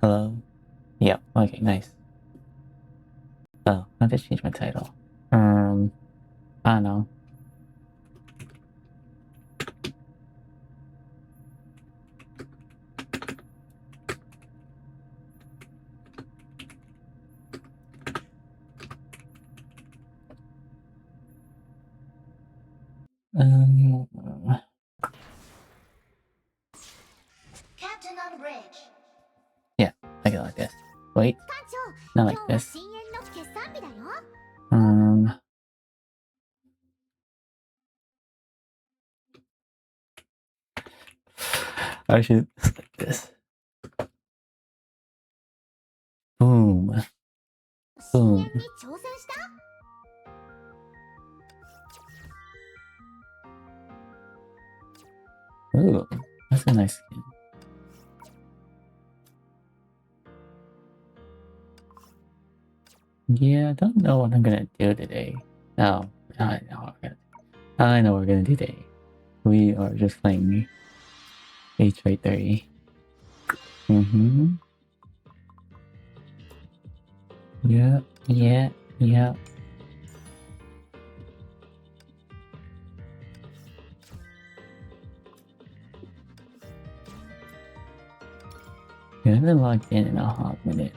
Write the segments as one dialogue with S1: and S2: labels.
S1: Hello? Yep, okay, nice. Oh, I just changed my title. I don't know. Um,
S2: Captain on bridge.
S1: yeah, I go like this. Wait, not like this. I should like this. Boom. Boom. Ooh, that's a nice skin. Yeah, I don't know what I'm gonna do today. No, I know what we're gonna do today. We are just playing HA3. Mm-hmm. Yeah, yeah, yeah. I haven't logged in a hot minute.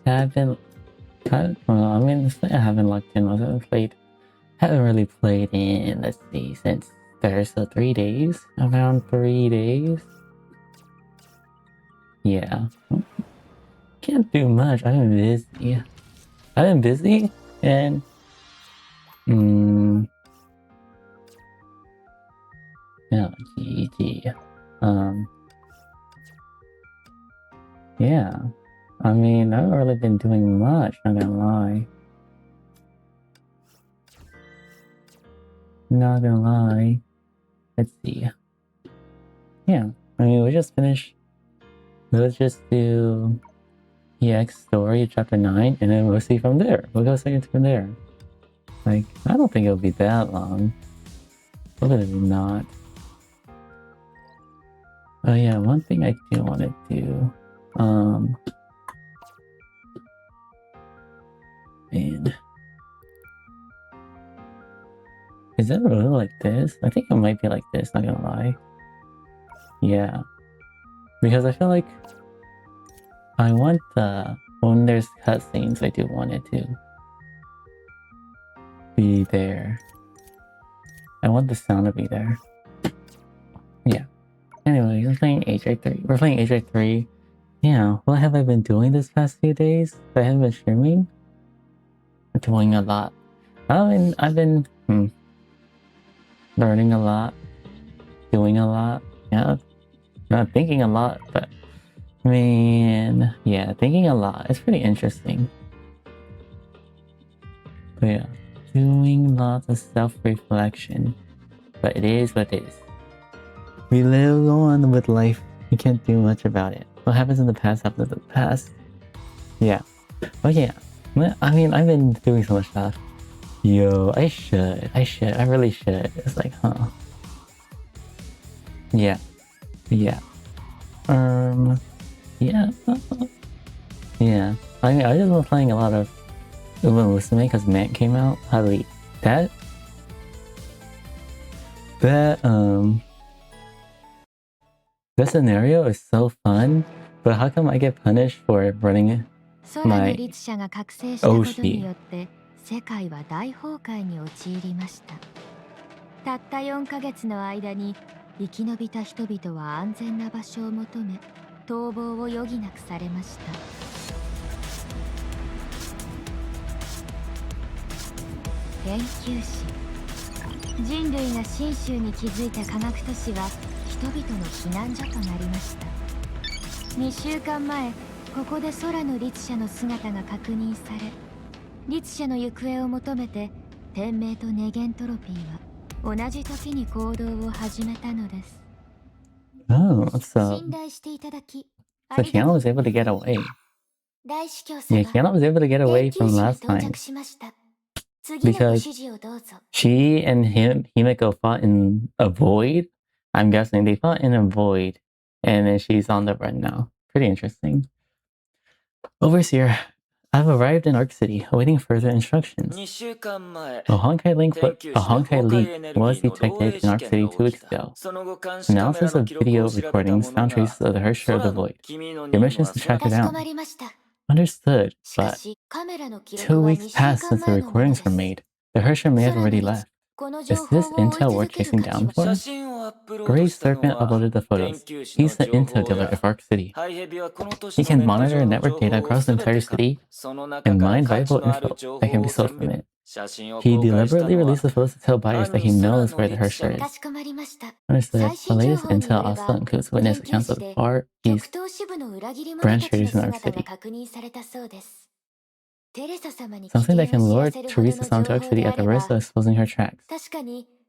S1: I haven't. I haven't logged in. I haven't really played in. Let's see, since there's 3 days. Around 3 days. Yeah. Can't do much. I've been busy. And yeah, GG. Yeah. I mean, I haven't really been doing much, not gonna lie. Not gonna lie. Let's see. Yeah. I mean, we just finished. Let's just do EX story chapter 9, and then we'll see from there. We'll go second from there. Like, I don't think it'll be that long. Probably not. Oh yeah, one thing I do want to do. Man. Is it really like this? I think it might be like this, not gonna lie. Yeah. Because I feel like I want when there's cutscenes, I do want it to be there. I want the sound to be there. Yeah. Anyway, we're playing HA3. We're playing HA3. Yeah, what have I been doing this past few days? I haven't been streaming? Doing a lot. I've been learning a lot, doing a lot. Yeah, not thinking a lot, but man, yeah, thinking a lot. It's pretty interesting. But yeah, doing lots of self-reflection. But it is what it is. We live on with life. We can't do much about it. What happens in the past happens in the past. Yeah. But yeah, I mean, I've been doing so much stuff. Yo, I really should. It's like, huh. Yeah. Yeah. Yeah. Yeah. I mean, I just been playing a lot of Uma Musume because Mant came out. Holy, that, that scenario is so fun, but how come I get punished for running my Oshi?
S2: 世界は大崩壊に陥りました。たった4ヶ月の間に生き延びた人々は安全な場所を求め逃亡を余儀なくされました。研究士、人類が真州に築いた科学都市は人々の避難所となりました。2週間前、ここで空の律者の姿が確認され、律者の行方を求めて天命とネゲントロピーは同じ時に行動を始めたのです。
S1: Oh, so Kiana was able to get away. Yeah, Kiana was able to get away from last time. Because she and Himeko fought in a void. I'm guessing they fought in a void, and then she's on the run now. Pretty interesting. Overseer, I've arrived in Arc City, awaiting further instructions. A Honkai leak was detected in Arc City 2 weeks ago. Analysis of video recordings found traces of the Hersher of the Void. Your mission is to track her down. Understood, but 2 weeks passed since the recordings were made. The Hersher may have already left. Is this intel worth chasing down for? Grey Serpent uploaded the photos. He's the intel dealer of Arc City. He can monitor network data across the entire city and mine valuable info that can be sold from it. He deliberately released the photos to tell buyers that he knows where the Hersher is. Understood. The latest intel also includes witness accounts of Far East branch traders in Arc City. Something that can lure Teresa onto Arc City at the risk of exposing her tracks.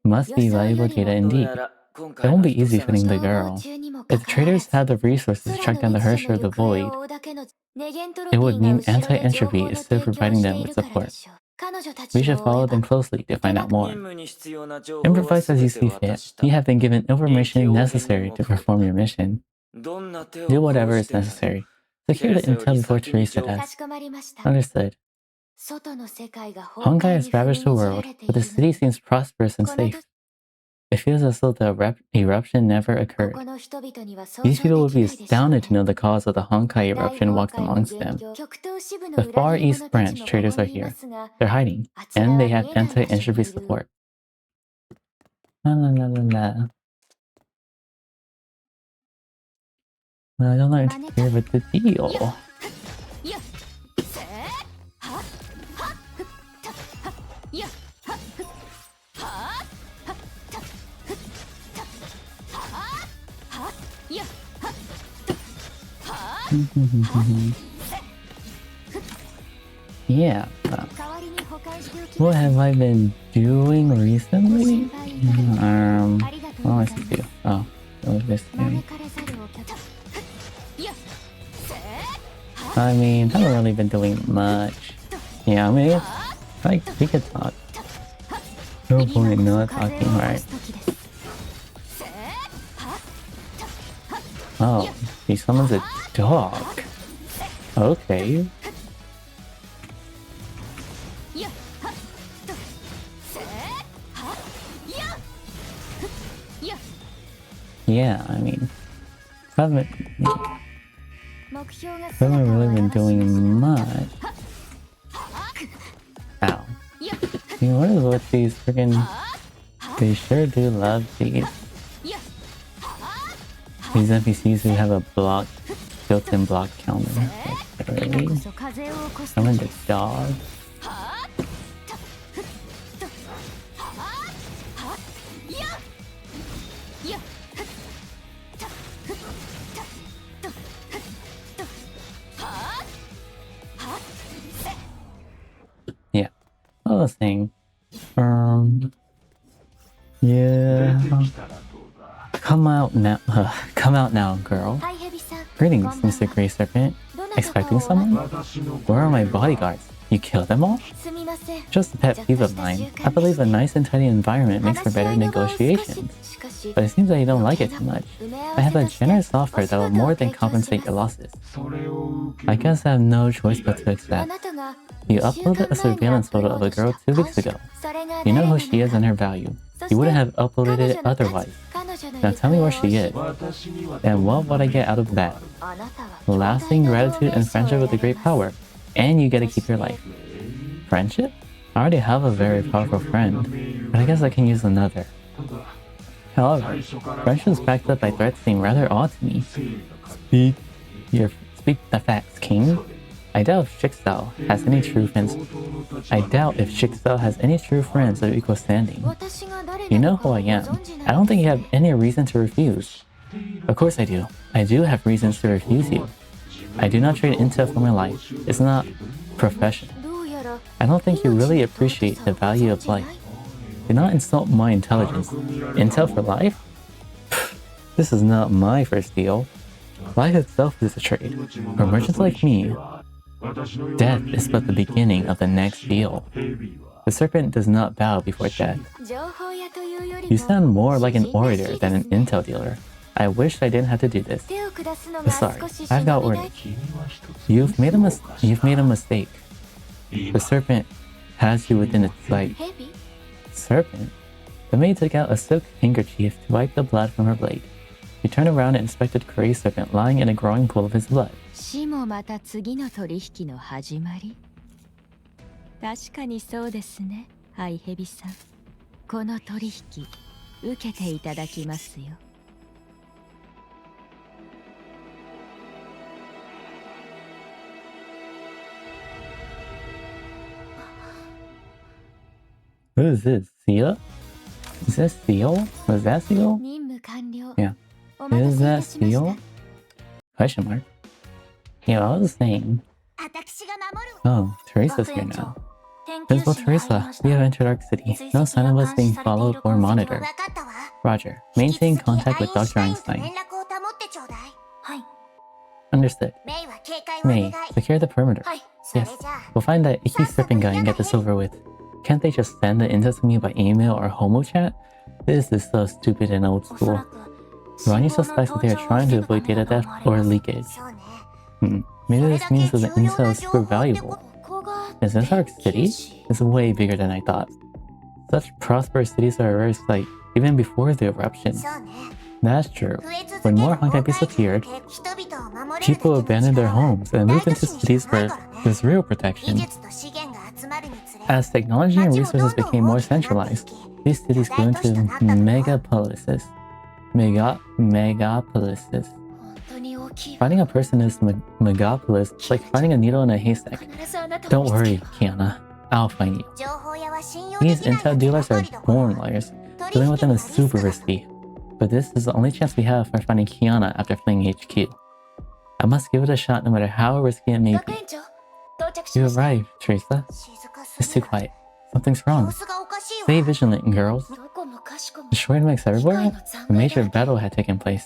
S1: Must be valuable data indeed. It won't be easy finding the girl. If the traders had the resources to track down the Hersher of the Void, it would mean Anti-Entropy is still providing them with support. We should follow them closely to find out more. Improvise as you see fit. You have been given information necessary to perform your mission. Do whatever is necessary. Secure the intel before Teresa does. Understood. Honkai has ravaged the world, but the city seems prosperous and safe. It feels as though the eruption never occurred. These people would be astounded to know the cause of the Honkai eruption walks amongst them. The Far East branch traders are here. They're hiding, and they have anti-entropy support. La la la la la. I don't know if here with the deal. Yeah. What have I been doing recently? What was I do? Oh, it was this thing. I mean, haven't really been doing much. Yeah, I mean, like, we could talk. No point not talking, right? Oh, he summons a dog. Okay. Yeah, I mean, haven't really been doing much. Ow. I mean, what is with these freaking... They sure do love these NPCs who have a built-in block counter. Like, really? Summon the dog? Yeah. What was I saying? Yeah. Come out now, girl. Greetings, Mr. Grey Serpent. Expecting someone? Where are my bodyguards? You killed them all? Just a pet peeve of mine. I believe a nice and tidy environment makes for better negotiations. But it seems that you don't like it too much. I have a generous offer that will more than compensate your losses. I guess I have no choice but to accept. You uploaded a surveillance photo of a girl 2 weeks ago. You know who she is and her value. You wouldn't have uploaded it otherwise. Now tell me where she is. And what would I get out of that? Lasting gratitude and friendship with a great power. And you get to keep your life. Friendship? I already have a very powerful friend, but I guess I can use another. However, friendships backed up by threats seem rather odd to me. Speak the facts, King. I doubt if Shixao has any true friends. Of equal standing. You know who I am. I don't think you have any reason to refuse. Of course I do. I do have reasons to refuse you. I do not trade intel for my life. It's not professional. I don't think you really appreciate the value of life. Do not insult my intelligence. Intel for life? This is not my first deal. Life itself is a trade. For merchants like me, death is but the beginning of the next deal. The serpent does not bow before death.
S2: 情報屋というより
S1: You
S2: も
S1: sound more like an
S2: 人らしい
S1: orator than an
S2: ですね
S1: intel dealer. I wish I didn't have to do this.
S2: 手を下すのが
S1: Sorry,
S2: 少し
S1: I've got
S2: 忍びない
S1: orders. You've made a mistake. The serpent has you within its sight.
S2: 蛇
S1: Serpent? The maid took out a silk handkerchief to wipe the blood from her blade. She turned around and inspected the gray serpent lying in a growing pool of his blood.
S2: 死もまた次の取引の始まり。確かにそうですね、ハイヘビさん。この取引受けていただきますよ。
S1: Who is this? Seal? Is that Seal? Was that Seal?
S2: 任務完了。
S1: Yeah.
S2: お待た
S1: Is
S2: せい
S1: that
S2: たしました
S1: Seal? Question mark. Yeah, I was saying.
S2: 私が守る
S1: Oh, Teresa's here now. Visible Teresa, we have entered Arc City. No sign of us being followed or monitored. Roger. Maintain contact with Dr. Einstein. Understood. May, secure the perimeter. Yes. We'll find that icky serpent guy and get this over with. Can't they just send the intel to me by email or homo chat? This is so stupid and old school. Ronnie suspects that they are trying to avoid data theft or leakage. Maybe this means that the intel is super valuable. Is this Arc City? It's way bigger than I thought. Such prosperous cities are a rare sight, even before the eruption. That's true. When more Honkai disappeared, people abandoned their homes and moved into cities where there's real protection. As technology and resources became more centralized, these cities grew into megapolises. Megapolises. Finding a person is megapolis, it's like finding a needle in a haystack. Don't worry, Kiana. I'll find you. These intel dealers are born liars. Dealing with them is super risky. But this is the only chance we have for finding Kiana after fleeing HQ. I must give it a shot no matter how risky it may be. You arrived, Teresa. It's too quiet. Something's wrong. Stay vigilant, girls. Destroyed mix everywhere? A major battle had taken place.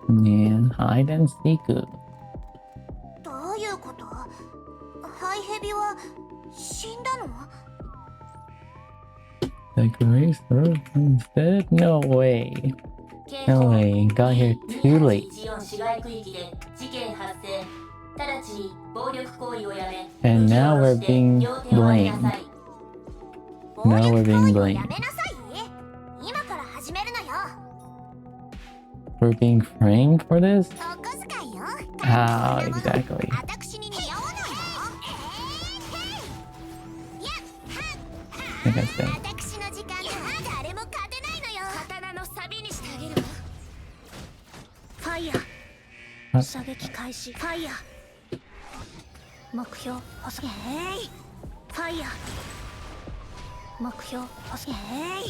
S1: Yeah, hide and seek.
S3: どういうこと？ハイヘビは死んだの？
S1: The Gray Serpent dead? No way. No way. Got here too late. And now we're being blamed. Now we're being blamed. We're being framed for this? How exactly? Like I said.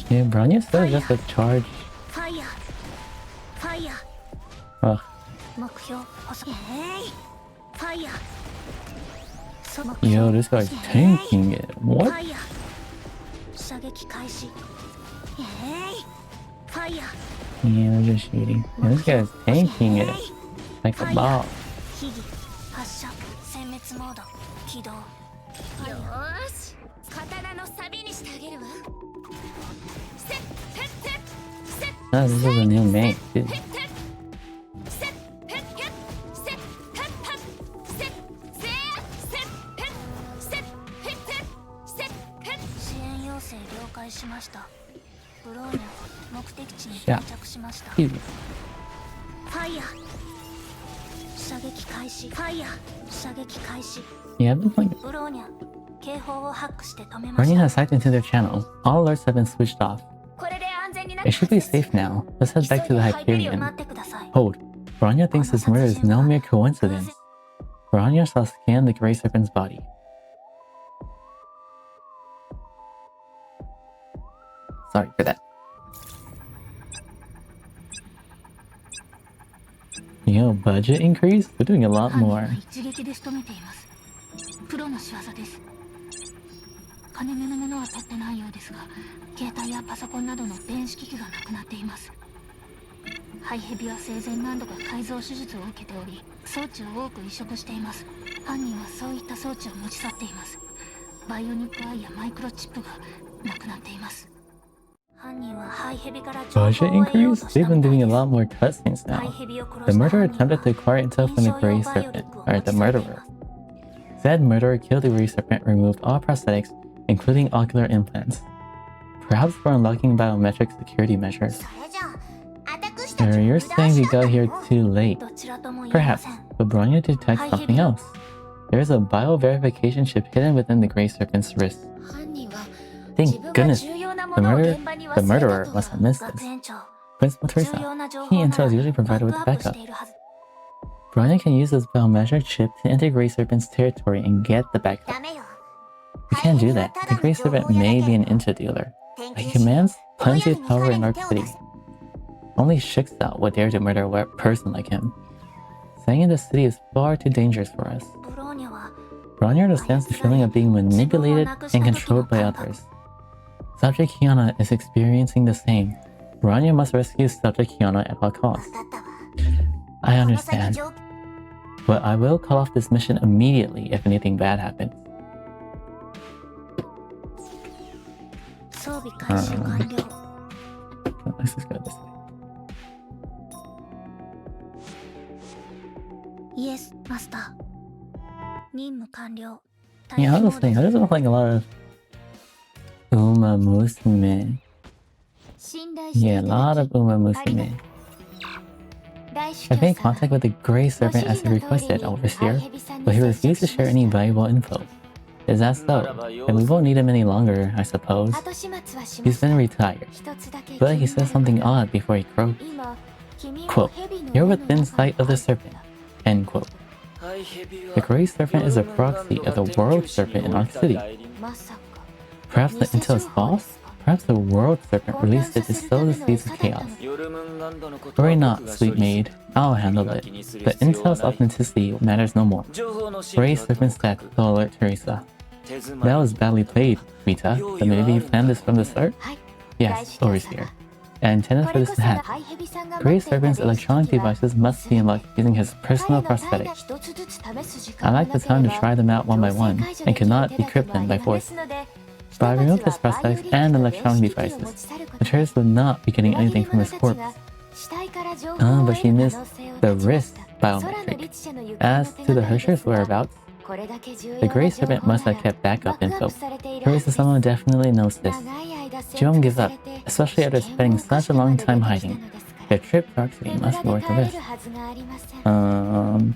S1: Yeah, Bronya still just a charge. Ugh. Yo, this guy's tanking it. What? Yeah, they're just shooting. Yeah, this guy's tanking it. Like a boss. Oh, this is a new mate, too. Yeah. Ew. Yeah, I've been playing. Running has hacked into their channel. All alerts have been switched off. It should be safe now. Let's head back to the Hyperion. Hold. Bronya thinks this murder is no mere coincidence. Bronya saw scan the Grey Serpent's body. Sorry for that. You know, budget increase? They're doing a lot more.
S4: 金目のものは取ってないようですが、携帯やパソコンなどの電子機器がなくなっています。ハイヘビは生前何度か改造手術を受けており、装置を多く移植しています。犯人はそういった装置を持ち去っています。バイオニックアイやマイクロチップがなくなっています。犯人はハイヘビから情報を
S1: Budget
S4: 得よう
S1: increase?
S4: とした
S1: They've
S4: み
S1: been
S4: たい
S1: doing a
S4: です。
S1: lot more cutscenes
S4: ハイ
S1: now.
S4: ヘビを殺
S1: The
S4: した
S1: murderer
S4: 犯人
S1: attempted to acquire intel from the Grey Serpent, or the murderer. Said murderer killed the Grey Serpent, removed all prosthetics, including ocular implants. Perhaps for unlocking biometric security measures.
S3: それじゃあ私たち
S1: Or
S3: も
S1: you're
S3: 油断
S1: saying
S3: し
S1: we
S3: なか
S1: got
S3: った
S1: here
S3: の
S1: too late.
S4: どちらとも言えま
S1: Perhaps,
S4: せん。
S1: but Bronya detects something else. There's a bio-verification chip hidden within the Grey Serpent's wrist.
S2: 犯人は
S1: Thank
S2: 自分が
S1: goodness,
S2: 重要なも
S1: the
S2: のを
S1: murderer,
S2: 現場に忘
S1: the
S2: れた
S1: murderer
S2: と
S1: must
S2: は
S1: have missed
S4: 学
S1: this.
S4: 園長、
S1: Principal
S4: 重
S1: Teresa,
S4: 要な情
S1: key
S4: 報な
S1: intel
S4: ら
S1: is usually
S4: バ
S1: provided
S4: ッ
S1: with
S4: クアップ
S1: backup.
S4: しているはず。
S1: Bronya can use this biometric chip to enter Grey Serpent's territory and get the backup.
S3: ダメよ
S1: We can't do that. The Grey Serpent may be an interdealer, but he commands plenty of power in Arc City. Only Shixao would dare to murder a person like him. Staying in the city is far too dangerous for us.
S4: ブローニャは
S1: Bronya understands the feeling of being manipulated and controlled by others. Subject Kiana is experiencing the same. Bronya must rescue Subject Kiana at all
S3: 分
S1: costs.
S3: かったわ
S1: I
S3: この先
S1: understand,
S3: 状
S1: but I will call off this mission immediately if anything bad happens.
S4: 装備回収完了。
S1: Let's just go this way.
S4: イエス、マスター。任務完了。
S1: Yeah, I was saying, I've been playing a lot of Uma Musume.
S2: 信頼してい
S1: Yeah,
S2: た
S1: a
S2: だ
S1: lot
S2: き
S1: of Uma Musume.
S2: 大主
S1: I've
S2: 教
S1: made
S2: 様
S1: contact with the Grey Serpent as he requested, Overseer, but he refused to share any valuable info. Is that so? Then we won't need him any longer, I suppose.
S2: 後始末はしま
S1: He's
S2: した
S1: been retired,
S2: 一つだけ
S1: but he
S2: 気に
S1: said
S2: なる
S1: something odd before he croaked.
S2: 今君も
S1: Quote,
S2: 蛇の
S1: You're
S2: 目の
S1: within
S2: 中に
S1: sight of the
S2: 入った
S1: serpent. End quote. The Grey Serpent is a proxy of the World Serpent in Arc City.
S2: まさか
S1: Perhaps the intel is false? Perhaps the World Serpent released it to sow the seeds of chaos. Worry not, sweet maid. I'll handle it. The intel's authenticity matters no more. Grey Serpent's death will alert Teresa. That was badly played, Rita. But maybe you planned this from the start?
S2: はい
S1: Yes, Overseer. And intended
S2: こ
S1: for
S2: れ
S1: this
S2: こ
S1: to
S2: そが
S1: happen.
S2: ハイヘビさんが
S1: Grey
S2: 持っていた
S1: Serpent's
S2: 電子機
S1: electronic
S2: 器は
S1: devices must be unlocked using his
S2: 彼
S1: personal
S2: の代が
S1: prosthetics.
S2: 一つずつ試す時
S1: I
S2: 間が
S1: like
S2: な
S1: the
S2: けれ
S1: time to
S2: ば
S1: try them out one by
S2: 強制
S1: one
S2: 解除
S1: and
S2: できる
S1: cannot
S2: 手立て
S1: decrypt
S2: も
S1: them
S2: あ
S1: by
S2: りま
S1: force.
S2: すので
S1: But I
S2: ひと
S1: removed
S2: ま
S1: his
S2: ずはバイオ
S1: prosthetics
S2: リン
S1: and
S2: と
S1: electronic
S2: 電子機器を
S1: devices.
S2: 持ち去るこ
S1: The
S2: と
S1: Teresa would not be getting
S2: 裏切
S1: anything
S2: り
S1: from
S2: 者
S1: his
S2: たち
S1: corpse.
S2: が死体から情報
S1: But
S2: を得
S1: he
S2: る
S1: missed
S2: 可能性を
S1: the
S2: 断ちま
S1: wrist
S2: した空の
S1: biometric.
S2: 律者の行方の
S1: As
S2: 手
S1: to the
S2: がかりで
S1: Hershers
S2: すが
S1: whereabouts,
S2: これだけ重要
S1: the
S2: な
S1: Grey
S2: 情
S1: Serpent
S2: 報な
S1: must
S2: ら
S1: have kept
S2: バッ
S1: backup
S2: クアッ
S1: info.
S2: プされているはず
S1: Teresa
S2: です
S1: someone definitely knows this.
S2: 長い間
S1: She won't give
S2: 潜
S1: up,
S2: 伏されて
S1: especially after
S2: 危険
S1: spending
S2: を冒
S1: such
S2: して
S1: a
S2: ま
S1: long
S2: で
S1: time
S2: 出てきた
S1: hiding.
S2: のですから
S1: The trip to Arc
S2: 手
S1: City
S2: ぶら
S1: must
S2: で
S1: be worth the
S2: 帰れ
S1: risk.
S2: るはずがありません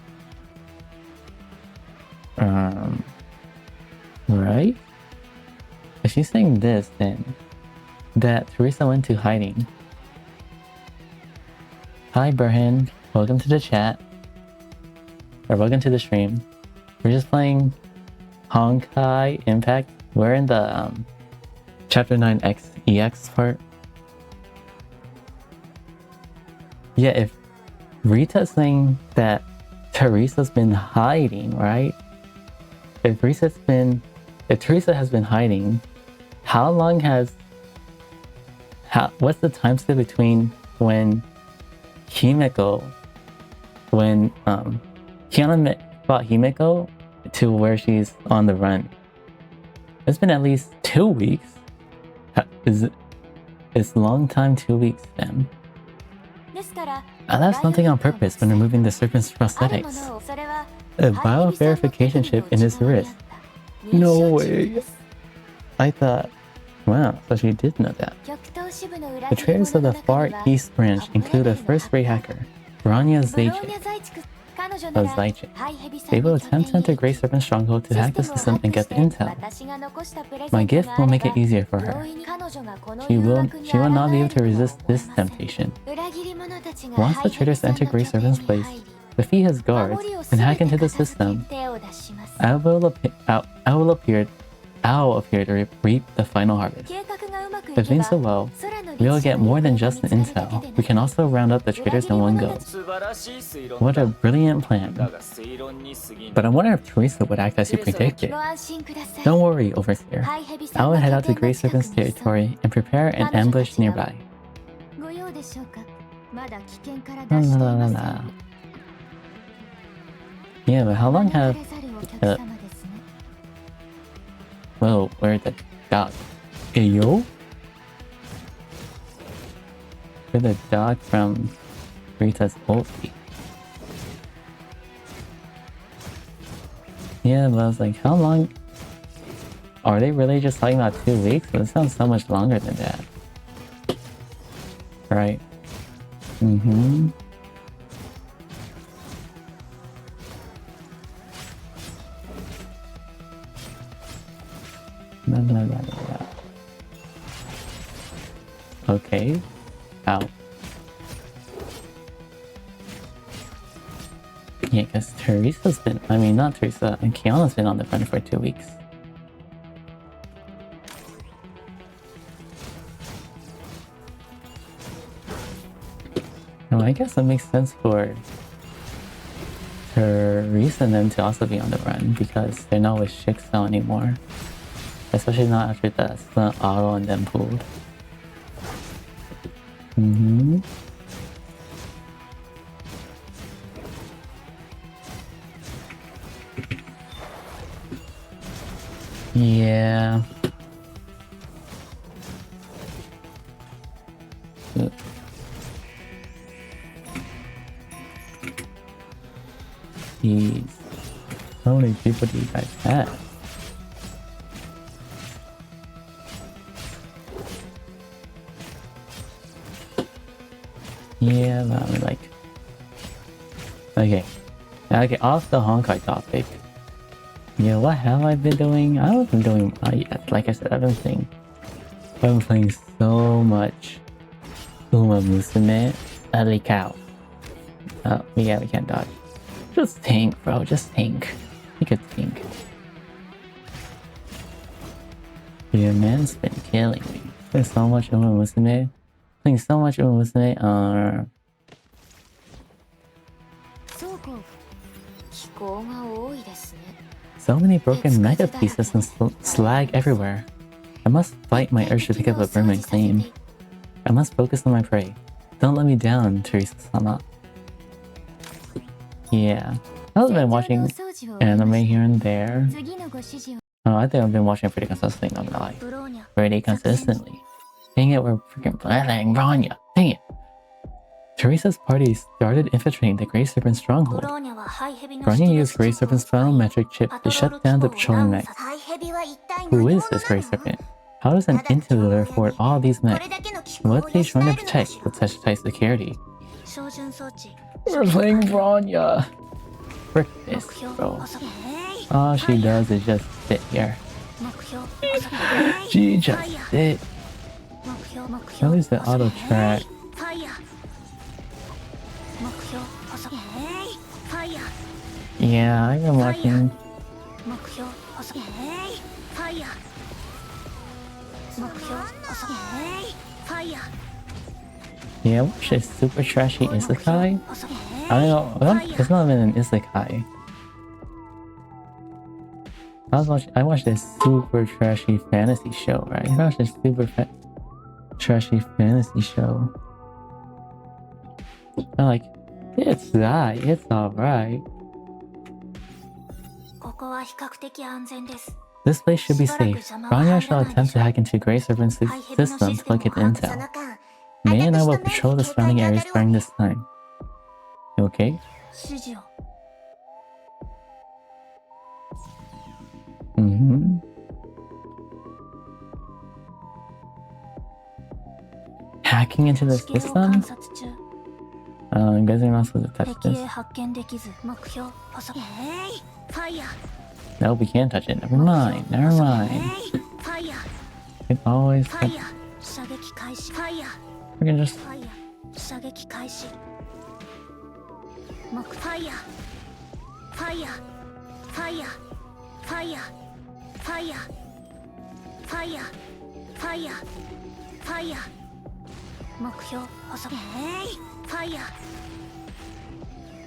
S1: Right? If she's saying this, then that Teresa went to hiding. Hi, Burhan. Welcome to the chat. Or welcome to the stream. We're just playing Honkai Impact. We're in the Chapter 9X EX part. Yeah, if Rita's saying that Teresa's been hiding, right? If Teresa has been hiding, how long has what's the time skip between when Himeko Kiana fought Himeko to where she's on the run? It's been at least 2 weeks. It's long time 2 weeks then.
S2: ですから
S1: I left something on purpose when removing the serpent's
S2: あるも
S1: prosthetics.
S2: のをそれは
S1: A bio-verification chip in his wrist. No way. I thought, wow, so she did know that. The traders of the Far East branch include a first-rate hacker, Bronya Zajic of Zajic. They will attempt to enter Grey Serpent's stronghold to hack the system and get the intel. My gift will make it easier for her. She will not be able to resist this temptation. Once the traders enter Grey Serpent's place, defeat his guards, and hack into the system, I will appear to reap the final harvest. If things go well, we will get more than just an intel. We can also round up the traders in one go. What a brilliant plan. But I wonder if Teresa would act as you predicted. Don't worry, Overseer. I will head out to Grey Serpent's territory and prepare an ambush nearby.
S2: まだ危険から脱していません。
S1: Yeah, but how long have...
S2: 招かれざるお客様ですね。
S1: Whoa, where'd the dog? Hey, yo? Where'd the dog from Rita's ulti? Yeah, but I was like, how long? Are they really just talking about 2 weeks? But it sounds so much longer than that. Right. Mm-hmm. Blah, blah, blah, blah. Okay. Ow. Yeah, because Teresa's been... I mean, not Teresa. And Kiana's been on the run for 2 weeks. Well, I guess it makes sense for Teresa and them to also be on the run because they're not with Shixo anymore. Especially not after the stunt auto and then pulled. Mm-hmm. Yeah. Jeez. How many people do you guys have? Yeah, but I'm like... Okay. Okay, off the Honkai topic. Yeah, what have I been doing? I haven't been doing yet. Like I said, I've been playing so much Uma Musume. Ugly cow. Oh, yeah, we can't dodge. Just tank, bro. Just tank. You could tank. Yeah, man's been killing me. There's so much Uma Musume. Playing so much Uma Musume.
S2: そうこう。気候が多いですね。
S1: So many broken mega pieces and slag everywhere. I must fight my urge to pick up a broom and clean. I must focus on my prey. Don't let me down, Teresa-sama. Yeah. I've been watching anime here and there.
S2: 次のご指示を。
S1: Oh, I think I've been watching pretty consistently, not gonna lie.
S4: ブローニャ
S1: Pretty consistently. Dang it, we're freaking playing Bronya. Dang it. Teresa's party started infiltrating the Grey Serpent
S4: ブ
S1: stronghold.
S4: ローニャはハイヘビの
S1: Bronya used Grey Serpent's biometric chip to shut down the patrolling mechs.
S3: ハイヘビは一体何
S1: Who
S3: 者
S1: is this
S3: な
S1: Grey
S3: の？
S1: Serpent? How does an interluder afford all these
S3: こ
S1: mechs?
S3: れだけの気候を
S1: What's he
S3: 養
S1: trying
S3: え
S1: to
S3: るのか
S1: protect
S3: しら？
S1: with such tight security?
S4: 照準装置
S1: We're playing Bronya. Frick this,
S4: 目標
S1: bro.
S4: 遅く
S1: All she does is just sit here.
S4: 目標遅く
S1: She just sit.
S4: 目標目
S1: At
S4: 標
S1: least the auto track.
S4: ファイヤー目標遅くファイヤー
S1: Yeah, I've been watching.
S4: 目標遅くファイヤー目標遅くファイヤー
S1: Yeah, I watched this super trashy
S4: 目標
S1: isekai.
S4: 遅く
S1: I don't know. It's not even an isekai. I watched this super trashy fantasy show, right? I watched this super trashy fantasy show. I'm like, it's alright.
S4: ここは比較的安全です
S1: This place should be safe. Bronya shall attempt to hack into Grey Serpent's system to look at
S3: そ
S1: intel.
S3: の間
S1: May and I will patrol the surrounding areas during this time. You okay?
S4: 指示を
S1: Mm-hmm. Hacking into the
S4: 地形を観
S1: system?
S4: 察中
S1: You guys are not supposed to touch
S4: 敵
S1: this.
S4: へ発見できず目標遅くファイヤー
S1: No, we can't touch it. Never mind. Never mind.
S4: ファイヤー
S1: We can always
S4: ファイヤー射撃開始ファイヤー
S1: we can just
S4: ファイヤー射撃開始ファイヤーファイヤーファイヤーファイヤーファイヤーファイヤーファイヤーファイヤー目標遅くファイヤー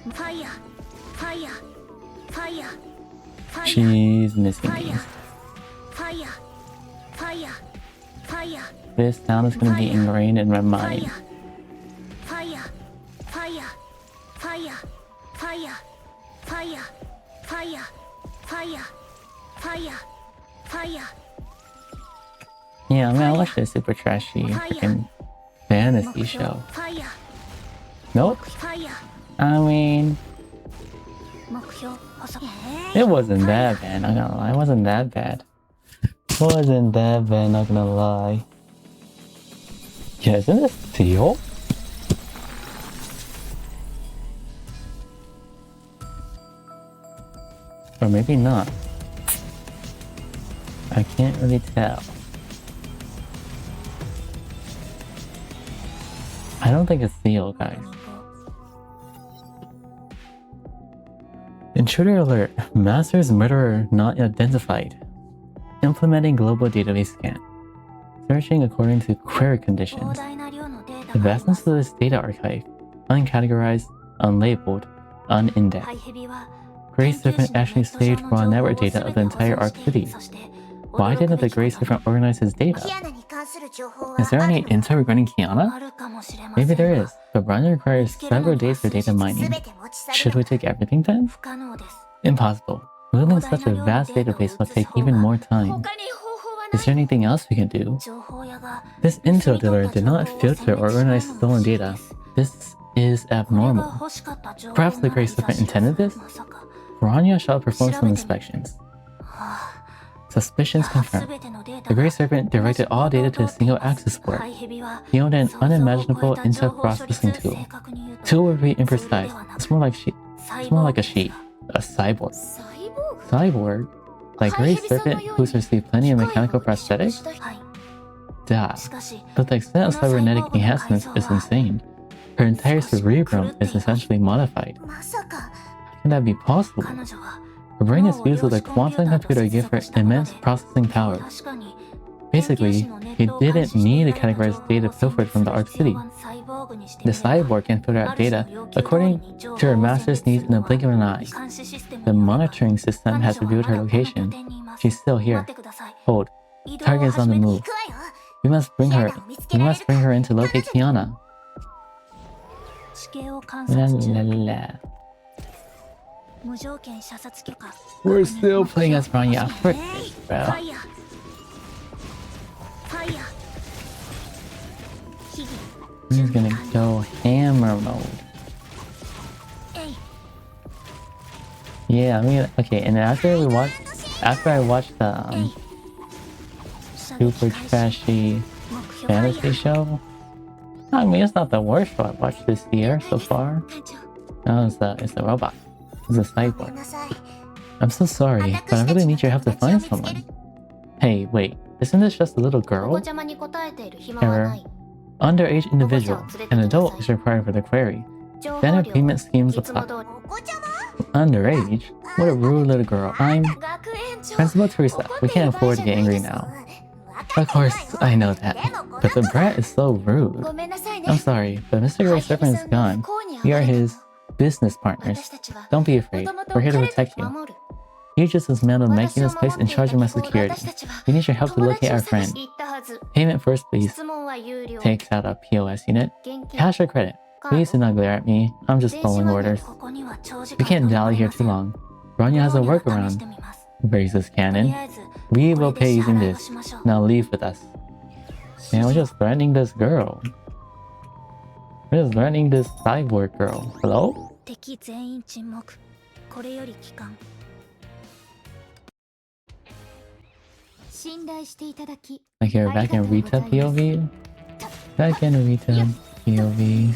S4: ファイヤーファイヤーファイヤーファイヤー
S1: She's missing
S4: ファイヤー
S1: me.
S4: ファイヤーファイヤーファイヤー
S1: This sound is gonna be ingrained in my
S4: ファイヤ
S1: mind.
S4: ーファイヤー
S3: Fire, fire, fire, fire, fire, fire.
S1: Yeah, I mean, I watched a super trashy freaking fantasy show.
S3: Fire,
S1: Nope.
S3: fire.
S1: I mean,
S4: 目標細く
S1: it wasn't that bad, not gonna lie. It wasn't that bad. Wasn't that bad, not gonna lie. Yeah, isn't this Seal? Or maybe not. I can't really tell. I don't think it's Seal, guys. Intruder alert. Master's murderer not identified. Implementing global database scan. Searching according to query conditions.
S4: 膨大な量のデータ
S1: The
S4: がありま
S1: vastness
S4: す
S1: of this data archive. Uncategorized, unlabeled, unindexed.
S4: ハイヘビは
S1: Grey Serpent actually saved raw network data of the entire Arc City. Why didn't the Grey Serpent organize his data?
S3: キアナに関する情報は
S1: Is there
S3: ある
S1: any
S3: の？
S1: intel regarding Kiana?
S4: あるかもしれません
S1: Maybe
S4: が
S1: there is, but Bronya requires several days for data
S3: す
S1: mining.
S3: べて持ち去
S1: Should
S3: る
S1: we take everything then?
S4: 不可能です
S1: Impossible. Building such a vast database will take even more time.
S2: 他に方法はない
S1: Is there anything else we can do?
S4: 情報屋が
S1: This intel dealer did not filter or organize stolen data. This is
S4: これが
S1: abnormal.
S4: 欲しかった情報
S1: Perhaps the
S4: な
S1: Grey
S4: いざ
S1: Serpent
S4: 知らず
S1: intended this?
S4: まさか
S1: Bronya shall perform some inspections.
S4: は
S1: Suspicions
S4: あ
S1: confirmed.
S4: 全てのデータ
S1: The
S4: が
S1: Grey Serpent directed all data to a single access port.
S4: ハイヘビは
S1: He owned an
S4: 想像を超え
S1: unimaginable
S4: た
S1: intel
S4: 情報処理
S1: processing
S4: する
S1: tool.
S4: 正確に言うと
S1: Tool would be imprecise. It's more like it's more like a sheet. A cyborg.
S2: サイボーグ
S1: Cyborg? Like Grey Serpent, who's received plenty of mechanical prosthetics?
S4: はい
S1: Duh.
S4: しかし
S1: But the extent of cybernetic enhancements is insane. Her entire cerebrum is essentially modified.
S3: まさか
S1: How can that be possible?
S4: 彼女は
S1: Her brain is fused with a quantum computer to give her immense processing power.
S4: 確かに
S1: Basically, he didn't need to categorize data pilfered from the Arc City. The cyborg can filter out data according to her master's needs in a blink of an eye. The monitoring system has revealed her location. She's still here. Hold. Target is on the
S3: 行
S1: move.
S3: くわよ。
S1: We must bring her in to locate Kiana.
S4: 地形を観
S1: La
S4: 察
S1: la
S4: 中
S1: la.
S4: 無条件射殺許可
S1: We're still playing as Bronya. Frick,
S3: フ
S1: bro.
S3: ァイヤーファイヤー秘技
S1: We're just gonna go hammer mode.
S3: えい
S1: Yeah, I mean, okay, and after I watched the super trashy
S4: 目標
S1: fantasy show, I mean, it's not the worst show I've watched this year so far.
S2: 隊長
S1: No, it's the robot. It's a
S3: ごめ
S1: cyborg.
S3: んなさい
S1: I'm so sorry, but I really need your help to find someone. Hey, wait, isn't this just a little
S2: お子
S1: girl?
S2: ちゃまに答えている暇はない
S1: Underage individual. An adult is required for the query.
S2: 情報
S1: Standard
S2: 量
S1: payment schemes
S2: いつも
S1: apply.
S2: 通り
S3: お子ちゃま
S1: Underage? What a rude little girl. I'm
S2: 学園長
S1: Principal Teresa. We can't afford to get angry now. Of course, I know that. But the brat is so rude.
S2: ごめんなさいね
S1: I'm sorry, but Mr. Grey Serpent is gone. We are his business partners.
S2: 私たちは
S1: Don't be afraid.
S2: もともと
S1: We're here to
S2: 彼
S1: protect
S2: ら
S1: you.
S2: を守る
S1: You just dismantled making this place in charge of my
S2: 私
S1: security.
S2: たちは
S1: We need your help to
S2: 友
S1: locate
S2: 達を
S1: our
S2: 探
S1: friend.
S2: しに行ったはず
S1: Payment first, please.
S2: 質問は有料
S1: Takes out a POS unit.
S2: 現金
S1: Cash or credit?
S2: カード
S1: Please do not glare at me. I'm just following orders.
S4: ここには長時
S1: We
S4: 間
S1: can't dally here too long. Bronya has a
S4: 試
S1: workaround.
S4: してみます
S1: Raises
S4: とり
S1: cannon.
S4: あえず
S1: We
S4: これ
S1: will
S4: で
S1: pay
S4: 支
S1: using
S4: 払いを
S1: this.
S4: しましょう
S1: Now leave with us. Man, we're just threatening this girl. We're just threatening this cyborg girl. Hello?
S4: 敵全員沈黙これより帰還
S2: 信頼していただき
S1: Like you're back in Rita POV? Back in Rita POV.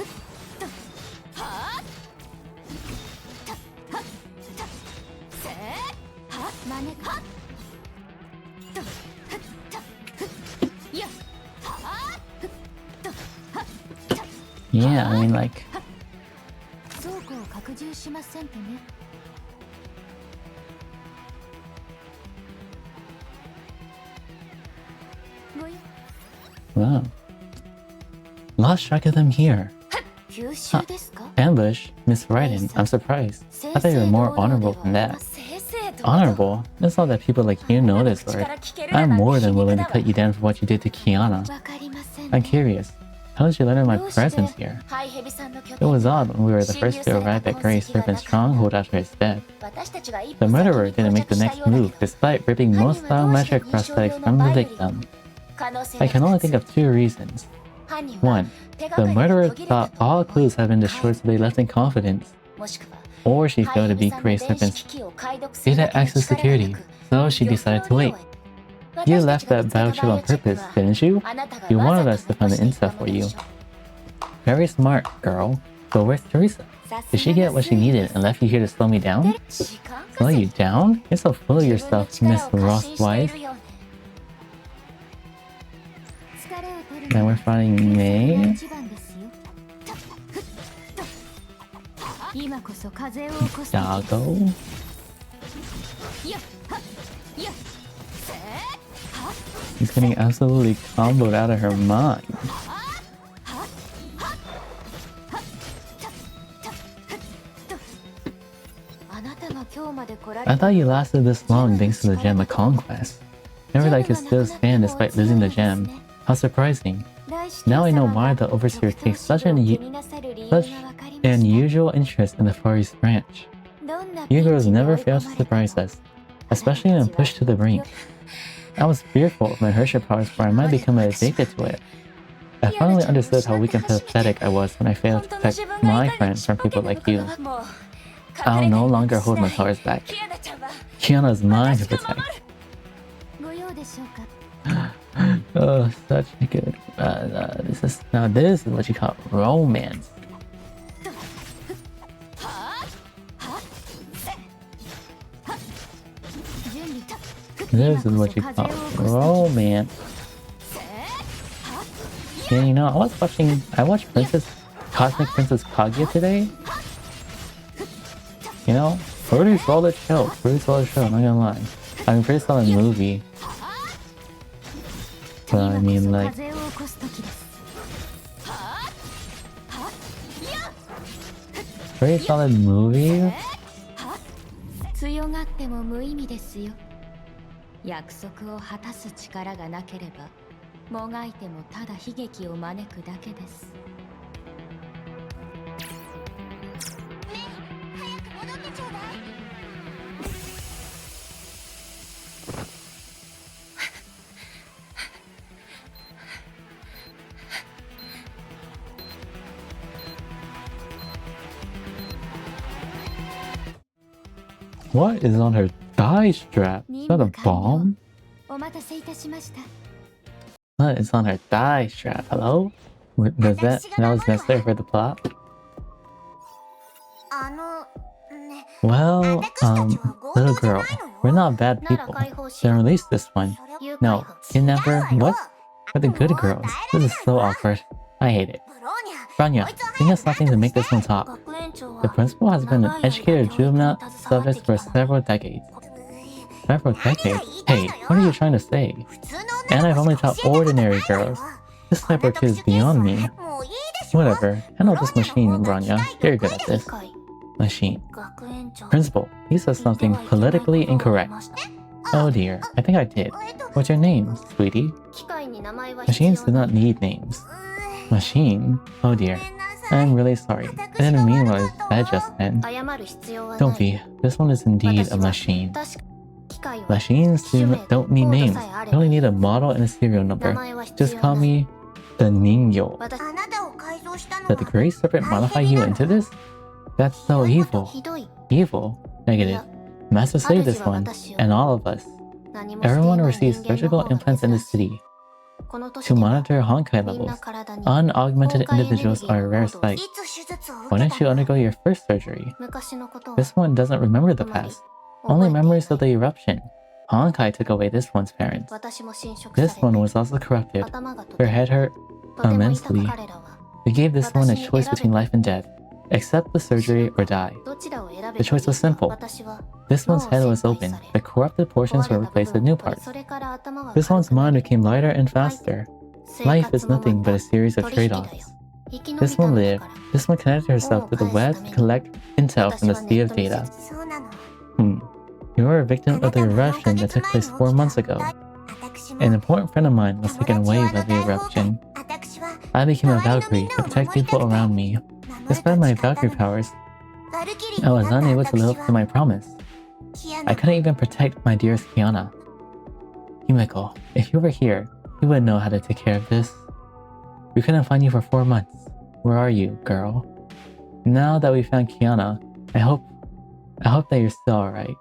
S2: 招く
S1: Yeah, I mean like
S2: 倉庫を拡充しませんとね ごよ
S1: wow. Lost track of them here.
S2: 優秀ですか
S1: Ambush? Miss Raiden, I'm surprised. I thought you were more honorable than that. Honorable? It's not that people like you know this word. I'm more than willing to cut you down for what you did to Kiana.
S2: わかりません
S1: I'm curious. How did she learn of my presence here?
S3: ハイヘビさんの拠
S1: It
S3: 点
S1: was
S3: には
S1: odd when we were the first to arrive at Grey Serpent's stronghold after his death.
S3: 私たちが一
S1: The
S3: 歩先
S1: murderer
S3: に
S1: didn't
S3: 到
S1: make
S3: 着
S1: the
S3: した
S1: next
S3: ようだ
S1: move
S3: けど
S1: despite ripping most prosthetics from the victim.
S3: 可能性
S1: I
S3: は
S1: can only
S3: 二つ
S1: think of two reasons.
S3: 犯人は
S1: One,
S3: 手が
S1: the
S3: かり
S1: murderer
S3: が途切れた
S1: thought all clues had been destroyed so they left in confidence.
S3: もしくは
S1: Or she
S3: ハイ
S1: failed
S3: ヘ
S1: to
S3: ビ
S1: beat
S3: さんの
S1: Grey
S3: 電子
S1: Serpent's
S3: 機器を解読する
S1: data
S3: だけの
S1: access
S3: 力がな
S1: security,
S3: く
S1: so she decided to wait. You left that battlefield on purpose, didn't you? You wanted us to find the intel for you. Very smart, girl. But where's Teresa? Did she get what she needed and left you here to slow me down? Slow you down? You're so full of yourself, Miss Ross Wise. Now we're fighting May.
S2: 今こそ風を起こす時
S1: Doggo. He's getting absolutely comboed out of her mind. I thought you lasted this long thanks to the gem of conquest. Never that I could still stand despite losing the gem. How surprising. Now I know why the Overseer takes such an unusual interest in the Far East branch. You girls never fail to surprise us, especially when pushed to the brink. I was fearful of my Hershey powers for I might become addicted to it. I finally understood how weak and pathetic I was when I failed to protect my friends from people like you. I'll no longer hold my powers back. Kiana is mine to protect.
S2: ご用でしょうか
S1: Oh, such a good. This is what you call romance. This is what you call romance. Yeah, you know, I watched Cosmic Princess Kaguya today. You know, pretty solid show, not gonna lie. I mean, pretty solid movie. But I mean, like,
S2: 風を起こす時です
S1: pretty solid movie.
S2: 強がっても無意味ですよ約束を果たす力がなければもがいてもただ悲劇を招くだけです
S1: What is on her thigh strap? Is that a bomb?
S2: お待たせいたしました
S1: What is on her thigh strap? Hello? Does that was necessary for the plot?
S3: あのね
S1: Well, little girl, we're not bad people. Then release this one. No, kidnapper, what? We're the good girls. This is so awkward. I hate it.
S3: ブローニャ
S1: Rania, think of something to make this one talk.
S3: 学園長は
S1: The principal has been an educated juvenile subject for several decades. Several decades? Hey, what are you trying to say?
S3: 普通の
S1: And
S3: 女
S1: I've
S3: の
S1: only
S3: 子しか
S1: taught
S3: 教えてくれない
S1: ordinary
S3: の
S1: girls.
S3: は
S1: This type of kid is beyond me.
S3: もういいでしょ
S1: Whatever. Handle this machine, Rania. You're good at this.
S3: 会
S1: Machine.
S3: 学園長
S1: Principal, you said something politically incorrect. Oh dear, I think I did. What's your name, sweetie?
S3: 機械に名前は必
S1: Machines
S3: 要
S1: do
S3: な
S1: not need names.
S3: う
S1: Machine? Oh
S3: ー
S1: dear.
S3: ごめんなさい
S1: I'm really sorry. I didn't mean what I said just then.
S3: 謝る必要はない
S1: Don't be. This one is indeed a machine.
S3: 確か機械は
S1: Machines don't need names. You only need a model and a serial
S3: 名
S1: number.
S3: 前は必
S1: Just
S3: 要
S1: call
S3: ない
S1: me the Ningyo.
S3: 私あなたを改造したの
S1: Did the Grey Serpent modify you into this? That's so evil.
S3: ひどい
S1: Evil? Negative. Master saved this one, and all of us.
S3: 何もしていない
S1: Everyone receives
S3: 人間の
S1: surgical
S3: 方が
S1: implants in the
S3: 珍しい
S1: city
S3: この年
S1: to
S3: では
S1: monitor Honkai
S3: みん
S1: levels.
S3: な体に
S1: Unaugmented
S3: 崩壊エネルギ
S1: individuals
S3: ー
S1: are a
S3: の
S1: rare
S3: 濃度を
S1: sight.
S3: いつ手術を受
S1: When
S3: け
S1: did you
S3: たの
S1: undergo your first surgery?
S3: 昔のことは
S1: This one doesn't remember the
S3: あまり
S1: past. Only
S3: 覚えてい
S1: memories of the eruption. Honkai took away this one's parents.
S3: 私も侵食され
S1: This one was also corrupted.
S3: 頭がと
S1: Her
S3: ても
S1: head hurt
S3: とても痛く
S1: immensely.
S3: 彼らは
S1: We gave this one a choice between life and death. Accept the surgery or die.
S3: どちらを選べばいい
S1: The choice was simple.
S3: 私は
S1: This one's head was open. The corrupted portions were replaced with new parts.
S3: それから頭が
S1: This one's
S3: 軽くな
S1: mind
S3: り
S1: became lighter and faster.
S3: 生
S1: Life
S3: 活
S1: is
S3: も
S1: nothing
S3: ま
S1: but
S3: た
S1: a series of
S3: 取引だよ
S1: trade-offs.
S3: 生き延び
S1: This
S3: た
S1: one
S3: んだ
S1: lived.
S3: から
S1: This one connected herself to the web to collect intel from the
S3: 私は
S1: sea
S3: ネッ
S1: of
S3: トに
S1: data.
S3: そうなの
S1: You were a victim of the eruption that took place 4 months ago.
S3: 私も
S1: An important friend of mine was taken away by the eruption.
S3: 私は
S1: I became a Valkyrie to protect people around me. Despite my Valkyrie powers, I was unable to live up to my promise. I couldn't even protect my dearest Kiana. Himeko, if you were here, you would know how to take care of this. We couldn't find you for 4 months. Where are you, girl? Now that we found Kiana, I hope that you're still alright.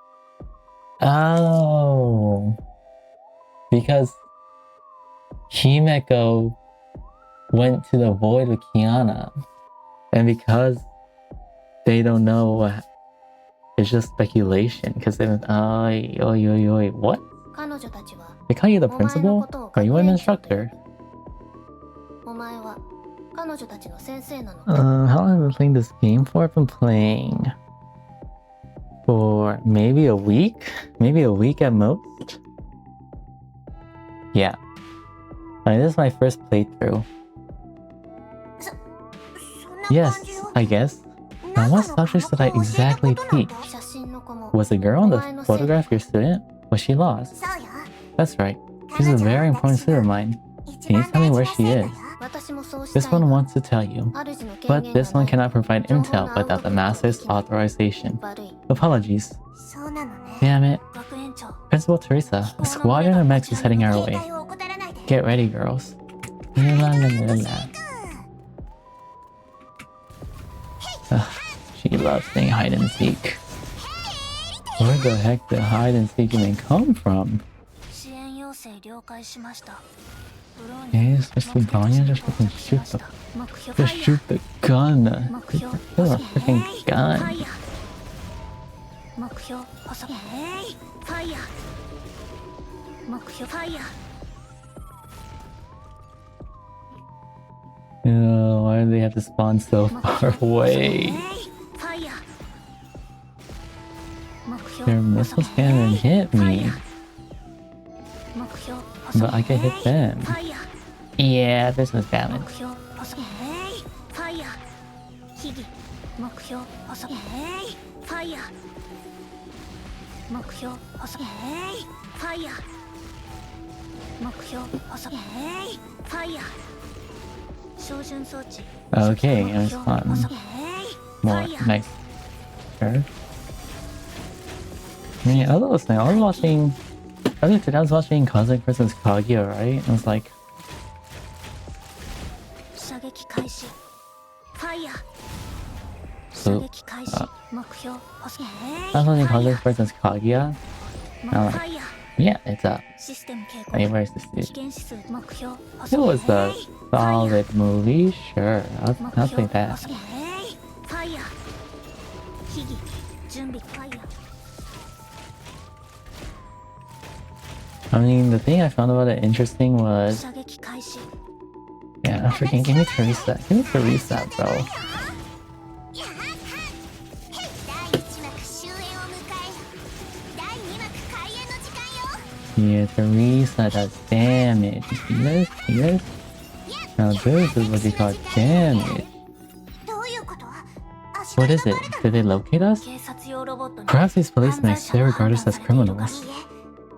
S1: Oh. Because Himeko went to the void with Kiana. And because they don't know, it's just speculation. Because they went, what? They call you the principal? Are you an instructor? How long have I been playing this game for? I've been playing for maybe a week? Maybe a week at most? Yeah. This is my first playthrough. Yes, I guess. Now what subjects did I exactly teach? Was the girl in the photograph your student? Was she lost? That's right. She's a very important student of mine. Can you tell me where she is? This one wants to tell you, but this one cannot provide intel without the master's authorization. Apologies. Damn it. Principal Teresa, a squadron of mechs is heading our way. Get ready, girls. La, la, la, la. She loves playing hide and seek. Where the heck did hide and seek even come from? Especially Vanya, just fucking shoot the gun. Kill a freaking gun. Oh, why do they have to spawn so far away? Their missiles can't even hit me. But I can hit them. Yeah, this was balanced. Okay, it was fun. More nice. Sure. I mean, I was watching. Earlier today, I was watching Cosmic vs. Kaguya, right? And I was like, so, I was watching Cosmic vs. Kaguya. And I'm like, yeah, it's up. Hey, where's the suit? It was a solid movie, sure. I'll say that. I mean, the thing I found about it interesting was... Yeah, freaking give me Teresa. Give me Teresa, bro. Yeah, Teresa does damage. See this? See this? Now this is what they call damage. What is it? Did they locate us? Perhaps these policemen still regard us as criminals.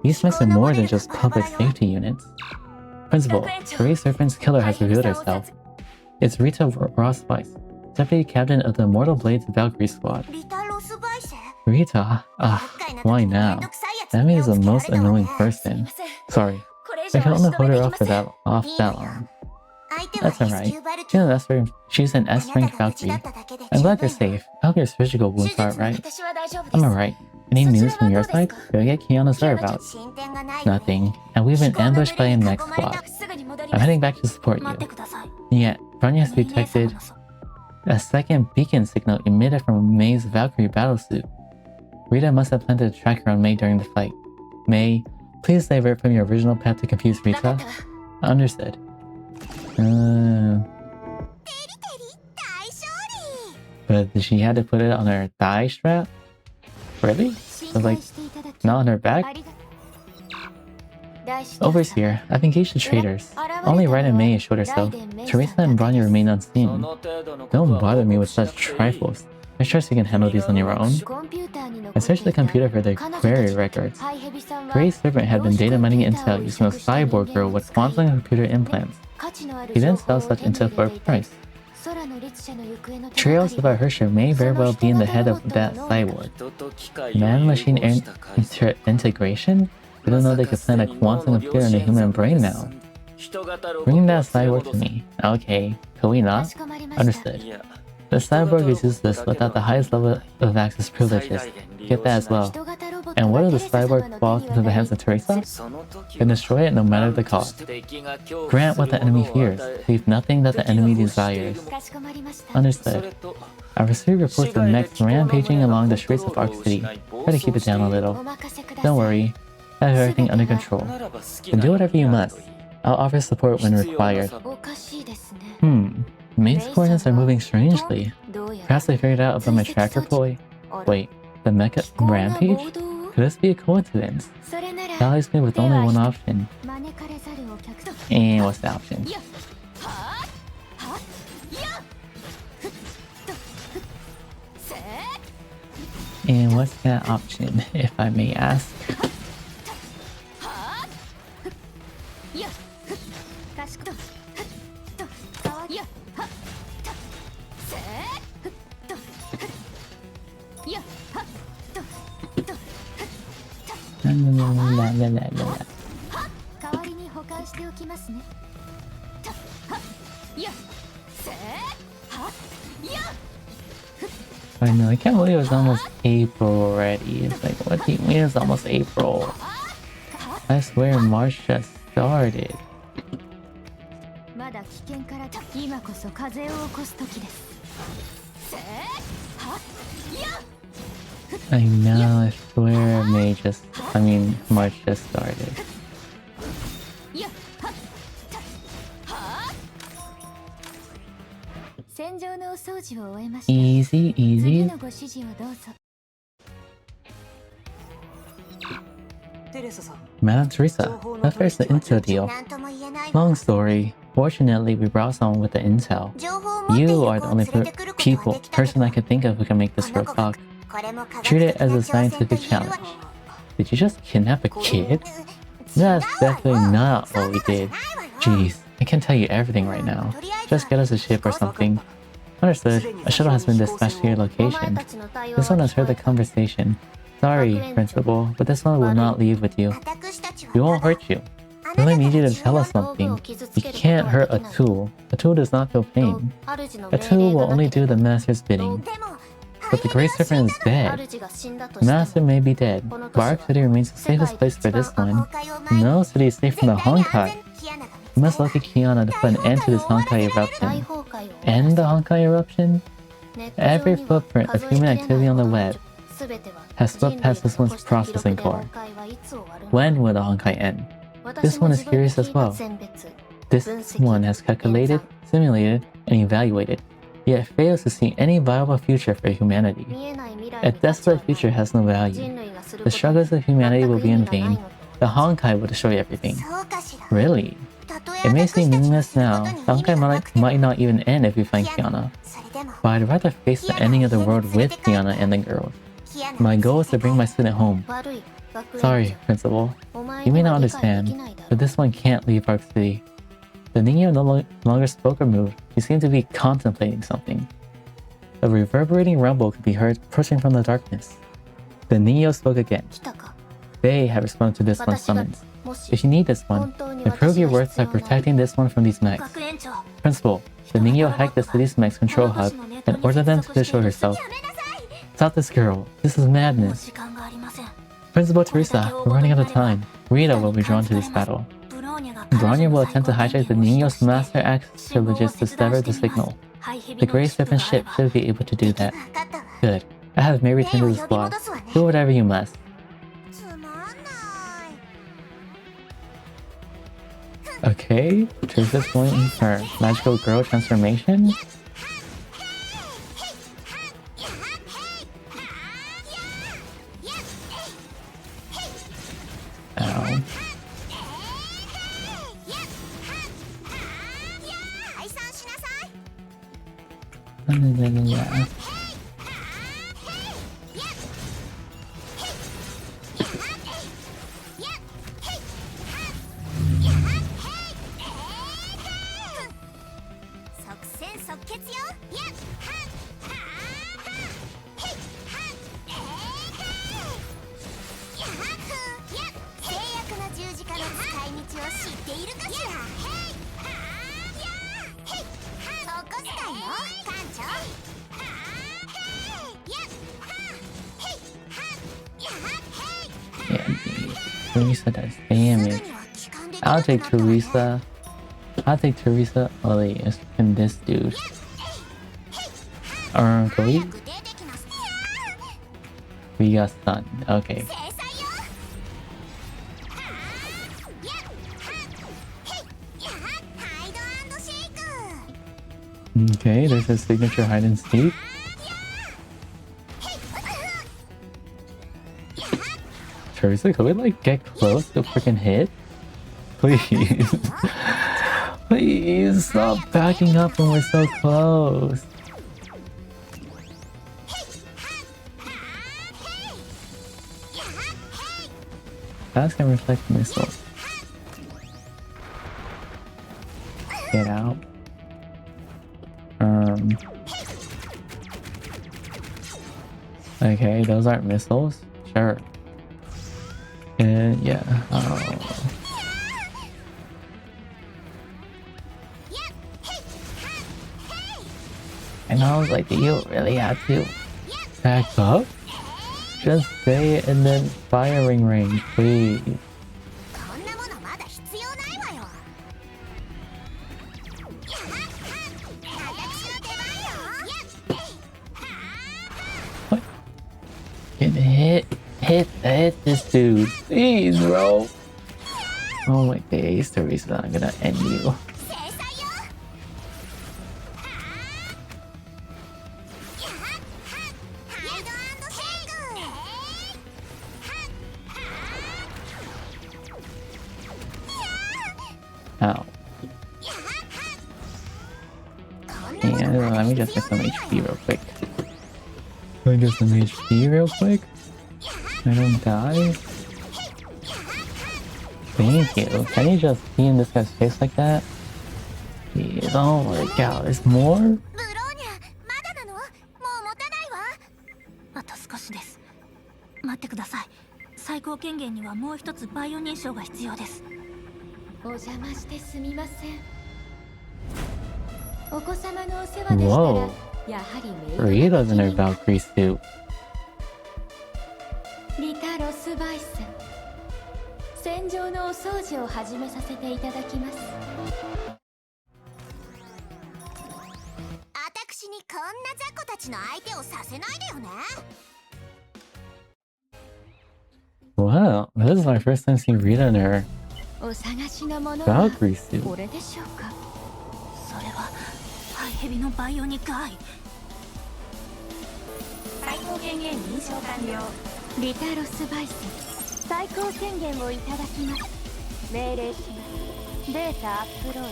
S1: These mechs are more than just public safety units. Principal, Therese Serpent's killer has revealed herself. It's Rita Rossweiss, Deputy Captain of the Immortal Blades Valkyrie Squad. Rita? Why now? That means the most annoying person. Sorry, I can only hold her off that long. That's alright. She's an S-rank Valkyrie. I'm glad you're safe. I hope your surgical wounds are alright. I'm alright. Any news from your side? Go get Kiana's whereabouts. Nothing. And we've been ambushed by a mech squad. I'm heading back to support you. Yet, Vanya has detected a second beacon signal emitted from May's Valkyrie battlesuit. Rita must have planted a tracker on May during the fight. May, please divert from your original path to confuse Rita. Understood. But she had to put it on her thigh strap? Really? So like, not on her back? Overseer, I've engaged the traders. Only Ryan and May showed herself. Teresa and Vanya remain unseen. Don't bother me with such trifles. I trust you can handle these on your own. I searched the computer for their query records. Grey Serpent had been data mining intel using a cyborg girl with quantum computer implants. He then sells such intel for a price. Trails about Hershey may very well be in the head of that cyborg. Man-machine integration? We don't know they could plant a quantum computer in a human brain now. Bring that cyborg to me. Okay, could we not? Understood. The cyborg is useless without the highest level of access privileges. Get that as well. And what if the cyborg falls into the hands of Teresa? Then destroy it no matter the cost. Grant what the enemy fears. Leave nothing that the enemy desires. Understood. I received reports of mechs rampaging along the streets of Arc City. Try to keep it down a little. Don't worry. I have everything under control. Then do whatever you must. I'll offer support when required. Maze coordinates are moving strangely. Perhaps I figured out about my tracker ploy. Wait, the mecha rampage? Could this be a coincidence? That leaves me with only one option. And what's the option? And what's that option, if I may ask? I know, I can't believe it's almost April already. It's like, what do you mean it's almost April? I swear March just started. I know, I swear March just started. Easy, easy. Madame Teresa, that first the intel deal. Long story. Fortunately, we brought someone with the intel. You are the only person I could think of who can make this girl talk. Treat it as a scientific challenge. Did you just kidnap a kid? That's definitely not what we did. Jeez, I can't tell you everything right now. Just get us a ship or something. Understood. A shuttle has been dispatched to your location. This one has heard the conversation. Sorry, Principal, but this one will not leave with you. We won't hurt you. We only need you to tell us something. You can't hurt a tool. A tool does not feel pain. A tool will only do the Master's bidding. But the Grey Serpent is dead. The Master may be dead, but Arc City remains the safest place for this one. No city is safe from the Honkai. We must locate Kiana to put an end to this Honkai eruption. End the Honkai eruption? Every footprint of human activity on the web has swept past this one's processing core. When will the Honkai end? This one is curious as well. This one has calculated, simulated, and evaluated, yet fails to see any viable future for humanity. A desolate future has no value. The struggles of humanity will be in vain. The Honkai will destroy everything. Really? It may seem meaningless now. The Honkai might not even end if we find Kiana. But I'd rather face the ending of the world with Kiana and the girls. My goal is to bring my student home. Sorry, Principal. You may not understand, but this one can't leave Arc City. The Ningyo no longer spoke or moved. He seemed to be contemplating something. A reverberating rumble could be heard approaching from the darkness. The Ningyo spoke again. They have responded to this one's summons. If you need this one, then prove your worth by protecting this one from these mechs. Principal, the Ningyo hacked the city's mech's control hub and ordered them to show herself. Stop this girl. This is madness. Principal Teresa, we're running out of time. Rita will be drawn to this battle. Bronya will attempt to hijack the Ningyo's master access privileges to sever the signal. The Grey Serpent ship should be able to do that. Good. I have Mary return to the squad. Do whatever you must. Okay, Teresa's going in her magical girl transformation. Ow. Yeah.
S3: 全即決よ。やっはっはーはーへいはっへーへーやっふやっ制約の十字架の使い道を知っているかしら。へいはーやーへいはっ起こしたいよ艦長。はーへいやっはーへいはっやっへい
S1: Yeah, Teresa does damage. I'll take Teresa. I'll take Teresa Elias and this dude. Can we got stunned. Okay. Okay, there's a signature hide and seek. Teresa, could we like get close to freaking hit? Please. Please stop backing up when we're so close. That's gonna reflect missile. Get out. Okay, those aren't missiles. Sure. And yeah. And I was like, do you really have to back up? Just say it and then firing range, please. What? Get hit this dude. Please, bro. Oh my days, Teresa, I'm gonna end you. Ow. Yeah, let me just get some HP real quick. Let me get some HP real quick. I don't die. Thank you. Can you just be in this guy's face like that? Jeez, oh my god, there's more?
S4: あと少しです。待ってください。最高権限にはもう一つバイオ認証が必要です。
S2: お邪魔してすみません。お子様のお世話でしたら、やはりメイ
S1: Rita's in her Valkyrie suit.
S2: リタ・ロスバイス。戦場のお掃除を始めさせていただきます。
S3: 私にこんな雑魚たちの相手をさせないでよね。
S1: Wow, this is my first time seeing Rita in her
S2: お探しのものは
S1: Valkyrie suit.
S2: これでしょうか。
S4: それはハイヘビのバイオニックアイ。
S2: 最高権限認証完了。リタ・ロスバイス、最高権限をいただきます。命令します。データアップロード。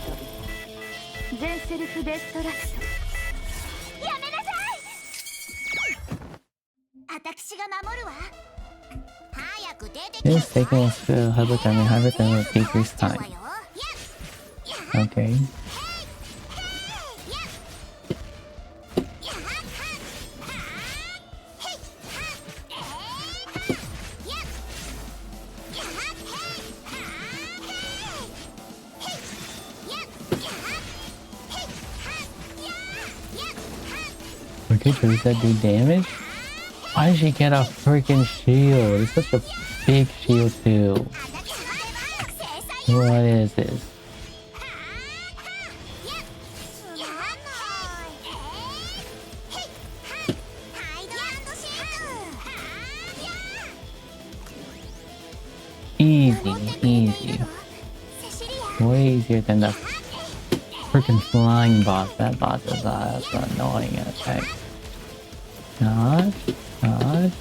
S2: 全セルフデストラクト。やめなさい。
S3: 私が守るわ。早く出てきて。
S1: It's taking us to hypothermia. Hypothermia will decrease time. Okay. Okay, Teresa do damage? Why did she get a freaking shield? It's such a big shield too. What is this? Easy, easy. Way easier than the freaking flying boss. That boss is annoying as heck. Dodge, dodge.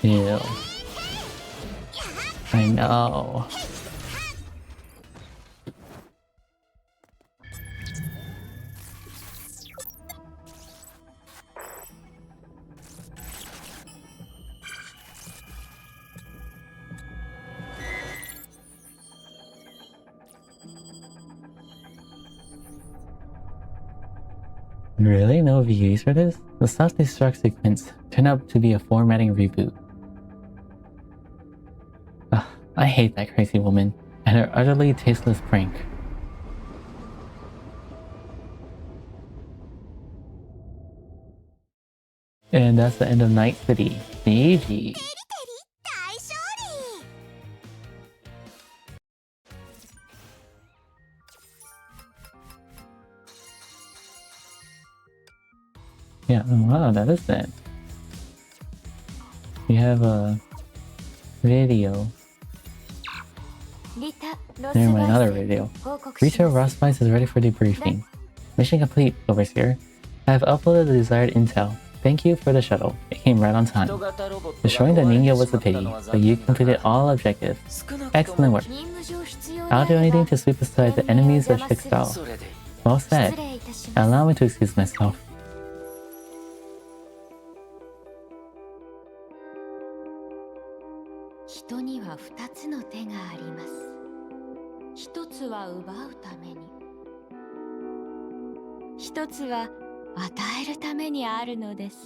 S1: Ew. I know. Really? No VUs for this? The self-destruct sequence turned out to be a formatting reboot. Ugh, I hate that crazy woman and her utterly tasteless prank. And that's the end of Night City. GG.
S3: 大勝利。
S1: Yeah, oh, wow, that is that. We have a video.
S2: リタ・ロス
S1: Never mind,
S2: バ
S1: another
S2: イス
S1: video.
S2: 報告します
S1: Rita Rossbice is ready for debriefing. Mission complete, Overseer. I have uploaded the desired intel. Thank you for the shuttle. It came right on time. Destroying the Ningyo was a pity, but you completed all objectives. Excellent work.
S2: 任務上必要
S1: I'll do anything to sweep aside the enemies of Shixao. Well
S2: 失
S1: said.
S2: 礼いたします
S1: Allow me to excuse myself.
S2: 人には二つの手があります。一つは奪うために、一つは与えるためにあるのです。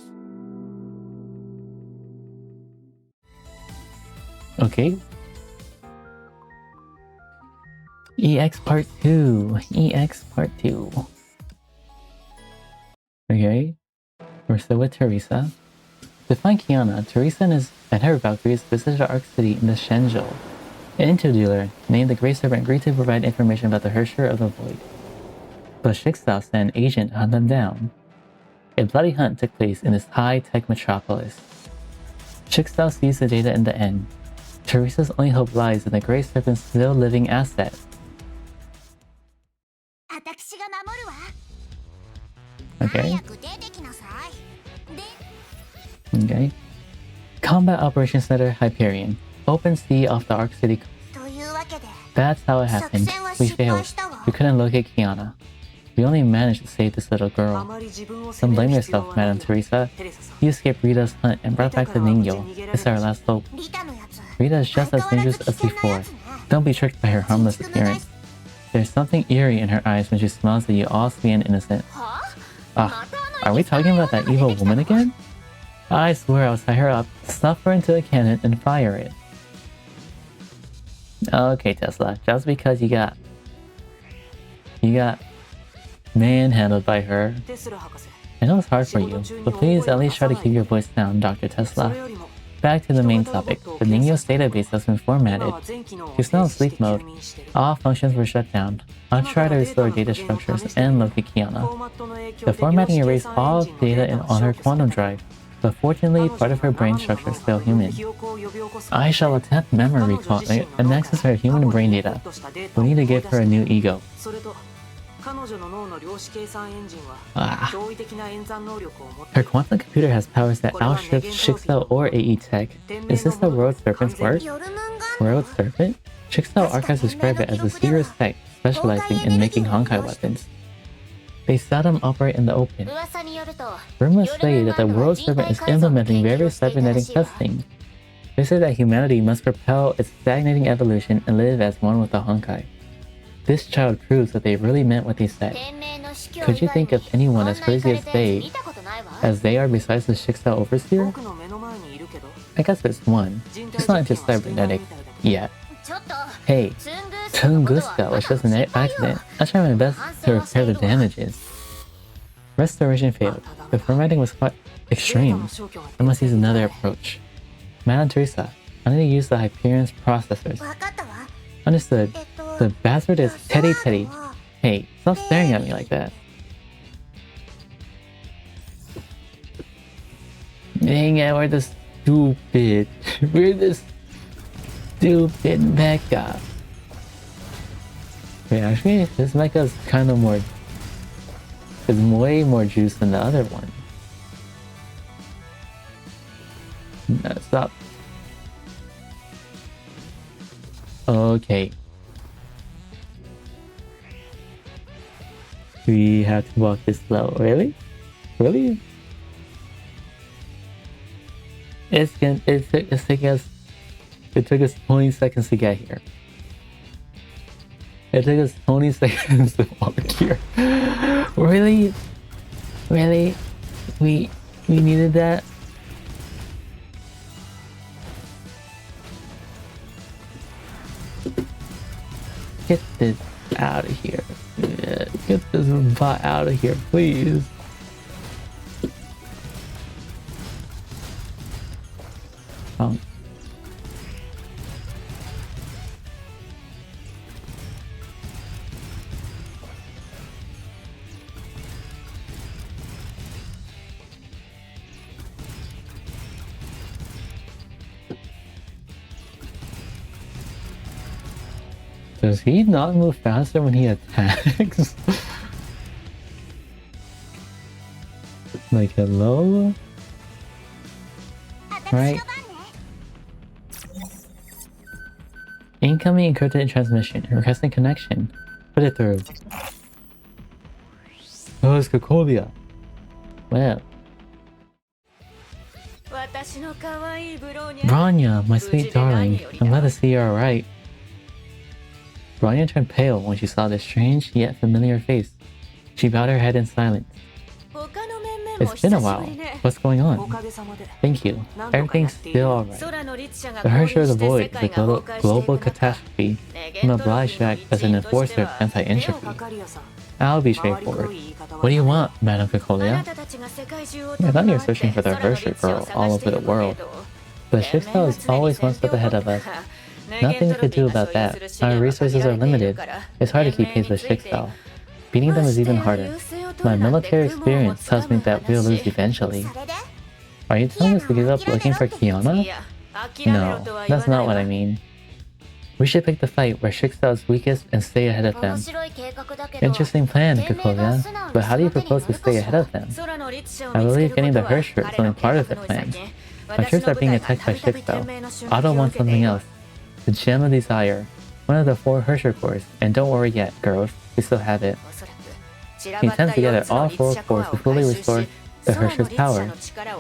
S1: Okay. EX Part 2. EX Part 2. Okay. We're still with Teresa. To find Kiana, Teresa and her Valkyries visited Arc City in the Shenzhou. An intel dealer named the Grey Serpent agreed to provide information about the Hersher of the Void. But Shixao sent an agent to hunt them down. A bloody hunt took place in this high-tech metropolis. Shixao seized the data in the end. Teresa's only hope lies in the Grey Serpent's still living asset.
S3: 私が守るわ。
S1: Okay.
S3: 早く出てきなさい。で、
S1: Okay. Combat Operations Center Hyperion. Open sea off the Arc City coast.
S3: というわけで、
S1: That's how it happened. We failed. We couldn't locate Kiana. We only managed to save this little girl. Don't blame yourself, Madame Teresa. You escaped Rita's hunt and brought back the Ningyo. It's our last hope.
S3: リタのやつ。
S1: Rita is just as dangerous as before. Don't be tricked by her harmless appearance. There's something eerie in her eyes when she smiles at you all sweet and innocent.
S3: は
S1: Ah, are we talking about that evil woman again? I swear I'll tie her up, stuff her into a cannon, and fire it. Okay, Tesla, just because you got manhandled by her. I know it's hard for you, but please at least try to keep your voice down, Dr. Tesla. Back to the main topic. The Ningyo's database has been formatted. She's now in sleep mode. All functions were shut down. I'll try to restore data structures and locate Kiana. The formatting erased all data on her quantum drive, but fortunately part of her brain structure is still human. I shall attempt memory recall and access her human brain data. We need to give her a new ego. Ah. Her quantum computer has powers that outstrip Shixao or AE Tech. Is this the World Serpent's work?
S3: 夜ムンガ
S1: World Serpent? Shixao archives describe it as a serious tech specializing in making Honkai weapons. They seldom operate in the open.
S3: 噂によると、
S1: Rumors say that the World Serpent is implementing various cybernetic testing. They say that humanity must propel its stagnating evolution and live as one with the Honkai. This child proves that they really meant what they said.
S3: 天命の死去
S1: Could you
S3: 以外
S1: think of anyone as
S3: こんな
S1: crazy
S3: イ
S1: as
S3: カれたやつ
S1: they,
S3: 見たことないわ。
S1: as they are besides the Shixao Overseer? I guess there's one. Just not into cybernetic yet.
S3: ちょっと、
S1: Hey,
S3: ツングスカ
S1: Tunguska was just an accident. I tried my best to repair the damages. Restoration failed. The formatting was quite extreme. I must use another approach. Madame Teresa, I need to use the Hyperion's processors.
S3: わかったわ。
S1: Understood. The bastard is Teddy Teddy. Hey, stop staring at me like that. Dang it, we're the stupid. We're the stupid mecha. Wait, actually, this mecha is kind of more... It's way more juice than the other one. No, stop. Okay. We have to walk this slow. Really? Really? It took us 20 seconds to get here. It took us 20 seconds to walk here. Really? Really? We needed that? Get this out of here. Yeah, get this bot out of here, please. Oh. Does he not move faster when he attacks? Like, hello? Right? Incoming encrypted transmission. Requesting connection. Put it through. Oh, it's Cocolia. Well. Bronya, my sweet darling. I'm glad to see you're alright. Bronya turned pale when she saw this strange yet familiar face. She bowed her head in silence. It's been a while. What's going on? Thank you. Everything's still alright. The Herrscher of the Void is a global catastrophe. I'm obliged to act as an enforcer of anti-entropy. I'll be straightforward. What do you want, Madame Cocolia? I thought you were searching for the Herrscher girl all over the world. But Shixtao is always one step ahead of us. Nothing we could do about that. Our resources are limited. It's hard to keep pace with Shixtao. Beating them is even harder. My military experience tells me that we'll lose eventually. Are you telling us to give up looking for Kiana? No, that's not what I mean. We should pick the fight where Shixtao is weakest and stay ahead of them. Interesting plan, Cocolia. But how do you propose to stay ahead of them? I believe getting the Herrscher is only part of the plan. My troops are being attacked by Shixtao. Otto wants something else. The Gem of Desire. One of the 4 Herrscher cores. And don't worry yet, girls. We still have it. He intends to gather all 4 cores to fully restore the Herrscher's power.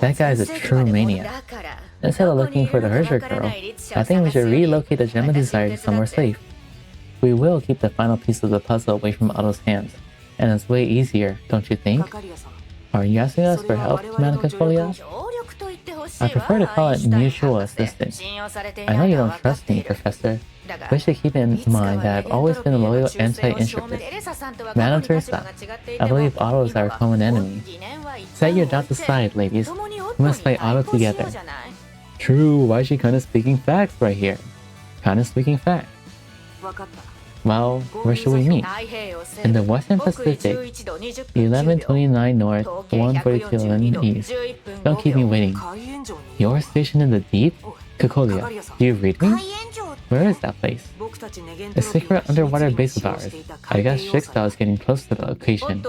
S1: That guy is a true maniac. Instead of looking for the Herrscher girl, I think we should relocate the Gem of Desire to somewhere safe. We will keep the final piece of the puzzle away from Otto's hands, and it's way easier, don't you think? Are you asking us for help, Madame Cocolia? I prefer to call it mutual assistance. I know you don't trust me, Professor, but you should keep in mind that I've always been a loyal anti-entropist. Madame Teresa, I believe Otto is our common enemy. Set your doubts aside, ladies. We must fight Otto together. True, why is she kinda speaking facts right here? Kinda speaking facts. Well, where should we meet? In the Western Pacific, 1129 North, 14211 East. Don't keep me waiting. You're stationed in the deep? Cocolia, do you read me? Where is that place? A secret underwater base of ours. I guess Shixtao is getting close to the location.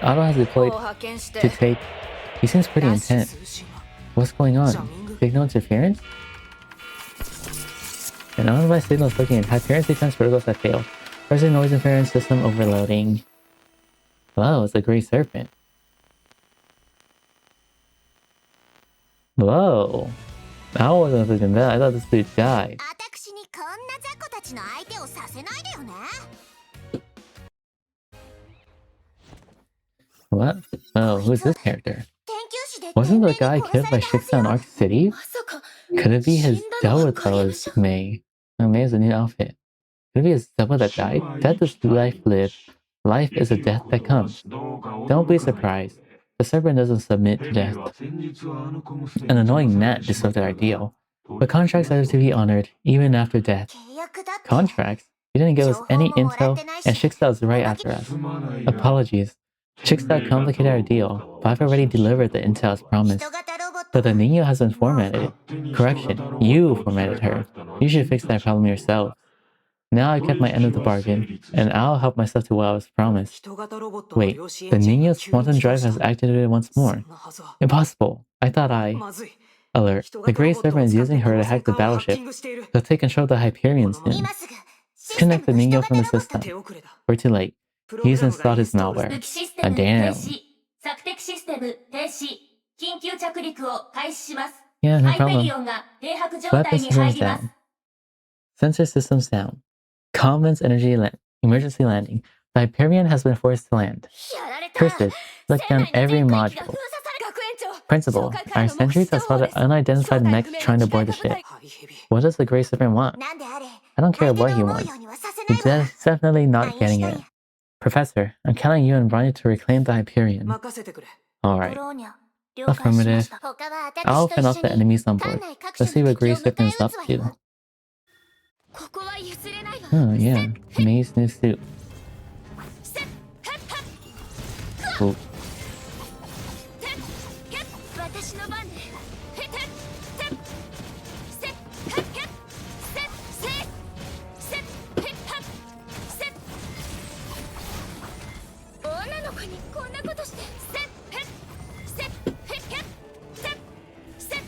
S1: Otto has deployed to take... He seems pretty intense. What's going on? Signal interference? An unadvised signal is looking at Hyperion defense protocols have failed. Pressing noise interference system overloading. Wow, it's a great serpent. Whoa. I wasn't expecting that. I thought this dude died. What? Oh, who's this character? Wasn't the guy killed by Shixtao in Arc City? Could it be his double that was May? Oh, May has a new outfit. Could it be his double that died? Death is life lived. Life is a death that comes. Don't be surprised. The serpent doesn't submit to death. An annoying gnat disrupted our deal. But contracts are to be honored, even after death. Contracts? You didn't give us any intel, and Shixtao's right after us. Apologies. Shixtao complicated our deal, but I've already delivered the intel as promised. But the Nino has been formatted. Correction, you formatted her. You should fix that problem yourself. Now I've kept my end of the bargain, and I'll help myself to what I was promised. Wait, the Nino's quantum drive has activated once more. Impossible. I thought Alert. The Grey Serpent is using her to hack the battleship. They'll take control of the Hyperion soon. Disconnect the Nino from the system. We're too late. He's installed his malware. Damn. Yeah, no problem. Weapon systems down. Sensor systems down. Commons emergency landing. The Hyperion has been forced to land.
S3: やられた
S1: Curses, look down every
S3: 学園
S1: module.
S3: 長
S1: Principal, our sentries have spotted an unidentified mech trying to board the ship. What does the Grey Serpent want?
S3: なんであれ
S1: I don't care
S3: 相手
S1: what
S3: の
S1: he
S3: 思う
S1: wants.
S3: ようにはさせ
S1: He's
S3: ないわ
S1: definitely not getting it. Professor, I'm counting you and Bronya to reclaim the Hyperion.
S5: 任せてくれ。
S1: Alright.
S4: ブローニャ了解しました
S3: 他は
S1: I'll
S3: 私と
S1: fend
S3: 一
S1: off the
S3: 緒に
S1: enemies on
S3: 館
S1: board.
S3: 内各
S1: Let's
S3: 所
S1: see
S3: の
S1: what
S3: 敵
S1: Grey
S3: を迎え
S1: Serpent's
S3: 撃
S1: up
S3: つわ
S1: to.
S3: よここは譲れないわ
S1: Oh, yeah. May's new suit. Cool.
S3: 私の番でへててせへけせせせへたせ女の子にこんなことしてせへせへけせせへて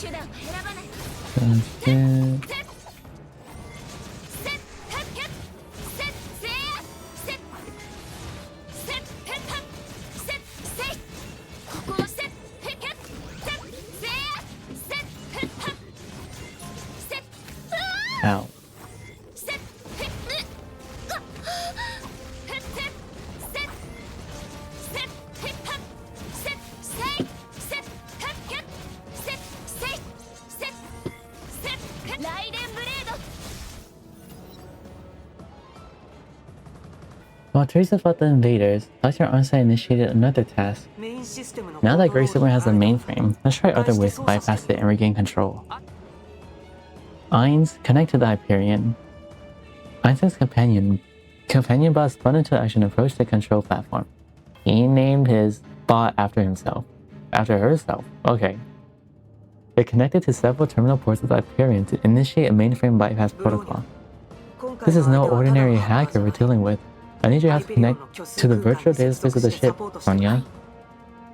S3: 手段を選ばない
S1: Okay.
S3: せへけせせやせせへたせせここをせへけせせやせへたせうわ
S1: Ow.
S3: せへへてせせへたせせせへけせせせせライデンブレード
S1: While Teresa fought the invaders, Dr. Arnstein initiated another task.
S5: メインシステムの
S1: Now that Grey
S5: コントロ
S1: Serpent
S5: ール
S1: has a
S5: がある
S1: mainframe, let's try other ways to bypass it and regain control. Ainz, connect to the Hyperion. Einstein's companion bot spun into action and approached the control platform. He named his bot after himself. After herself. Okay. It connected to several terminal ports of the Hyperion to initiate a mainframe bypass protocol.
S5: 今回
S1: This is
S5: の
S1: no
S5: 相手は
S1: ordinary
S5: ただの
S1: hacker we're dealing with. I need your help to connect to the virtual data space of the ship, Bronya.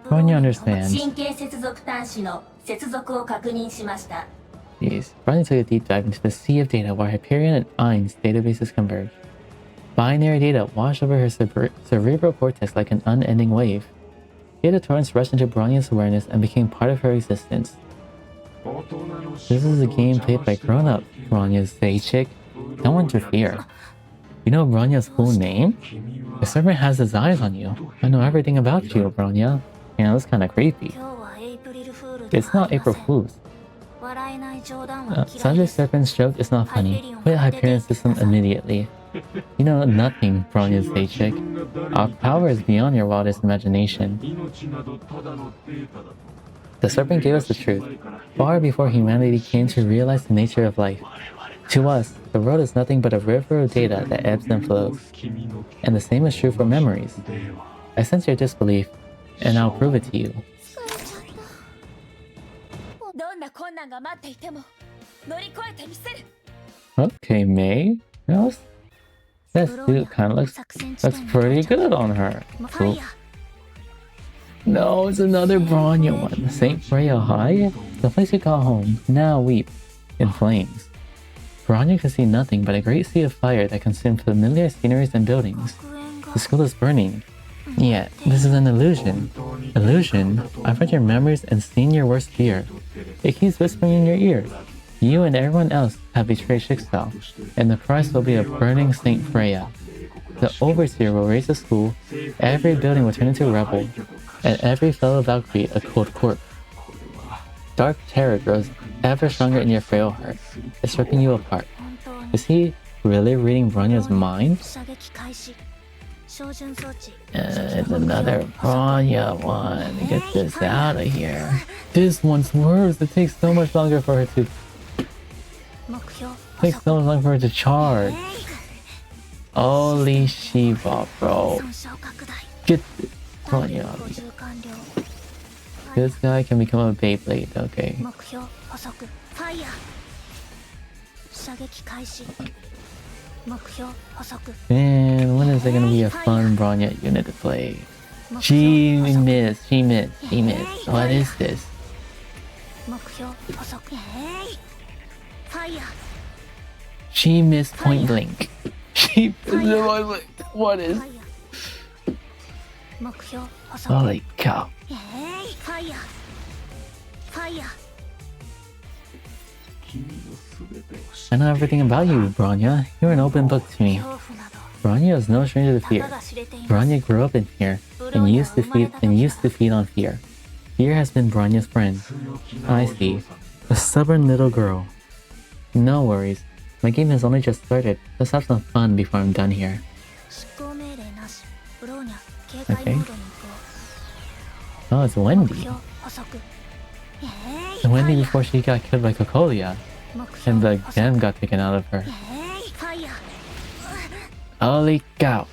S1: Bronya understands.
S6: 神経接続端子の接続を確認しました
S1: Jeez. Bronya took a deep dive into the sea of data where Hyperion and Ainz databases converge. Binary data washed over her cerebral cortex like an unending wave. Data torrents rushed into Bronya's awareness and became part of her existence. This is a game played by grown-up Bronya's say chick. Don't interfere. You know Bronya's full name? The serpent has his eyes on you. I know everything about you, Bronya. Yeah, that's kinda creepy.
S4: 今日はエイプリルフールで
S1: It's
S4: はあ
S1: not
S4: りませ
S1: April
S4: ん
S1: Fool's.
S4: 笑えない冗談は嫌い
S1: Sanjay
S4: です
S1: Serpent's joke is not funny. Quit the Hyperion system immediately. You know nothing, Bronya's say chick. Our power is beyond your wildest imagination. The serpent gave us the truth, far before humanity came to realize the nature of life. To us, the world is nothing but a river of data that ebbs and flows. And the same is true for memories. I sense your disbelief, and I'll prove it to you.
S3: どんな困難が待っていても乗り越えてみせる
S1: Okay, May. That suit kind of looks
S4: 作戦地
S1: looks
S4: 点に
S1: pretty good on her.
S4: ファ
S1: Cool.
S4: イヤー
S1: No, it's another Bronya one. Saint Freya High? The place you call home, now weep in flames. Bronya can see nothing but a great sea of fire that consumed familiar sceneries and buildings.
S4: 学園が
S1: The school is burning. Yet, this is an illusion. Illusion? I've read your memories and seen your worst fear. It keeps whispering in your ear. You and everyone else have betrayed Schicksal, and the price will be a burning Saint Freya. The Overseer will raise the school, every building will turn into a rebel, and every fellow Valkyrie a cold corpse. Dark terror grows ever stronger in your frail heart. It's ripping you apart.
S4: 本当に
S1: Is he really reading Bronya's mind?
S4: 射撃開始照準装置
S1: It's another Bronya one. Get this out of here. This one's worse. It takes so much longer for her to.
S4: 目標
S1: Takes so much longer for her to charge. Holy Shiva, bro.
S4: 損傷拡大
S1: Get this Bronya out
S4: 補
S1: of here.
S4: 充完了
S1: This guy can become a Beyblade. Okay.
S4: 目標補足ファイヤー射撃開始目標補足
S1: Man, when is there gonna be a fun Bronya unit to play?
S4: 目
S1: She
S4: 標補足
S1: missed. She missed. She missed. What is this?
S4: 目標補足ファイヤー
S1: She missed point blank. She missed point blank. What
S4: フ
S1: is?
S4: ァイヤー目標補足
S1: Holy cow.
S4: ファイヤーファイヤー
S1: I know everything about you, Bronya. You're an open book to me.
S4: 恐怖など
S1: Bronya is no stranger to
S4: た
S1: fear.
S4: かが知れています
S1: Bronya grew up in fear and used to feed on fear. Fear has been Bronya's friend. I see. A stubborn little girl. No worries. My game has only just started. Let's have some fun before I'm done here.
S4: 執行命令なしブローニャ警戒モードに行こ
S1: Oh, it's
S4: う
S1: Wendy.
S4: 目標補足
S1: Wendy before she got killed by Cocolia
S4: 目標
S1: and the
S4: 補足
S1: gem got taken out of her.
S4: ファイヤ
S1: Holy cow.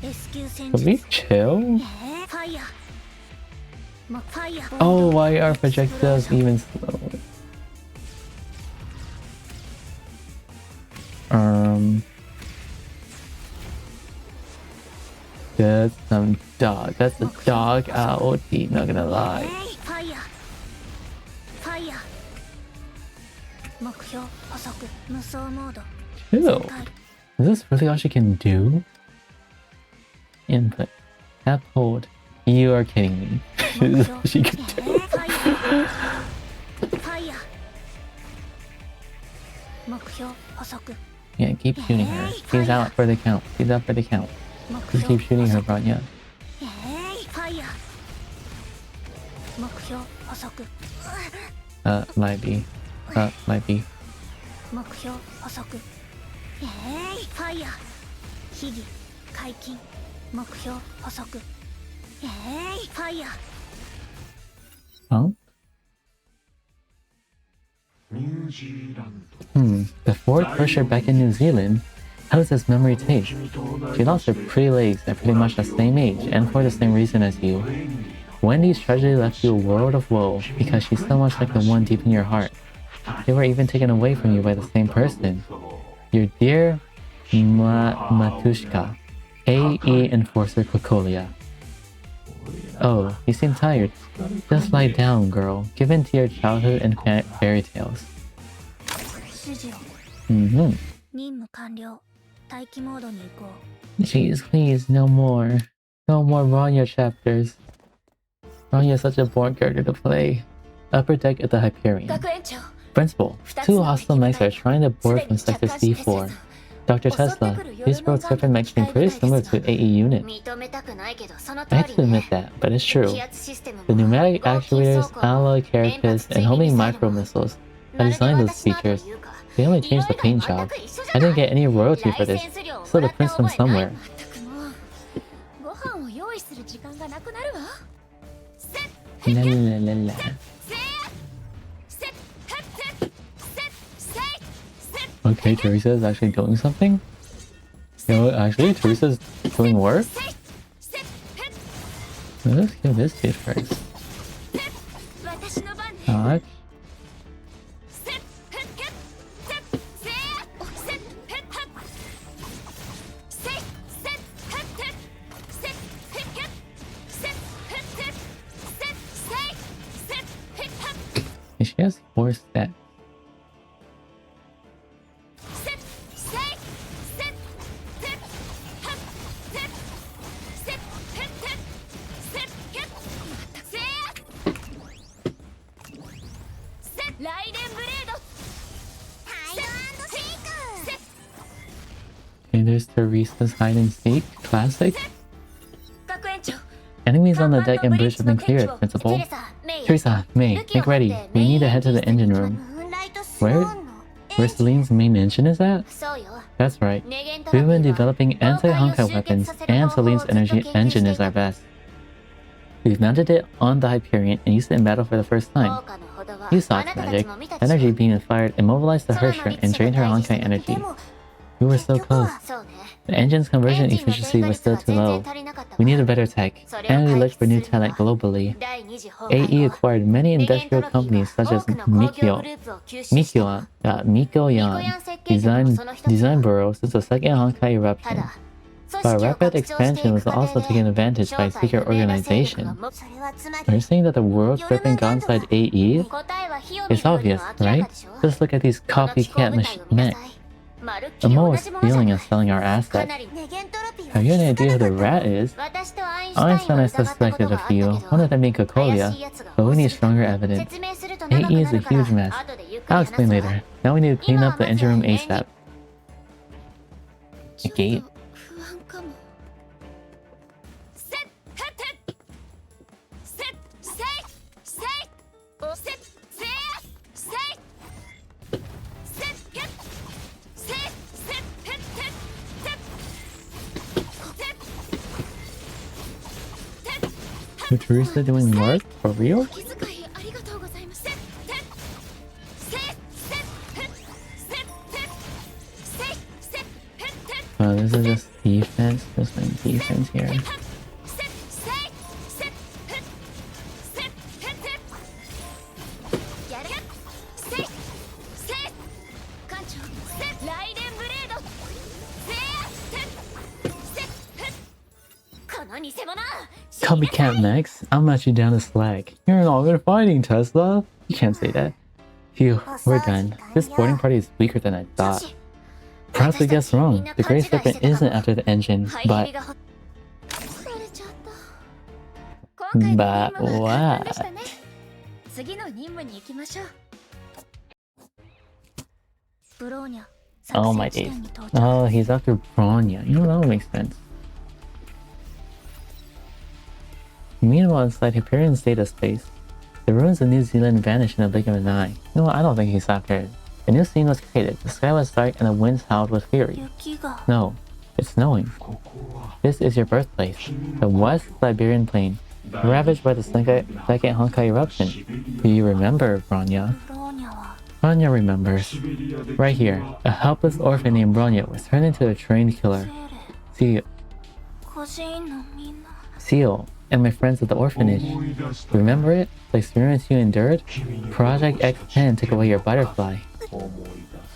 S4: ーレスキュー戦
S1: Can we
S4: 術
S1: chill?
S4: ファイヤーファイヤー
S1: Oh, why are projectiles even slow? That's some dog. That's a dog AOT, not gonna lie.
S4: ファイヤーファイヤー目標補足無双モード
S1: Ew.
S4: 解
S1: Is this really all she can do? Input. Tap hold. You are kidding me.
S4: 目
S1: Is
S4: 標
S1: this all she can do?
S4: ファイヤーファイヤー目標補足
S1: Yeah, keep shooting her. She's out for the count. She's out for the count.
S4: 目
S1: Just
S4: 標
S1: keep shooting her, Bronya.
S4: ファイヤー目標補足
S1: Might be. Might be.
S4: 目標補足ファイヤー秘技解禁目標補足ファイヤー
S1: Huh? The Ford pusher back in New Zealand? How does this memory taste? She lost her pretty legs at pretty much the same age and for the same reason as you. Wendy's tragedy left you a world of woe because she's so much like the one deep in your heart. They were even taken away from you by the same person. Your dear Matushka, AE Enforcer Cocolia. Oh, you seem tired. Just lie down, girl. Give in to your childhood and fairy tales.
S4: 指示を
S1: Mm-hmm.
S4: 任務完了待機モードに行こ
S1: Jeez, please, no more. No more Bronya chapters. Bronya is such a boring character to play. Upper deck at the Hyperion.
S6: 学園長
S1: Principal, two hostile mechs are trying to board from Sector C4. Dr. Tesla, these rogue serpent mechs seem pretty similar to AE unit.
S3: 認めたくないけどその
S1: I
S3: 通
S1: have
S3: り
S1: to
S3: ね
S1: admit that, but it's true.
S3: 気圧システムも
S1: The pneumatic
S3: 合金
S1: actuators,
S3: 装甲も
S1: alloy carapace, and homing micro missiles. I designed those features. They only changed the paint job. I didn't get any royalty for this. Still the prince from somewhere.
S2: ご飯を用意する時間がなくなるわ
S1: La la la la. Okay, Teresa is actually doing something? You know, actually, Teresa's doing work? Let's kill this dude first.
S2: 私の番ね
S1: Dodge. And she has 4 stats. Okay, there's Teresa's hide and seek. Classic.
S6: 学園長
S1: Enemies on the deck and bridge have been cleared, Principal. Teresa, May, make ready. We need to head to the engine room.
S3: ムーンライトス
S1: Where?
S3: トーンの
S1: Where Celine's main engine is at?
S3: そうよ
S1: That's right.
S3: ネゲント
S1: We've
S3: ラ
S1: been
S3: ピーは
S1: developing anti-Honkai weapons, and Celine's energy engine is our best. We've mounted it on the Hyperion and used it in battle for the first
S3: 効
S1: time.
S3: 果のほどは
S1: You saw
S3: あ
S1: its
S3: なたたち
S1: magic.
S3: も見たでしょ
S1: Energy being fired immobilized the
S3: 空の
S1: Hersher
S3: 力
S1: and
S3: 士が
S1: drained her
S3: 対峙
S1: Honkai
S3: して
S1: energy.
S3: でも
S1: We were so
S3: 結局
S1: close.
S3: はそうね
S1: The engine's
S3: エ
S1: conversion
S3: ンジンの
S1: efficiency
S3: 低
S1: was
S3: 下率
S1: still
S3: は
S1: too
S3: 全
S1: low.
S3: 然足りなかったわ
S1: We need a better tech,
S3: それを
S1: and we
S3: 解
S1: looked
S3: 決
S1: for
S3: す
S1: new
S3: るには
S1: talent globally.
S3: 第二次崩壊
S1: AE
S3: 後
S1: acquired many
S3: ネゲント
S1: industrial
S3: ロピー
S1: companies
S3: は
S1: such
S3: 多
S1: as
S3: くの工業
S1: Mikyo,
S3: グループを吸収したわ
S1: Mikoyan,
S3: ミコヤン設計局も
S1: Design
S3: その一つだ
S1: Design Bureau since the second Honkai
S3: た
S1: eruption.
S3: だ
S1: But
S3: 組織を
S1: rapid
S3: 拡張してい
S1: expansion
S3: く
S1: was
S3: 過
S1: also
S3: 程
S1: taken
S3: で
S1: advantage by
S3: 正体
S1: secret
S3: 不明な勢力
S1: organization.
S3: がもそれはつま
S1: Are you
S3: り
S1: saying that the world serpent got inside AE?
S3: 答えは火を見
S1: It's
S3: るより
S1: obvious,
S3: も明ら
S1: right?
S3: かでしょ
S1: Just look at these
S3: この機構
S1: copycat
S3: 部隊を見な
S1: mech.
S3: さいまるっきり
S1: Amo
S3: 同
S1: is
S3: じものじゃ
S1: stealing
S3: ない
S1: and selling our
S3: か
S1: assets.
S3: なりネゲントロピー
S1: Have you any
S3: は
S1: idea who the
S3: 引っかかった
S1: rat is?
S3: 私とアインシュタイン
S1: Einstein
S3: は
S1: has
S3: 疑ったこと
S1: suspected
S3: が
S1: a
S3: あったけ
S1: few,
S3: ど
S1: one of them being
S3: 怪
S1: Cocolia,
S3: しいやつが
S1: but
S3: 多
S1: we
S3: す
S1: need
S3: ぎた
S1: stronger evidence.
S3: 説明すると長く
S1: AE
S3: な
S1: is a
S3: るから
S1: huge mess.
S3: 後でゆっくり
S1: I'll
S3: 話す
S1: explain
S3: わ
S1: later. Now we need to clean up the engine room ASAP. A gate?
S3: 不安かも。セッヘッヘッセッセイセイおセッセイセイセッヘッセイセッヘッヘッセッセッ
S1: Is Teresa doing work? For real?
S3: お気遣いありがとうございます。セッセッセッセッヘッセッセッセイセッヘッヘッ
S1: Oh, this is just defense. Just like defense here.
S3: セッセイセッヘッセッヘッヘッやるセイセイ艦長セッライデンブレードセイセッセッヘッこの偽物
S1: Copycat Max, I'm actually down to slack. You're not good fighting, Tesla. You can't say that. Phew, we're done. This boarding party is weaker than I thought. Perhaps we guessed wrong. The Grey Serpent isn't after the engine, but...
S3: されちゃった今回の
S1: But
S3: 任務は簡単で
S1: what?
S3: したね次の任務に行きましょう
S4: ブローニャ
S1: Oh
S4: 作
S1: my
S4: 戦地
S1: days.
S4: 点に到着
S1: Oh, he's after Bronya. You know, that would make sense. Meanwhile, inside Hyperion's data space, the ruins of New Zealand vanish in the blink of an eye. You know what? I don't think he's after it. A new scene was created. The sky was dark and the winds howled with fury.
S4: 雪が
S1: No, it's snowing. This is your birthplace, the West Siberian Plain, ravaged by the second Honkai eruption. Do you remember, Bronya?
S4: ブローニャは
S1: Bronya remembers. Right here, a helpless orphan named Bronya was turned into a trained killer.
S4: セーレ
S1: Seal,
S4: 孤児院のみんな
S1: Seal, and my friends at the orphanage. Remember it? The experience you endured? Project X10 took away your butterfly.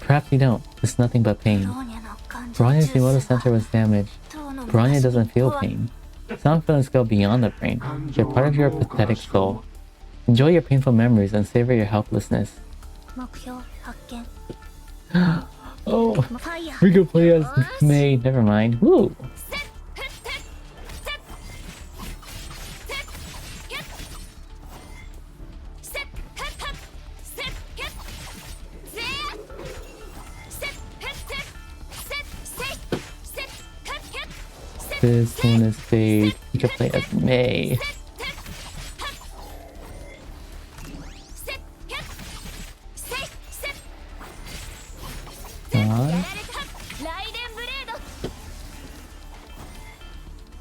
S1: Perhaps you don't. It's nothing but
S4: ブ
S1: pain.
S4: ローニャの感情
S1: Bronya's
S4: 中
S1: emotional
S4: 枢
S1: center was damaged.
S4: 塔の
S1: Bronya
S4: 昔
S1: doesn't
S4: に
S1: feel
S4: 壊れ
S1: pain. Some feelings go beyond the brain. They're part of your pathetic soul. Enjoy your painful memories and savor your helplessness.
S4: 目標発見
S1: Oh,
S4: ファイヤー
S1: we could play as May. Never mind. Woo!
S3: セッヘッヘッセッセッヘッセッヘッヘッセッヘッセーセッヘッヘッセッセイセッヘッヘッセッ
S1: This one is big. We could play as May.
S3: セッヘッセイセッ
S1: Huh?
S3: やられたライデンブレード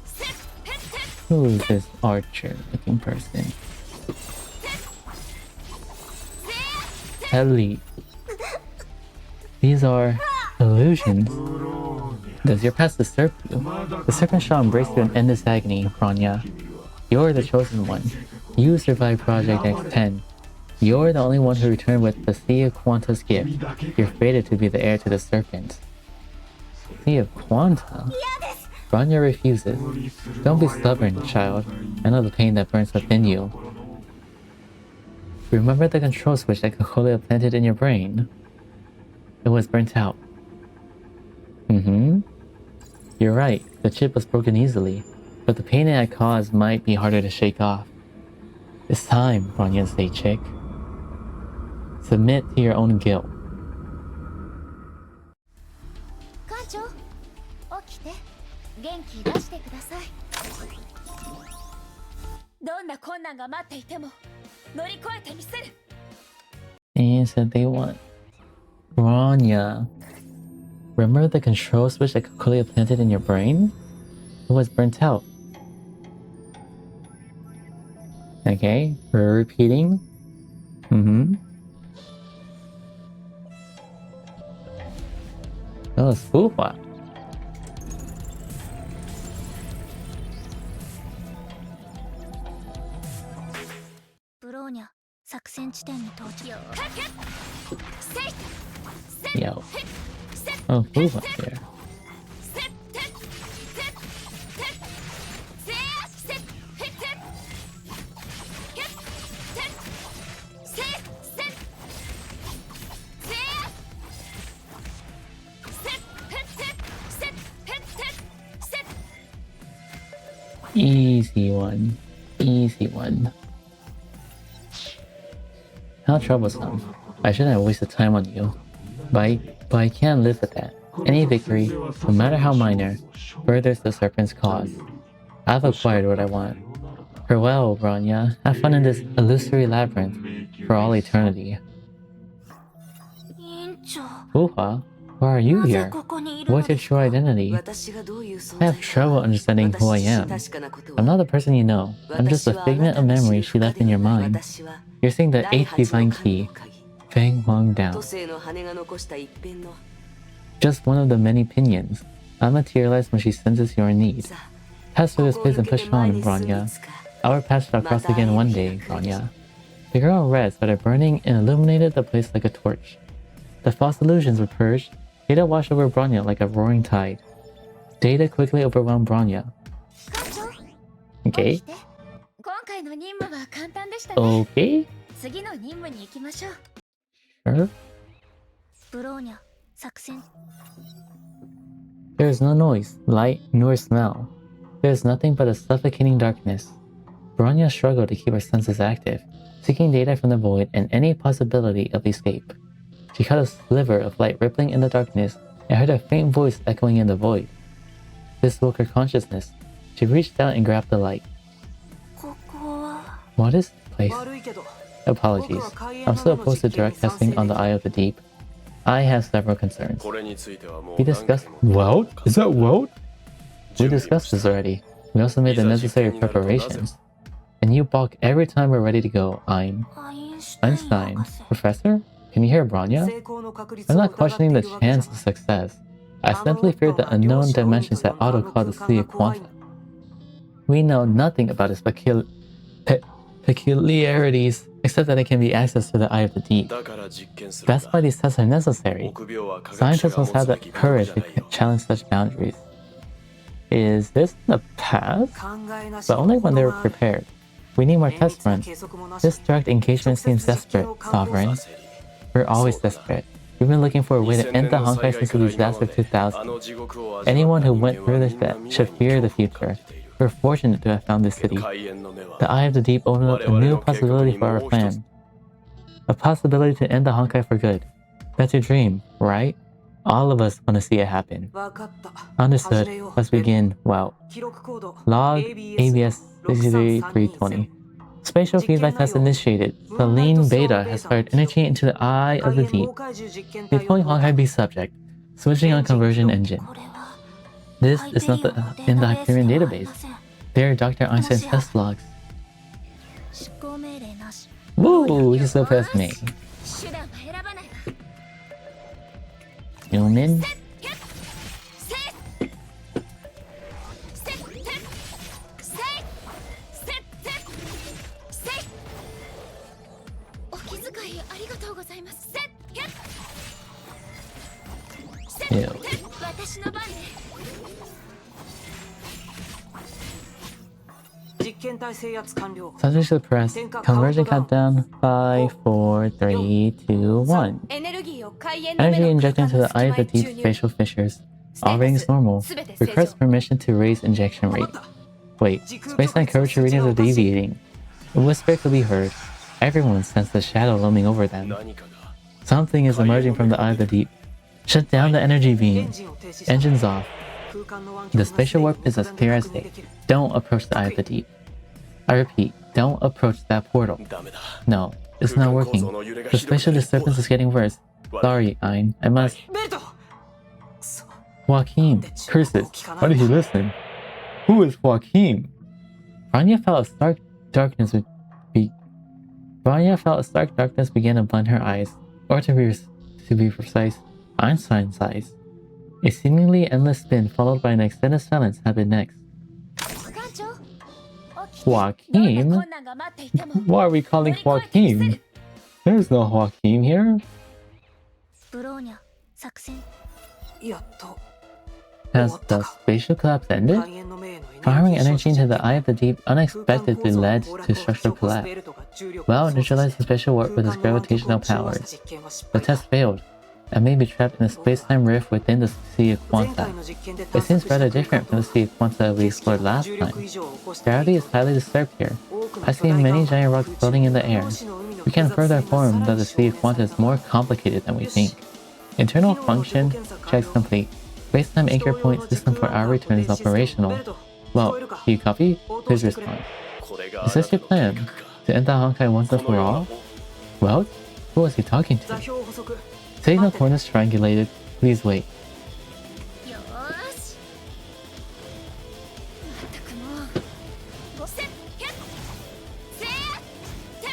S3: セッヘッヘッ
S1: Who is this archer-looking person? Ellie. These are illusions. Does your past disturb you? The serpent shall embrace you and end this agony, Bronya. You're the chosen one. You survived Project X10. You're the only one who returned with the Sea of Quanta's gift. You're fated to be the heir to the serpent. Sea of Quanta? Bronya refuses. Don't be stubborn, child. I know the pain that burns within you. Remember the control switch that Kokolia planted in your brain? It was burnt out. You're right, the chip was broken easily, but the pain it had caused might be harder to shake off. It's time, Bronya State Chick. Submit to your own guilt.
S3: 艦長起きて元気出してくださいどんな困難が待っていても乗り越えてみせる
S1: And said they want Bronya. Remember the control switch that Kokolia planted in your brain? It was burnt out. Okay, we're repeating. That was Fuwa.
S4: ブローニャ作戦地点に到着
S1: Yo. Oh, Fuwa here. 'Easy one. Easy one. How troublesome. I shouldn't have wasted time on you. But I can't live with that. Any victory, no matter how minor, furthers the serpent's cause. I've acquired what I want. Farewell, Bronya. Have fun in this illusory labyrinth for all eternity.
S4: 委員長
S1: Uha, why are you
S4: なぜ
S1: here?
S4: ここにいるの
S1: What's
S4: で
S1: your
S4: す
S1: true identity?
S5: 私がどういう存
S1: I
S5: 在
S1: have trouble understanding who I am.
S5: 確かなこと
S1: I'm
S5: は
S1: not the person you know. I'm just a figment of memory she left in your mind.
S5: 私は
S1: You're seeing the
S5: 第
S1: eighth
S5: 八の
S1: divine
S5: 神
S1: key,
S5: の鍵
S1: Feng Huang
S5: 都
S1: Dao.
S5: 政の羽が残した一辺の
S1: Just one of the many pinions. I'll materialize when she senses your need.
S5: さ
S1: Pass through this
S5: ここを
S1: place and
S5: 抜けて
S1: push
S5: 前
S1: on,
S5: に進む
S1: Bronya.
S5: いつか
S1: Our paths shall cross again one day, Bronya. The girl in red started burning and illuminated the place like a torch. The false illusions were purged. Data washed over Bronya like a roaring tide. Data quickly overwhelmed Bronya.
S2: 艦長
S1: Okay?
S2: 起きて今回の任務は簡単でしたね
S1: Okay?
S2: 次の任務に行きましょう
S1: Sure.
S4: ブローニャ作戦
S1: There is no noise, light, nor smell. There is nothing but a suffocating darkness. Bronya struggled to keep her senses active, seeking data from the void and any possibility of escape. She caught a sliver of light rippling in the darkness and heard a faint voice echoing in the void. This woke her consciousness. She reached out and grabbed the light.
S4: ここは
S1: What is this place?
S5: 悪いけど
S1: Apologies. I'm still opposed to direct testing on the Eye of the Deep. I have several concerns.
S7: これについてはもう
S1: We
S7: 何
S1: discussed
S7: 回も
S1: Wout? Is that Wout? We
S7: 準備を
S1: discussed this already. We also made the necessary preparations. And you balk every time we're ready to go, I'm
S4: アインシュタイン
S1: Einstein.
S4: 博士
S1: Professor? Can you hear Bronya?
S5: 成功の確率
S1: I'm
S5: を
S1: not
S5: 疑ってい
S1: questioning
S5: る
S1: the
S5: わけじゃ
S1: chance of success. I simply fear the unknown dimensions that Otto called the Sea of Quanta. We know nothing about its peculiarities, except that it can be accessed to the Eye of the Deep.
S7: だから実験するん
S1: That's
S7: だ
S1: why these tests are necessary.
S7: 臆病は科学者
S1: Scientists
S7: が
S1: must
S7: 持
S1: have
S7: つ
S1: the
S7: べき能
S1: courage
S7: 力
S1: to
S7: じゃないよ
S1: challenge such boundaries. Is this the past?
S5: 考えなし
S1: But
S5: の
S1: only when they were
S5: 行動が
S1: prepared. We need more
S5: 綿
S1: test
S5: 密な
S1: runs.
S5: 計測もなし
S1: This direct engagement seems desperate, Sovereign.
S7: 焦り
S1: We're always desperate. We've been looking for a way to
S7: 2000
S1: end the
S7: 年の災
S1: Honkai
S7: 害
S1: since
S7: か
S1: the
S7: ら今ま
S1: disaster
S7: で
S1: of
S7: あ
S1: 2000.
S7: の地獄を味わった
S1: Anyone who
S7: 人
S1: went
S7: 間
S1: through
S7: は
S1: this
S7: みんな
S1: bed
S7: 未
S1: should
S7: 来に
S1: fear the
S7: 恐怖を
S1: future.
S7: 感じている
S1: We're fortunate to have found this city.
S7: 開演の目は
S1: The Eye of the Deep opened up a new possibility for our plan. A possibility to end the Honkai for good. That's your dream, right? All of us want to see it happen.
S5: 分かった
S1: Understood.
S5: 始めよう
S1: Let's begin. Wow.
S5: 記録コード
S1: Log ABS 63320. Spatial feedback test initiated. Selene Beta has fired energy into the Eye of the
S5: 開演
S1: Deep.
S5: 妨害獣実験
S1: Deploying
S5: 体を
S1: Honkai Beast subject. Switching on conversion engine.
S4: これは
S1: This
S4: ハイ
S1: is
S4: ペリ
S1: not
S4: オンの
S1: the
S4: デ
S1: in
S4: ー
S1: the
S4: タベース
S1: Hyperion
S4: ではあり
S1: database.
S4: ません
S1: They're Dr. Einstein's test logs.
S4: 執行命令なし
S1: Woo! He surpassed me.
S2: 手段は選ばないわ
S1: Newman?
S2: お気遣いありがとうございます
S1: Ew.
S2: 私の番ね
S5: 実験体制圧完了
S1: Subject suppressed. Conversion countdown. 5, 4, 3, 2, 1.
S2: エネルギーを開演の目
S1: Energy
S2: の
S1: injected
S2: 空間
S1: into
S2: の
S1: the eye of the
S2: 隙間へ
S1: deep
S2: 注入
S1: spatial fissures. All readings normal. Request permission to raise injection
S5: 分
S1: rate.
S5: かった
S1: Wait, space-time curvature readings are deviating. A whisper could be heard. Everyone sensed the shadow looming over them.
S7: 何かが
S1: Something is emerging from the eye of the deep. Shut down the energy
S5: エン
S1: beam.
S5: ジンを停止した
S1: Engines off.
S5: 空間の湾
S1: The
S5: 境が
S1: spatial warp is as
S5: すで
S1: clear
S5: に
S1: as
S5: 確認
S1: day.
S5: できる
S1: Don't approach the eye of the deep. I repeat, don't approach that portal.
S7: ダメだ
S1: No, it's not working. The spatial disturbance is getting worse. Sorry, Ein. I must.
S5: ベルトくそ
S1: Joaquin. Curses. Why did he listen? Who is Joaquin? Rania felt a stark darkness begin to blind her eyes, or to be precise, Einstein's eyes. A seemingly endless spin followed by an extended silence happened next.
S2: 艦長起きて
S1: Joaquin?
S2: どんな困難が待っていても
S1: Why are we calling Joaquin? There's no Joaquin here.
S4: ブローニャ作戦
S5: やっと
S1: Has the spatial collapse ended?
S5: 開演の目への
S1: Firing
S5: エネル
S1: energy
S5: ギー
S1: into the eye of the deep
S5: 空間
S1: unexpectedly
S5: 構造
S1: led
S5: の崩
S1: to
S5: 落を
S1: structural
S5: 引き起こす
S1: collapse.
S5: ベルトが重力を
S1: Well
S5: 操作し
S1: neutralized the spatial warp with its
S5: 空間の湾曲
S1: gravitational
S5: を中和した
S1: powers.
S5: 実験は失
S1: The
S5: 敗だ
S1: test failed, and may be trapped in a space-time rift within the Sea of
S5: 前
S1: Quanta.
S5: 回の実験で
S1: It
S5: 探索
S1: seems
S5: した
S1: rather
S5: 空
S1: different
S5: 間
S1: from the Sea of Quanta we
S5: 景色
S1: explored
S5: は
S1: last
S5: 重力以
S1: time.
S5: 上を起こして
S1: Gravity is highly disturbed here.
S5: 多くの
S1: I
S5: 巨
S1: see
S5: 大
S1: many
S5: 岩
S1: giant
S5: 盤
S1: rocks floating in the air.
S5: 同士の海の
S1: We can
S5: 複雑
S1: further
S5: 性がさら
S1: inform
S5: に
S1: that the Sea of
S5: 証明さ
S1: Quanta
S5: れ
S1: is
S5: た
S1: more complicated than we think. Internal function checks complete. Space-time anchor point system for our return is operational. Well, do you copy? Please respond.
S7: これが
S1: Is this your plan? To end the Honkai once and for all? Well, who was he talking
S5: 座
S1: to?
S5: 標補足
S1: Signal coordinates triangulated. Please wait.
S3: よーしまったくもうせっけっせやてっ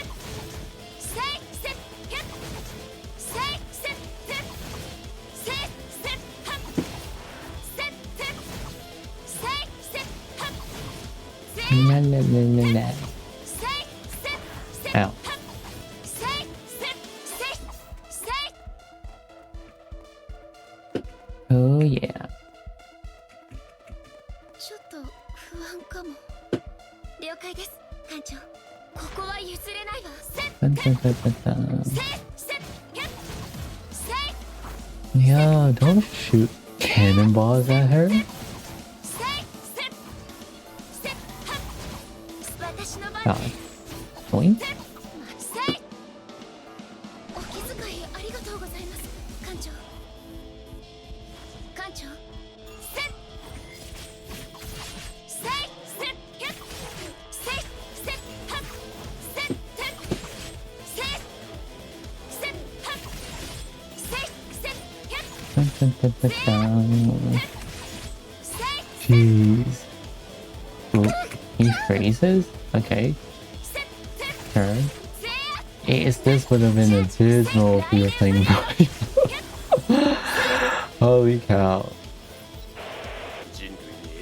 S3: せいせっけっせいせってっせっせっはっせってっせいせっはっせい
S1: La, la, la, la, la.
S3: せいせっせっ
S1: Ow.
S3: はっせいせっせいせい
S1: Oh yeah.
S3: ちょっと不安かも了解です艦長ここは譲れないわせっ
S1: Dun, dun, dun, dun, dun.
S3: せっせっけっせい
S1: Yo, don't shoot cannonballs at her.
S3: せいせっせっはっ私の番
S1: God. Boing.
S3: せいお気遣いありがとうございます艦長艦長せっせいせっけっせいせっはっせっせっせいせっはっせいせっけっ
S1: Dun, dun, dun, dun, dun.
S3: せい
S1: Jeez. Ooh, he phrases? Okay.
S3: せっせっ
S1: Sure.
S3: せや
S1: Is this would have been abysmal if you were playing Mario. Holy cow.
S7: 人類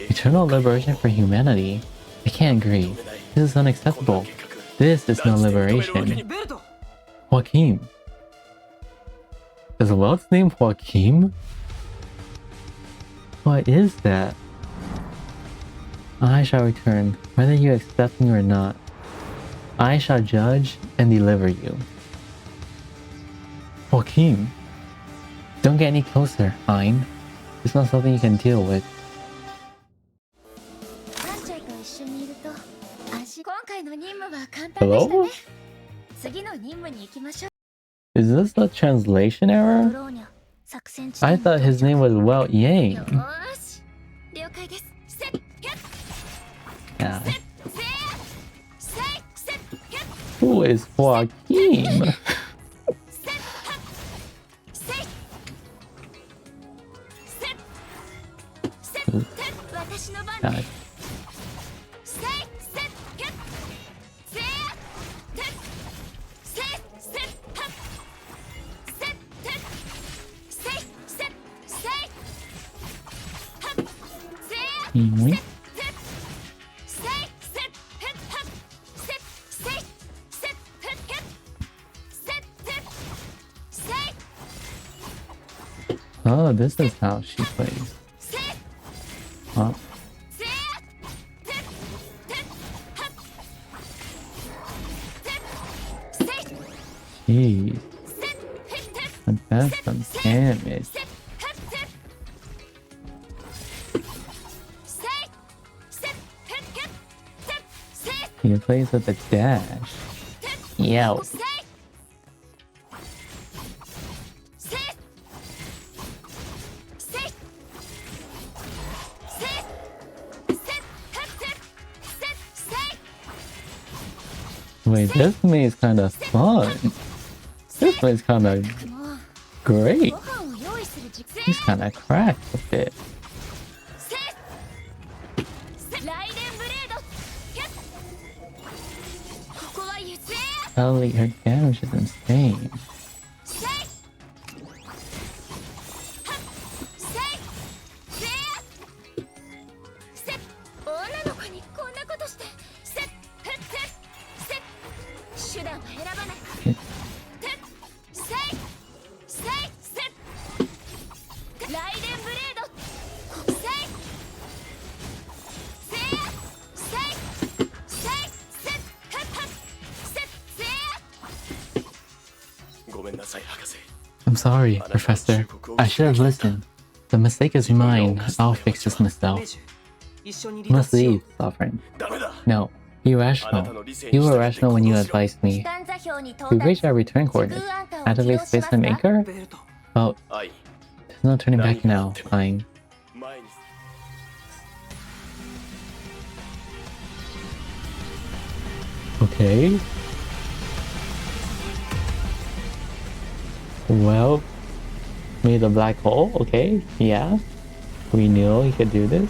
S7: に
S1: Eternal liberation for humanity? I can't agree. This is unacceptable. This is no liberation.
S5: ベルト
S1: Joaquin. Is Welt's name Joaquin? What is that? I shall return, whether you accept me or not. I shall judge and deliver you. Joaquin. Don't get any closer, Hein. It's not something you can deal with.
S3: 艦長と一緒にいると安心今回の任務は簡単でした
S1: Hello?
S3: ね次の任務に行きましょう
S1: Is this a translation
S4: ド
S1: error?
S4: ローニャ作戦地
S1: I
S4: 点
S1: thought his name was Welt
S3: よ
S1: Yang.
S3: ーし了解ですせっけっ
S1: Yeah.
S3: せやせいせっけっ
S1: Who is Joaquin?
S3: せっはっせいせっせって私の番
S1: God.
S3: ねせいせっけっせやてっせいせっはっせってせいせっせいはっせや
S1: Yoink.
S3: せいせっへっはっせっせいせっへっけっせってせい
S1: Oh, this is how she plays.
S3: せい
S1: Huh?
S3: せやてってはっせっせい
S1: Jeez.
S3: せっへって
S1: But that's some damage.
S3: せっはってせいせっへっけっせっせい
S1: He plays with a dash. Yeah.
S3: せいせいせいせいせっはってせっせい
S1: Wait, this maze is kind of fun. This maze is kind of
S3: もう
S1: great.
S3: ご飯を用意する時間
S1: He's kind of cracked a bit.
S3: せせライデンブレードゲッここは譲れや
S1: Holy, her damage is insane.
S3: せいはっせいせやせ女の子にこんなことしてせふってせ手段は選ばないてせいせいせライデンブレードせいせやせいせいせふっはっせせや
S7: ごめんなさい博士
S1: I'm sorry, Professor. I should have listened. The mistake is mine. I'll fix this myself.
S5: 一緒に
S1: You
S5: 離
S1: must
S5: 脱しよう
S1: leave, Sovereign.
S7: ダメだ
S1: No, be
S7: あな
S1: rational.
S7: たの理性
S1: You
S7: に
S1: were
S7: 従って
S1: rational when you
S7: 行動しろ
S1: advised me.
S6: 機関座標に
S1: We
S6: 到
S1: reached
S6: 達
S1: our return
S6: 時空
S1: coordinates.
S6: アンカーを起
S1: Activate
S6: 動します
S1: space-time
S6: か
S1: anchor?
S5: ベルト
S1: Well,
S7: 愛
S1: there's no turning back now. Fine.
S7: 前に
S1: Okay. Well, made a black hole. Okay, yeah. We knew he could do this.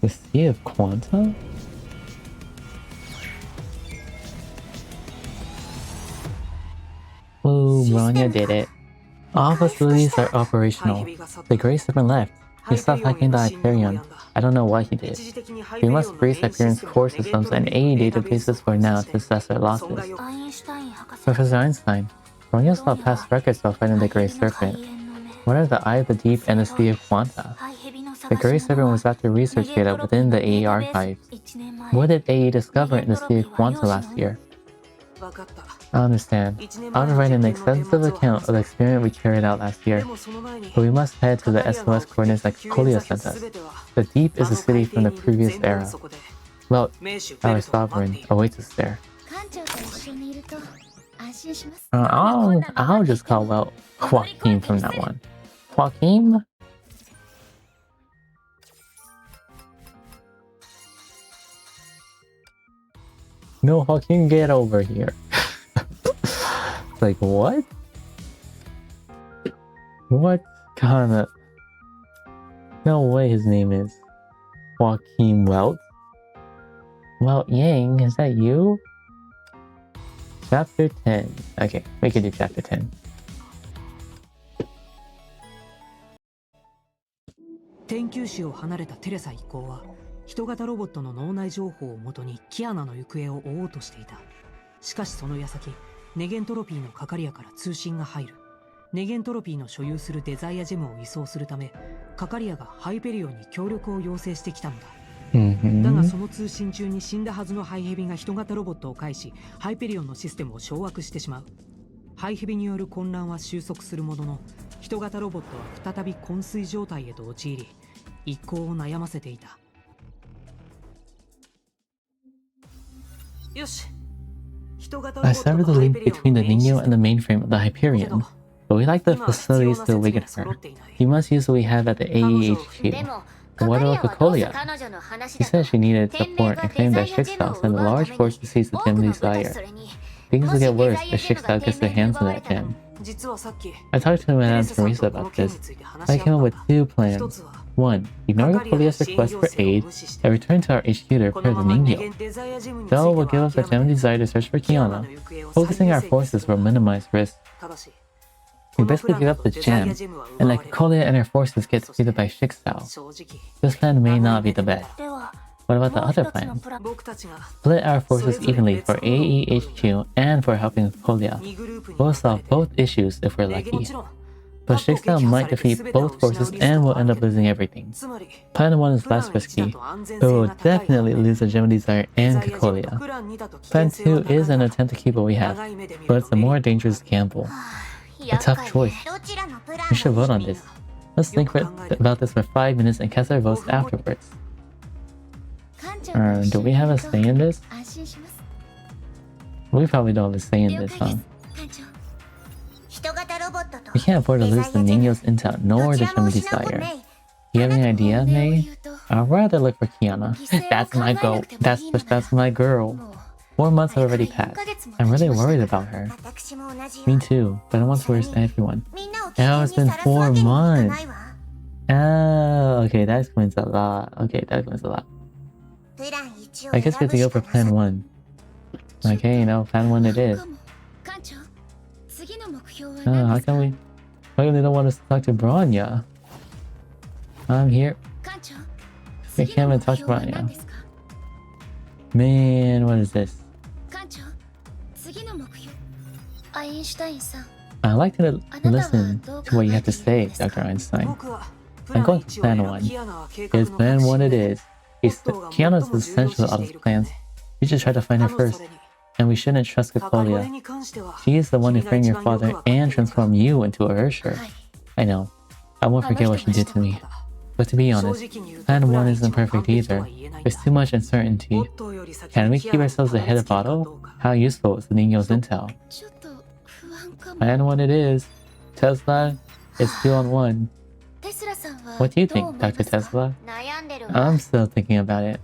S1: The Sea of Quanta? Ooh, Bronya did it. All facilities are operational. The Grey Serpent left. He stopped hacking the Hyperion. I don't know what he did. We must freeze Hyperion's core systems and AE databases for now to assess their losses.
S4: アインシュタイン博士
S1: Professor Einstein, Bronya saw past records while fighting the Grey Serpent. What are the Eye of the Deep and the Sea of Quanta?
S4: ハイヘビの探し
S1: The Grey Serpent was after research data within the AE archives.
S4: 1年前
S1: What did AE discover in the Sea of Quanta last year?
S5: 分かった
S1: I understand. I'll provide an extensive account of the experiment we carried out last year.
S5: でもその前に
S1: But we must head to the SOS coordinates that Kolia sent us. The Deep is a city from the previous era. Well, our sovereign awaits us there.
S3: 艦長と一緒にいると安心します。
S1: I'll just call well Joaquin from that one. Joaquin? No, Joaquin, get over here. Like, what? What kind of... No way his name is Joaquin Welt. Welt Yang, is that you? Chapter 10. Okay, we can do chapter 10.
S5: 研究士を離れたテレサ一行は人型ロボットの脳内情報をもとにキアナの行方を追おうとしていた。しかしその矢先、ネゲントロピーのカカリアから通信が入る。ネゲントロピーの所有するデザイアジェムを移送するため、カカリアがハイペリオンに協力を要請してきたのだ。だがその通信中に死んだはずのハイヘビが人型ロボットを介し、ハイペリオンのシステムを掌握してしまう。ハイヘビによる混乱は収束するものの、人型ロボットは再び昏睡状態へと陥り、一行を悩ませていた。よし。
S1: I severed the link between the Ningyo and the mainframe of the Hyperion, but we like the facilities to awaken her. You must use what we have at the AEHQ. But what about Kokolia? She said she needed support and claimed that Shixtao sent a large force to seize the gem desire. Things will get worse if Shixtao gets their hands on that gem. I talked to Madame Teresa about this. I came up with two plans. One, ignore Kolia's request for aid and return to our HQ to repair the Ningyo. Bell will give us the gem desire to search for Kiana. Focusing our forces will minimize risk. We basically give up the gem and let Kolia and her forces get defeated by Shixtao. This plan may not be the best.
S4: では
S1: What about the
S4: もう
S1: other
S4: 一つの
S1: plan?
S4: プラン
S1: Split our forces evenly for AEHQ and for helping Kolia. We'll solve both issues if we're lucky. But Shixtao might defeat both forces and we'll end up losing everything. Plan 1 is less risky, but we'll definitely lose the Gem Desire and Kolia. Plan 2 is an attempt to keep what we have, but it's a more dangerous gamble. A tough choice.
S3: どちらのプラン
S1: We should vote on this. Let's think about this for 5 minutes and cast our votes afterwards.
S3: 艦長と一
S1: Do
S3: 緒
S1: we
S3: にい
S1: have
S3: る
S1: a
S3: と
S1: say in this?
S3: 安心します。
S1: We probably don't have a say in
S3: 了
S1: this,
S3: 解で
S1: huh?
S3: す、艦長。人型ロボットと
S1: We can't afford to lose the Ningyo's intel nor
S3: ど
S1: the
S3: ちらも
S1: Gem
S3: 失うこと
S1: Desire.
S3: ない。
S1: You have any
S3: あなたの
S1: idea,
S3: 本音を
S1: May?
S3: 言うと
S1: I'd rather look for Kiana. That's my goal. That's my girl.
S3: もう
S1: 4 months have already passed. I'm really worried about her.
S3: 私も同じよ
S1: Me too, but I don't want to worry everyone.
S3: みんなを危
S1: Now
S3: 険
S1: it's
S3: に
S1: been
S3: さらすわけに
S1: 4
S3: いか
S1: months.
S3: ないわ。
S1: Oh, okay, that explains a lot. Okay, that explains a lot.
S3: プラン1を
S1: I guess we
S3: 選
S1: have
S3: ぶ
S1: to
S3: し
S1: go
S3: か
S1: for
S3: なさ
S1: plan 1. Okay, plan 1 it is.
S3: 艦長、次の目標は
S1: How
S3: 何ですか
S1: come we... Why do they don't want us to talk to Bronya? I'm here.
S3: 艦長、
S1: We
S3: 次の
S1: can't
S3: 目
S1: even talk
S3: 標は
S1: about
S3: 何
S1: you.
S3: ですか
S1: Man, what is this?
S3: 艦長、次の目標。アインシュタインさん、
S1: I like to listen to what you have to say, Dr. Einstein. I'm going for plan 1. Here's plan 1 it is. Kiana is the essential of these plans. We should try to find her first. And we shouldn't trust Kokolia. She is the one who framed your father and transformed you into a Ursher.
S3: はい。
S1: I know. I won't forget what she did to me. But to be honest, Plan 1 isn't perfect either. There's too much uncertainty. Can we keep ourselves ahead of Otto? How useful is the Ningyo's intel?
S2: ちょっと不安かも。
S1: Plan 1 it is. Tesla is 2 on 1.
S2: テスラさんは
S1: What do you
S2: どう
S1: think,
S2: 思いま
S1: Dr.
S2: すか？
S1: Tesla?
S3: 悩んでるわ
S1: I'm still thinking about it.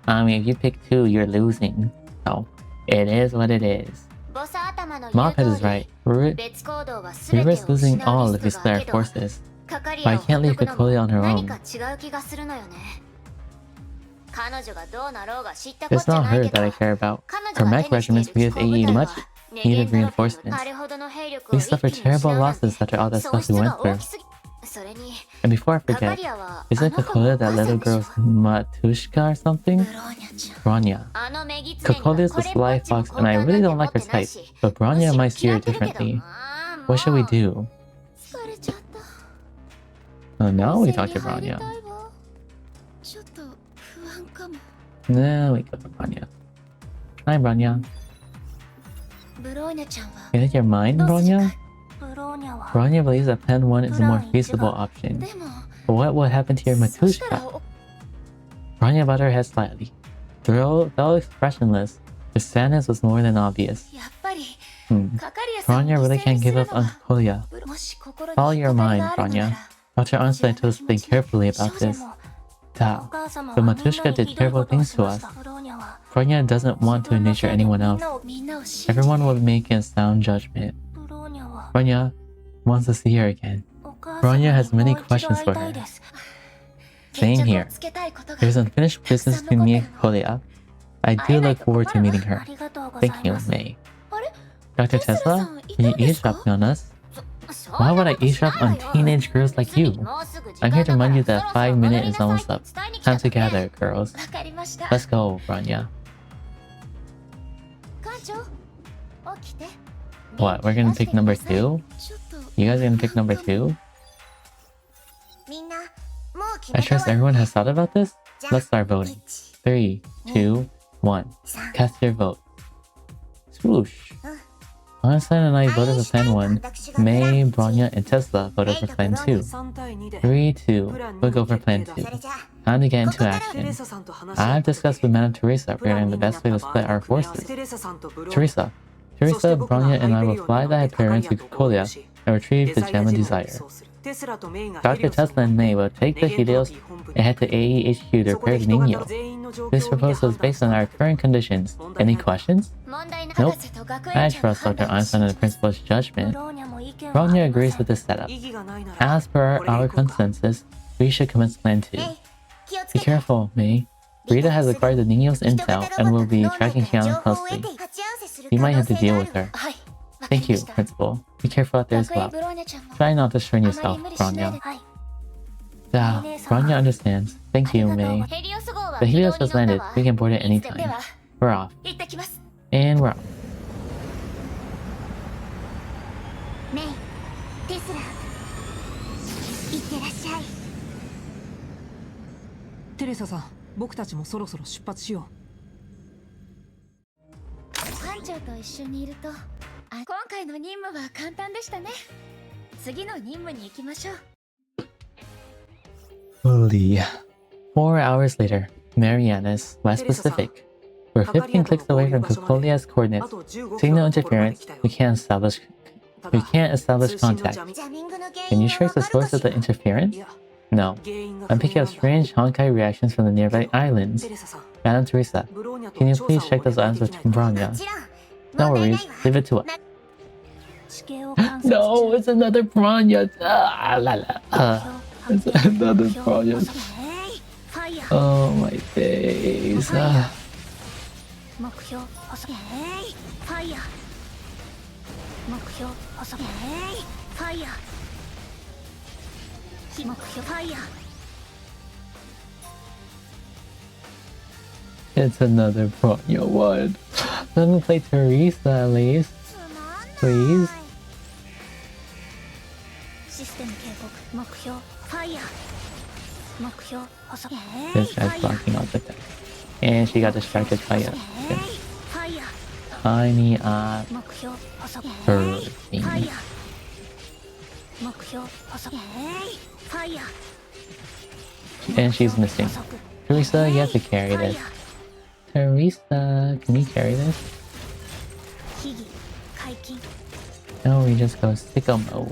S1: I mean, if you pick 2, you're losing. So, it is what it is.
S3: ボス頭の言う
S1: Mophead is
S3: 通
S1: right.
S3: り
S1: We
S3: 別行動は全て
S1: risk
S3: を
S1: losing
S3: 失う
S1: all
S3: リ
S1: if we
S3: スク
S1: split
S3: があ
S1: our
S3: るけど
S1: forces.
S3: かかり
S1: But I
S3: を
S1: can't
S3: ほっ
S1: leave
S3: とくの
S1: Kolia
S3: も
S1: on her
S3: 何
S1: own.
S3: か違う気がするのよね彼女がどうなろうが知ったこ
S1: It's
S3: っちゃ
S1: not
S3: ない
S1: her
S3: けど
S1: that I care about.
S3: 彼
S1: For
S3: 女が
S1: mech
S3: 手にしてい
S1: regiments, we
S3: る
S1: give
S3: 飛行部
S1: AE
S3: 隊
S1: much
S3: はネゲ
S1: needed
S3: ントロピー
S1: reinforcements.
S3: のあれほどの兵力を
S1: We
S3: 一気
S1: suffered
S3: に失う
S1: terrible
S3: なんて
S1: losses after all that
S3: 損
S1: stuff
S3: 失
S1: we
S3: が
S1: went
S3: 大
S1: through.
S3: きすぎそれに
S1: And before I
S3: カカ
S1: forget,
S3: リアは
S1: isn't
S3: あの子の
S1: Kokolia
S3: お母
S1: that
S3: さ
S1: little
S3: んでしょ
S1: girl's Matushka or something?
S2: ブローニャちゃん。
S1: Bronya.
S3: あのメギツネには
S1: Kokolia is
S3: こ
S1: a
S3: れっぽ
S1: sly
S3: っちも
S1: fox and I really don't like her
S3: 好感なん
S1: type,
S3: て持ってないし
S1: but Bronya
S3: む
S1: might
S3: し
S1: see
S3: ろ
S1: her
S3: 嫌ってるけど
S1: differently.
S3: あーもう
S1: What should we do?
S2: 疲れちゃった。
S1: Now we
S2: 温
S1: talk
S2: 泉
S1: to
S2: に入り
S1: Bronya.
S2: たいわ。ちょっと不安かも。
S1: Now we go to Bronya. Hi, Bronya.
S2: ブローニャちゃんは
S1: You think you're mine,
S2: どうする
S1: Bronya?
S2: かい？
S4: ブローニャは
S1: Bronya believes that Plan 1 is a more feasible option.
S2: でも、
S1: But what would happen to your
S2: そしたら
S1: Matushka? Bronya bowed her head slightly. Though expressionless, her sadness was more than obvious.
S2: やっぱり
S1: Hmm.
S2: カカリアさんを
S1: Bronya
S2: 犠
S1: really
S2: 牲に
S1: can't
S2: す
S1: give
S2: る
S1: up
S2: の
S1: on
S2: は
S1: Kolia.
S2: もし心に
S1: Follow your
S2: 疑い
S1: mind,
S2: があるのな
S1: Bronya.
S2: ら
S1: Dr. Einstein told us to think carefully about
S4: で
S1: this.
S4: も
S1: Da.
S4: お母様
S1: But
S4: は
S1: Matushka
S4: みんな
S1: did
S4: にひどい
S1: terrible
S4: ことを
S1: things
S4: し
S1: to
S4: まし
S1: us.
S4: たブローニャは
S1: Bronya doesn't want to endanger anyone else.
S2: みんなを信じて
S1: Everyone will make a sound judgment.
S4: ブローニャは
S1: Bronya wants to see her again.
S4: お母
S1: Bronya
S4: 様
S1: has
S4: に
S1: many
S4: もう一度
S1: questions
S4: 会い
S1: for
S4: た
S1: her.
S4: いです
S1: Same
S2: 決着
S1: here.
S2: をつけたいことが
S1: There's unfinished business between me and Kolia. I do look forward to meeting her.
S4: ありがとうござい
S1: Thank you,
S4: ます
S1: May.
S2: あれ
S1: Dr.
S2: Tesla-san,
S1: Tesla, can you
S2: いたんですか？
S1: eavesdrop on us?
S3: そ
S1: Why
S3: ん
S1: would
S3: な
S1: I
S3: ことしない
S1: eavesdrop
S3: わ
S1: on
S3: よ
S1: teenage girls like
S3: 次
S1: you?
S3: もうすぐ時
S1: I'm
S3: 間
S1: here to
S3: だか
S1: remind
S3: ら
S1: you
S3: そろ
S1: that
S3: そろ
S1: 5
S3: 戻
S1: minute
S3: り
S1: is
S3: なさい
S1: almost
S3: って
S1: up.
S3: 伝えに来た
S1: Time
S3: の
S1: to
S3: ね
S1: gather, girls.
S2: わかりました。
S1: Let's go, Bronya.
S2: 館長、起きて。
S1: What, we're gonna pick number 2?
S2: ちょっと
S1: You guys gonna pick number 2?
S3: みんなもう決
S1: I
S3: めた
S1: trust
S3: わよ
S1: everyone has thought about this?
S3: じゃ
S1: Let's start voting. 3, 2, 1.
S3: 3
S1: Cast your vote. Swoosh. Einstein and I voted for Plan 1. May, Bronya, and Tesla voted for Plan 2.
S5: 3対2で
S1: 3, 2. We'll go for Plan 2.
S3: それじゃあ
S1: Time to get into
S5: テ
S1: action.
S5: レサさんと話し合
S1: I've
S5: った時
S1: discussed with Madame Teresa
S5: プラ
S1: regarding
S5: ン
S1: the
S5: 2にな
S1: best
S5: った
S1: way to
S5: 場合
S1: split our
S5: 組み合わせ
S1: forces.
S5: テレサさんとブローニャ
S1: Teresa. Teresa, Bronya, and I will fly the Hyperion to Kolia and retrieve the gem of desire. Dr. Tesla and May will take the Helios and head to AEHQ to repair the Ningyo. This proposal is based on our current conditions. Any questions?
S3: 問題な
S1: Nope.
S2: 博士と学
S1: I
S2: 園長の
S1: trust
S2: 判
S1: Dr.
S2: 断を
S1: Einstein and the
S2: 信じます
S1: principal's
S4: ブ
S1: judgment.
S4: ローニャも意見はあ
S1: Bronya
S4: りま
S1: agrees
S4: せ
S1: with
S4: ん
S1: this setup.
S5: 意義がないなら
S1: As per our consensus, we should commence Plan 2.
S3: メイ気をつ
S1: Be
S3: けて
S1: careful, May. Rita has acquired the Ningyo's intel and will be tracking Kiana closely. You might have to deal with her.
S2: はい。わか
S1: Thank
S2: り
S1: you,
S2: ました。
S1: Principal. Be careful out there as
S2: 学園
S1: well.
S2: ブローニャちゃんも
S1: Try not to strain
S2: あ
S1: yourself,
S2: まり無理しないで
S1: Bronya.
S4: はい
S1: Ah, Bronya understands. Thank you, May.
S3: ヘリオス号は
S1: The
S3: 軌道
S1: Helios
S3: に
S1: has
S3: 乗った
S1: landed.
S3: わ
S1: We can board it
S3: いつでも
S1: anytime.
S3: では
S1: We're off.
S2: 行ってきます。
S1: And we're off.
S3: メイテスラいってらっしゃい
S5: テレサさん僕たちもそろそろ出発しよ
S2: 館長と一緒にいると、今回の任務は簡単でしたね。次の任務に行きましょう。
S1: Holy. 4 hours later, Marianas, West Pacific. We're 15 clicks away from Kokolia's
S5: うあ
S1: coordinates.
S5: と15
S1: Signal
S5: キロのところまで
S1: interference.
S5: 来たよ
S1: We can't establish
S5: ただ
S1: we can't establish
S5: 通信の
S1: contact.
S5: 邪魔
S3: ジャミングの原
S1: Can
S3: 因
S1: you
S3: は
S1: trace
S3: わ
S1: the
S3: かる
S1: source
S3: か
S1: of
S3: し
S1: the
S3: ら
S1: interference?
S5: いや
S1: No.
S5: 原因が
S1: I'm
S5: 不明
S1: picking
S5: な
S1: up
S5: んだ
S1: strange Honkai reactions from the nearby islands.
S5: テレサさん
S1: Madame Teresa,
S5: ブローニャと
S1: can you
S5: 調
S1: please
S5: 査を
S1: check
S5: お
S1: those
S5: 願い
S1: items
S5: で
S1: with
S5: きないか
S1: Bronya?
S3: もちろん
S1: No
S3: 問題
S1: worries,
S3: ないわ
S1: leave it to us.
S4: 地形を観察
S1: No,
S4: 中
S1: it's another Bronya. Ah, la, la.
S4: 目
S1: It's
S4: 標
S1: another
S4: 目標
S1: Bronya.
S4: 細ファイヤー
S1: Oh my days.
S4: 目標細ファイヤー目標細ファイヤー目標ファイヤー
S1: It's another Bronya one. Let me play Teresa at least.
S3: つまんない
S1: Please.
S4: システム警告目標ファイヤー目標細フ
S1: This
S4: ァ
S1: guy's
S4: イヤー
S1: blocking out the deck. And she got distracted by a
S4: ファイヤー
S1: tiny
S4: 目標細
S1: bird
S4: ファイ
S1: thing.
S4: ヤー目標標補足ファイヤ
S1: And she's
S4: ー
S1: missing.
S4: 補足
S1: Teresa, you have to carry this. Teresa, can you carry this?
S4: 秘技解禁
S1: No, we just go sicko mode.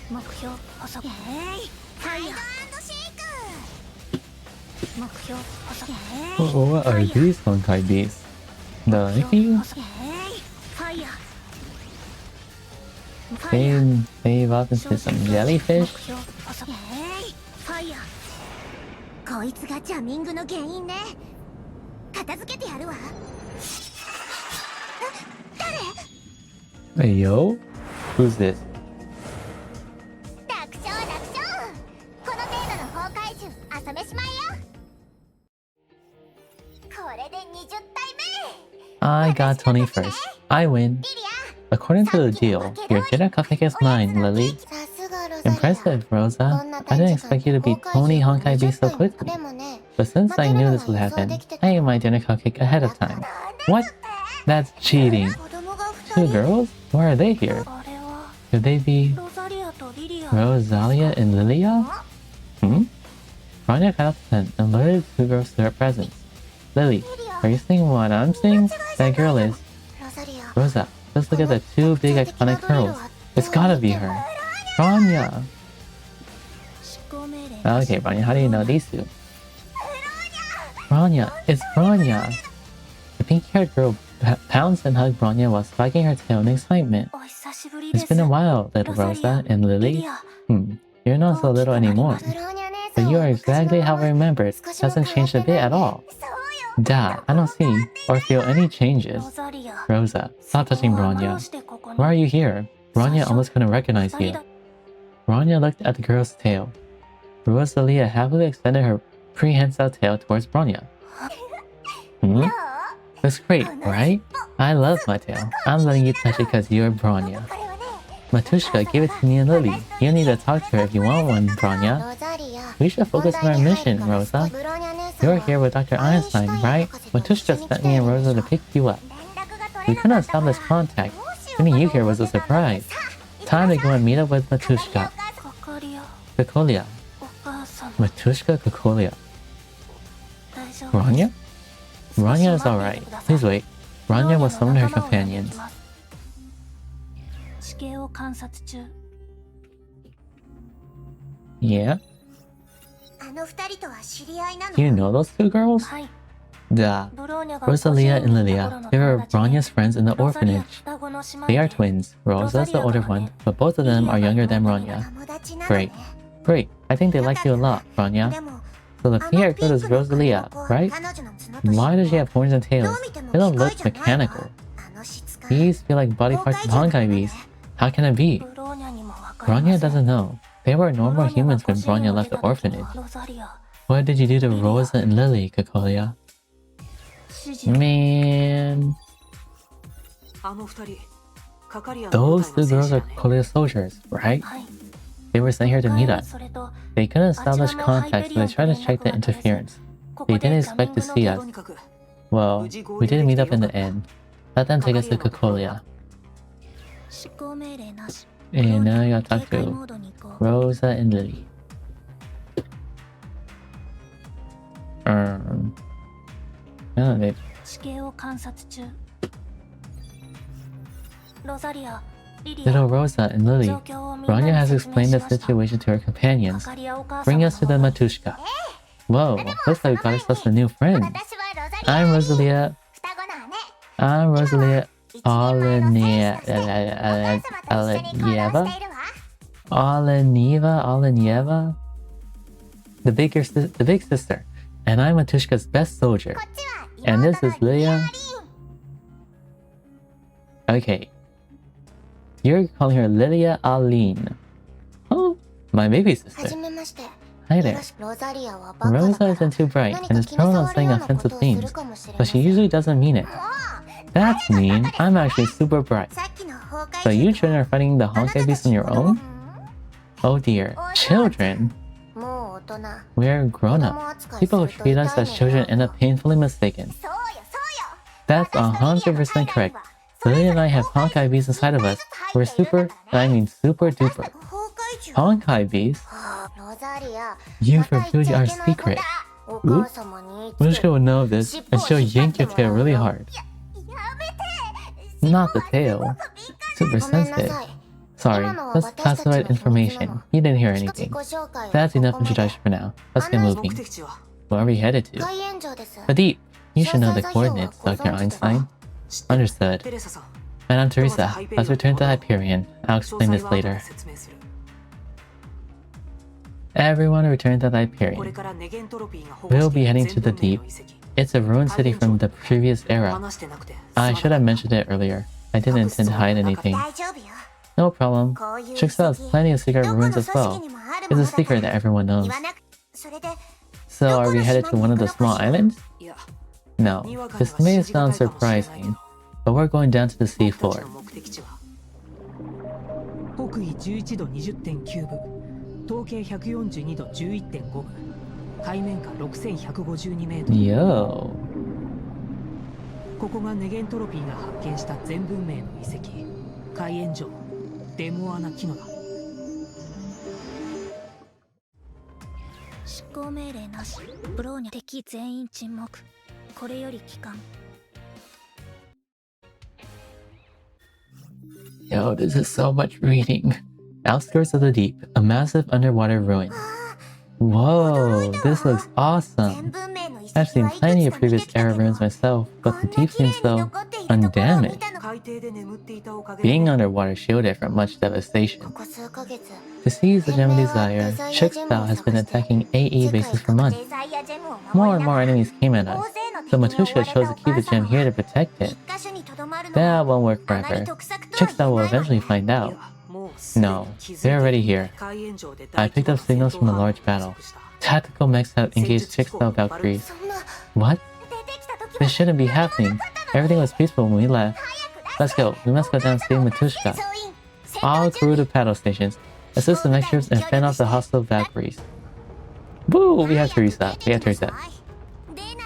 S4: 目標補足ファイヤー
S3: シェイク
S4: 目標補足
S1: What are these Honkai beasts? The Lucky?
S4: 補足ファイヤーファイヤー
S1: They evolved into some
S4: 目
S1: jellyfish?
S4: 標補足ファイヤー
S3: こいつがジャミングの原因ね片付けてやるわ
S1: Hey, yo? Who's this?
S3: 楽勝楽勝この程度の崩壊獣朝飯前よこれで20体目
S1: I got 20 first. I win.
S3: リリ
S1: According to the deal, your dinner cupcake is mine, Lily.
S3: アさすがロザリア
S1: Impressive, Rosa. I didn't expect you to beat Tony Honkai Beast so quickly.
S3: でもね
S1: But since I knew this would happen, I ate my dinner cupcake ahead of time. What? That's cheating.
S3: 子供が
S1: Two
S3: 2人
S1: girls? Why are they here?
S4: あれは
S1: Could they be
S4: ロザリアとリリア
S1: Rosalia and Lilia? Hmm? Rania got up and alerted two girls to her presence. Lily, are you seeing what I'm seeing? That girl is
S3: ロザリア
S1: Rosa. Just look at the two big iconic girls. It's gotta be her. Rania.
S4: 執行命令
S1: Okay, Rania, how do you know these two? Rania, it's Rania. The pink-haired girl pounced and hugged Rania while wagging her tail in excitement.
S4: お久しぶりで
S1: It's
S4: す
S1: been a while, little
S4: ロザリア
S1: Rosa and
S4: リ
S1: Lily.
S4: リア
S1: You're not so little anymore.
S3: ブローニャ姉さん
S1: But you are exactly how I remembered. Hasn't changed a bit at all.
S3: そうよ
S1: Duh, I don't see or feel any changes.
S4: ロザリア
S1: Rosa, stop touching
S4: ど
S1: Rania.
S4: うしてここに
S1: Why are you here? Rania almost couldn't recognize
S4: 二人
S1: you.
S4: だ
S1: Rania looked at the girl's tail. Rosalia happily extended her prehensile tail towards Rania. Hmm? That's great, right? I love my tail. I'm letting you touch it because you're Branya.
S3: これはね
S1: Matushka, give it to me and Lily. You need to talk to her if you want one, Branya.
S3: ロザリア
S1: We should focus on our mission, Rosa.
S3: ブローニャ姉さん
S1: You're
S3: は
S1: here with Dr. Einstein, right? Matushka sent me and Rosa to pick you up.
S3: 連絡が取
S1: We
S3: れ
S1: couldn't
S3: なかった
S1: establish contact. Sending you here was a surprise. Time to go and meet up with Matushka.
S4: かかりや
S1: Kokolia.
S4: お母様
S1: Matushka Kokolia.
S4: 大丈夫
S1: Rania?
S4: 少し
S1: Rania is
S4: 待って
S1: alright.
S4: いてください
S1: Please wait. Rania will summon her companions.
S4: 地形を観察中
S1: Yeah?
S3: あの二人とは知り合いな
S1: Do you
S3: の
S1: know those two girls?
S4: はい
S1: Duh.
S4: ブローニャが
S1: Rosalia and
S4: 50
S1: Lilia.
S4: の頃の
S1: They were
S4: 友達で
S1: Rania's friends in the
S4: ロザリア
S1: orphanage.
S4: 双子の姉妹
S1: They are
S4: で
S1: twins. Rosa's the older one, but both of them are younger than Rania.
S3: 友達なのね
S1: Great. I think they like you a lot, Rania.
S3: でも
S1: So the pink haired girl is Rosalia, right?
S3: 彼女の角と
S1: Why does she have horns and
S3: ど
S1: tails?
S3: う見ても
S1: They don't
S3: 機
S1: look
S3: 械じゃないわ
S1: mechanical.
S3: あの質感
S1: These feel like body parts of Honkai beasts. How can it be?
S4: ブローニャにもわかりま
S1: Rania
S4: せん
S1: doesn't know. They were
S4: ブロ
S1: normal
S4: ーニャが
S1: humans when
S4: 個人
S1: Rania
S4: を
S1: left
S4: 出
S1: the
S4: た時
S1: orphanage.
S4: はロザリア
S1: What did you do to Rosa and Lily, Kokolia?
S4: 指示を
S1: Man,
S5: あの二人カカリアの
S1: those
S5: 部
S1: two girls
S5: 隊の
S1: are
S5: 戦士だね
S1: Kokolia soldiers, right?
S4: はい
S1: They were sent here to meet us.
S4: それと
S1: They couldn't establish contact, so they tried to check the interference.
S4: こ
S1: They
S4: こで
S1: didn't
S4: ジャミン
S1: expect
S4: グ
S1: to
S4: の
S1: see
S5: と
S1: us.
S5: にかく
S1: Well, we did meet up in the end. Let them take us to Kokolia.
S4: 執行命令なし
S1: And now I gotta
S4: 警
S1: talk
S4: 戒
S1: to
S4: モードに行こう
S1: Rosa and Lily. Oh, they
S4: 地形を観察中ロザリアリリア
S1: little Rosa and Lily.
S4: 状況をみんな
S1: Rania
S4: に
S1: has
S4: 説明
S1: explained
S4: し
S1: the
S4: ました
S1: situation to her
S4: か
S1: companions.
S4: かりやお母様
S1: Bring
S4: の
S1: us to the
S4: 方
S1: Matushka. Whoa, looks like we got ourselves a new friend.
S3: 私はロザリア
S1: I'm Rosalia.
S3: 双子な姉
S1: I'm Rosalia
S3: 1年前の戦士
S1: Alenia.
S3: お母様と一緒に行動しているわ
S1: Alenieva? The big sister. And I'm Matushka's best soldier.
S3: こっちは
S1: And this is
S3: 妹の
S1: Lilia. Okay. You're calling her Lilia Aline. Oh, my baby
S3: は
S1: sister.
S3: じめまして
S1: Hi
S3: よ
S1: there.
S3: ろしくロザリアはバカだ
S1: Rosa
S3: から
S1: isn't too bright
S3: 何
S1: and
S3: か
S1: is
S3: 気に
S1: prone
S3: 障
S1: on
S3: るよ
S1: saying
S3: うなこと
S1: offensive
S3: をする
S1: things,
S3: かもしれ
S1: but
S3: ま
S1: she
S3: せん
S1: usually doesn't mean it. That's mean. I'm actually super bright.
S3: さっきの崩壊
S1: So you
S3: 獣
S1: children are fighting the
S3: あなた
S1: Honkai
S3: た
S1: beast
S3: ち
S1: on your
S3: 子供
S1: own? Oh dear. Children?
S3: もう人
S1: We're grown-ups. People who treat us as children end up painfully mistaken.
S3: そうよそうよ
S1: That's 100% correct. Lily and I have Honkai bees inside of us. We're super, I mean super duper.
S3: 崩壊獣
S1: Honkai bees?
S3: ロザリア
S1: You
S3: また言っ
S1: revealed
S3: ちゃ
S1: our
S3: いけないこと
S1: secret.
S3: だお母様に言いつけ
S1: Mushka would know of this, and she'll yank your tail really hard.
S3: やめて
S1: Not the tail. Super
S3: ごめんな
S1: sensitive.
S3: さい
S1: Sorry, that's classified information. You didn't hear anything. That's enough introduction for now. Let's get
S5: 目
S1: moving.
S5: 的地は
S1: Where are we headed to?
S3: 海援城です
S1: Pradeep, you should know the coordinates, Dr. Einstein.
S5: 知ってる
S1: Understood.
S5: テレサさん
S1: Madame Teresa, let's return to Hyperion. I'll
S5: 詳
S1: explain
S5: 細
S1: this
S5: は後で
S1: later.
S5: 説明する
S1: Everyone return to
S5: これ
S1: Hyperion.
S5: からネゲントロピーが保護
S1: We'll
S5: して
S1: be
S5: いる
S1: heading to
S5: 全
S1: the
S5: 文明
S1: deep.
S5: の遺跡
S1: It's a ruined city from the previous era.
S5: 話してなくて
S1: I
S5: す
S1: should
S5: ま
S1: have
S5: ない
S1: mentioned it earlier. I didn't intend to hide anything.
S3: 大丈夫よ
S1: No problem.
S3: こういう
S1: Chicks has plenty of secret
S3: どこの
S1: ruins
S3: 組
S1: as
S3: 織
S1: well.
S3: にもある
S1: It's
S3: も
S1: a
S3: のだか
S1: secret
S3: ら
S1: that everyone
S3: 言
S1: knows.
S3: わなくそれで
S1: So are we headed to one of the small islands?
S5: いや
S1: No. This may sound surprising, but we're going down to the
S5: 僕たち
S1: seafloor.
S5: の目的地は北緯11度20.9分東経142度11.5分海面下6152メートル
S1: Yo.
S5: ここがネゲントロピーが発見した全文明の遺跡海援城デモアナキノだ
S4: 執行命令なしブローニャ敵全員沈黙これより帰還
S1: Yo, this is so much reading. Outskirts of the deep, a massive underwater ruin. Whoa, this looks
S3: 全
S1: awesome.
S3: 文明の遺跡
S1: I've seen
S3: はいくつか
S1: plenty
S3: 見
S1: of
S3: て
S1: previous
S3: きた
S1: era
S3: けど
S1: ruins myself,
S3: こ
S1: but the
S3: んな
S1: deep
S3: 綺麗
S1: seems
S3: に
S1: so
S3: 残っているところを見たの
S1: undamaged.
S5: 海底で眠っていたおかげ
S1: Being
S5: で
S1: underwater shielded from much
S3: こ
S1: devastation.
S3: こ数ヶ月
S1: To seize the gem of desire, Chixtao has been attacking AE bases for months.
S3: デザイアジェムを
S1: More
S3: 守
S1: and
S3: りな
S1: more
S3: がら
S1: enemies came at
S3: 大
S1: us,
S3: 勢の
S1: so
S3: 敵に追
S1: Matushka
S3: われ
S1: chose
S3: た
S1: to
S3: お
S1: keep
S3: 母
S1: the gem
S3: 様
S1: here to protect
S3: 一
S1: it.
S3: 箇所にとどまるの
S1: That
S3: は
S1: won't work
S3: あまり
S1: forever.
S3: 得策とは
S1: Chixtao
S3: 言
S1: will
S3: えないわ
S1: eventually find
S5: い
S1: out.
S5: やもうすでに
S1: No,
S5: 気づいてい
S1: they're
S5: る
S1: already here.
S5: 海援城で
S1: I
S5: 大規
S1: picked
S5: 模
S1: up
S5: な戦
S1: signals
S5: 闘
S1: from a
S5: 班を
S1: large battle.
S5: 捕捉した
S1: Tactical mechs have engaged Chixtao Valkyries.
S3: そんな
S1: What?
S3: 出てきた時
S1: This shouldn't be happening. Everything was peaceful when we left. Let's go. We must go down and save Matushka.
S3: 総員戦
S1: All
S3: 闘
S1: crew to paddle stations. Assist the mech troops and fend off the hostile Valkyries. Woo! We have Teresa. We have Teresa.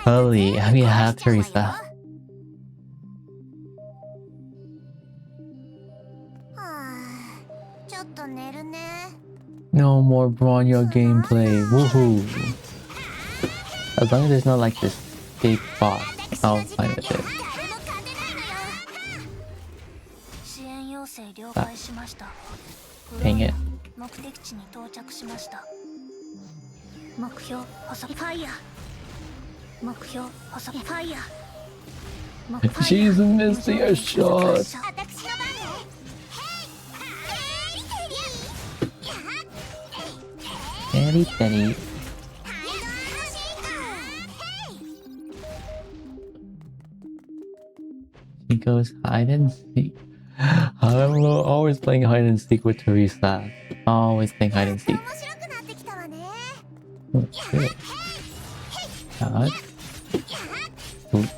S1: Holy, we have Teresa.
S3: はあちょっと寝るね
S1: No more Bronya gameplay. Woohoo! As long as there's not like this big boss,
S3: 私
S1: I'll
S3: の時
S1: fine
S3: 間
S1: with
S3: には
S1: it.
S3: 誰も勝てないのよ
S4: 支援要請了解しました
S1: Dang it.
S4: 目的地に到着しました目標細ファイヤー目標細ファイヤー目
S1: She's missing a shot.
S3: 私の番ね
S1: Daddy, daddy. He goes hide and seek. I'm always playing hide and seek with Teresa. Always playing hide and seek.
S3: 面白くなってきたわね
S1: Oh, shit. God. Oop.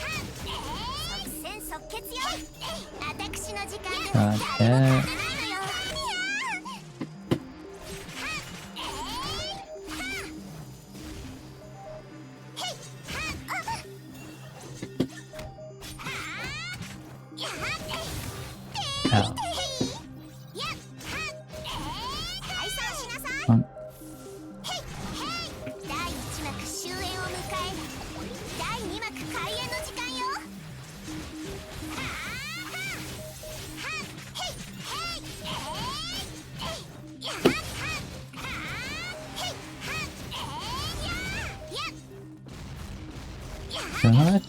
S3: 即戦即決よ私の時間で
S1: Not
S3: は誰も
S1: that.
S3: 勝てないのよ
S1: Ow.
S3: 解散しなさい
S1: Um,
S3: 第1幕終焉を迎え第2幕開演の時間よ
S1: Gotcha.
S3: つまんない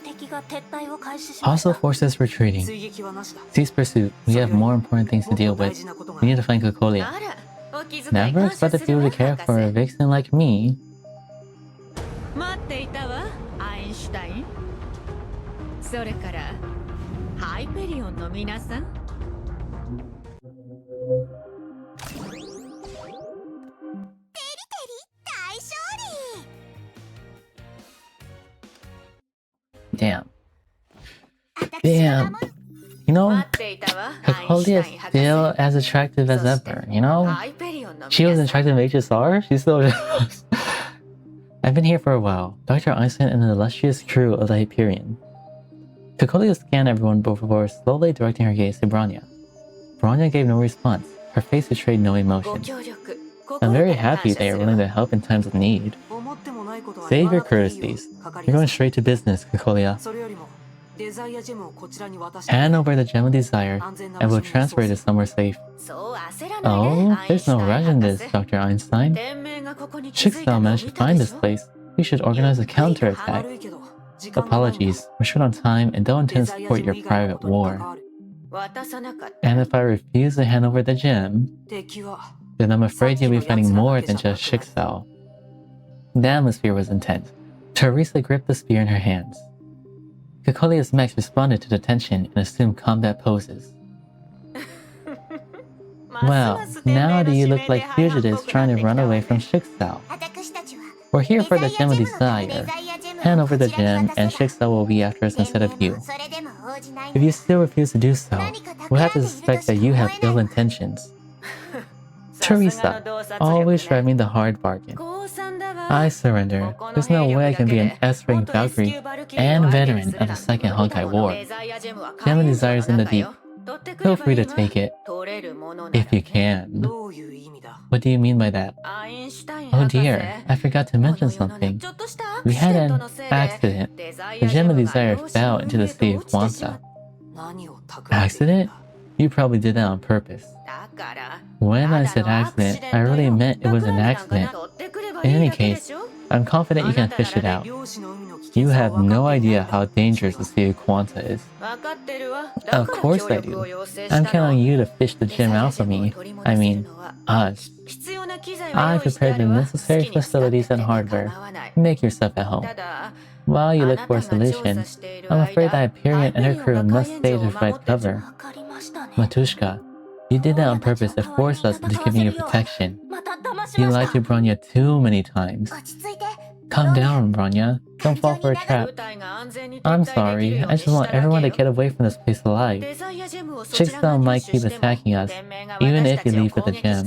S4: 敵が撤退を開始しました
S1: Hostile forces retreating.
S5: 追撃はなしだ
S1: Cease pursuit. We have more important things to deal
S5: もっと大
S1: with.
S5: 事なことが
S1: We need to find Kokolia.
S8: あら、お気遣い
S1: Never
S8: 感謝
S1: expected
S8: する
S1: people
S8: わ
S1: to care
S8: 博
S1: for a
S8: 士
S1: vixen like me.
S8: 待っていたわ、アインシュタイン。それから、ハイペリオンの皆さん。
S3: 大勝利
S1: Damn. Damn. You know,
S8: 待っていたわ、アインシュ
S1: Cocolia
S8: タイ
S1: is
S8: ン博士。
S1: still as attractive as
S8: そして
S1: ever, you know?
S8: ハイペリオンの皆
S1: She was
S8: さん
S1: attractive HSR? She's still I've been here for a while. Dr. Einstein and an illustrious crew of the Hyperion. Cocolia scanned everyone before slowly directing her gaze to Bronya. Bronya gave no response. Her face betrayed no
S8: ご
S1: emotion.
S8: 協力
S1: I'm
S8: 心
S1: very
S8: から
S1: happy
S8: 感謝
S1: they
S8: す
S1: are
S8: る
S1: willing
S8: わ
S1: to help in times of need.
S5: 思ってもないことは
S1: Save
S5: 言わ
S1: your
S5: なくていいよ
S1: courtesies.
S5: 係
S1: You're
S5: 屋
S1: going
S5: さん
S1: straight to business, Cocolia.
S5: それよりもデザイアジェムをこちらに渡して
S1: Hand over the gem of desire,
S5: 安全な
S1: and
S5: 場
S1: we'll
S5: 所に移送
S1: transfer it to
S5: する
S1: somewhere safe.
S8: そう焦らないで、
S1: Oh,
S8: アイン
S1: there's
S8: シュ
S1: no
S8: タイ
S1: rush
S8: ン
S1: in
S8: 博
S1: this,
S8: 士。
S1: Dr. Einstein.
S8: 天命がここに気づいた
S1: Chixel
S8: のを
S1: managed
S8: 見
S1: to
S8: た
S1: find
S8: で
S1: this
S8: しょ
S1: place. We should organize a counterattack.
S5: 悪いけど時間がないんだ
S1: Apologies, we're short on time and don't
S5: デ
S1: intend to
S5: ザイア
S1: support
S5: ジェム
S1: your
S5: 以外の
S1: private
S5: ことに
S1: war.
S5: 関わる
S8: 渡さなかった。
S1: And if I refuse to hand over the gem,
S5: 敵は
S1: then I'm afraid you'll be fighting more than just Chixel. The atmosphere was intense. Teresa gripped the spear in her hands. Cocolia's mechs responded to the tension and assumed combat poses. Well, now do you look like fugitives trying to run away from Chixel?
S3: 私たちは
S1: We're here
S3: デ
S1: for
S3: ザ
S1: the
S3: イ
S1: gem
S3: ア
S1: of
S3: ジェムデ
S1: desire.
S3: ザイアジェム
S1: Hand
S3: を
S1: over
S3: こ
S1: the
S3: ちらに
S1: gem
S3: 渡
S1: and
S3: せば
S1: Chixel will be after us
S3: 天
S1: instead of
S3: 命
S1: you.
S3: もそれでも応じない
S1: If
S3: の
S1: you still refuse to do so,
S3: 何か
S1: we'll have
S3: 企
S1: to
S3: んでいる
S1: suspect
S3: と
S1: that
S3: し
S1: you
S3: か
S1: have
S3: 思え
S1: ill
S3: ないわ
S1: intentions.
S8: さすがの
S1: Teresa,
S8: 洞察
S1: always
S8: 力ね。
S1: striking the hard bargain.
S8: 降参だわ。
S1: I surrender.
S8: ここの
S1: There's no
S8: 兵
S1: way I can
S8: 力だけ
S1: be an
S8: で
S1: S-ring
S8: 元
S1: Valkyrie
S8: SQ バルキリーを
S1: and
S8: 相手
S1: veteran
S8: にす
S1: of
S8: る
S1: the
S8: なんて
S1: Second Honkai
S8: この
S1: War.
S8: デザイアジェムは
S1: Gem
S8: 火
S1: of
S8: 炎
S1: desire
S8: の
S1: is in the
S8: 中
S1: deep.
S8: よ。取ってくれ
S1: Feel
S8: ば
S1: free
S8: い
S1: to
S8: いわ。
S1: take it
S8: 取れるものなら
S1: if you can.
S5: どういう意味だ
S1: What do you mean by that?
S8: アインシュタイン
S1: Oh
S8: 博士
S1: dear, I forgot to mention
S8: この世の
S1: something.
S8: ちょっとしたアク
S1: We
S8: シ
S1: had
S8: デント
S1: an
S8: のせいで
S1: accident.
S8: デザイ
S1: The
S8: アジェ
S1: gem of
S8: ムが
S1: desire
S8: 養子
S1: fell
S8: の
S1: into
S8: 海
S1: the
S8: へと
S1: sea
S8: 落
S1: of
S8: ちてしま
S1: Quanta.
S8: っ
S5: 何を企んでいるん
S1: Accident?
S5: だ
S1: You probably did that on purpose.
S8: だから
S1: When I said accident, I really meant it was an accident. In any case, I'm confident you can fish it out.
S5: 漁師の海の危険
S1: You
S5: さを
S1: have
S5: 分か
S1: no
S5: っていないん
S1: idea
S5: だ
S1: how dangerous the Sea of Quanta is.
S8: 分かってるわ。
S1: Of course I do. I'm counting on you to fish the gem out for me. I mean, us. I prepared the necessary facilities and hardware. Make yourself at home. While you look for a solution, I'm afraid that Hyperion and her crew must stay to provide cover.
S4: わかりましたね。
S1: Matushka, you did that on purpose to force us into giving you protection.
S4: また騙し
S1: You
S4: ま
S1: lied
S4: した。
S1: to Bronya too many times.
S3: 落ち着いて
S1: Calm down, Bronya. Don't fall for a trap. I'm sorry. I just want everyone to get away from this place alive. Chixel might keep attacking us, even if you leave with the gem.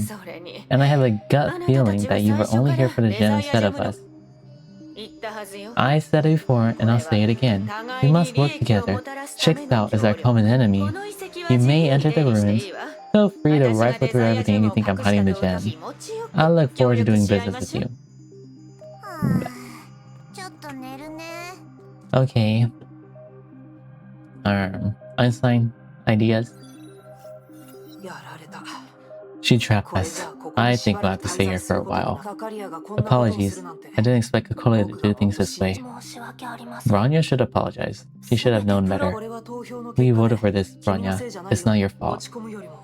S1: And I have a gut feeling that you were only here for the gem instead of us. I said it before, and I'll say it again. We must work together. Chixel is our common enemy. You may enter the ruins. Feel free to rifle through everything you think I'm hiding the gem. I look forward to doing business with you.
S3: はあちょっと寝るね
S1: Okay. Einstein, ideas?
S5: やられた
S1: She trapped us. I think we'll have to stay here for a while. Apologies. I didn't expect Kokolia to do things this way.
S4: 申し訳ありません。
S1: Bronya should apologize. She should have known better. We voted for this, Bronya. It's not your fault.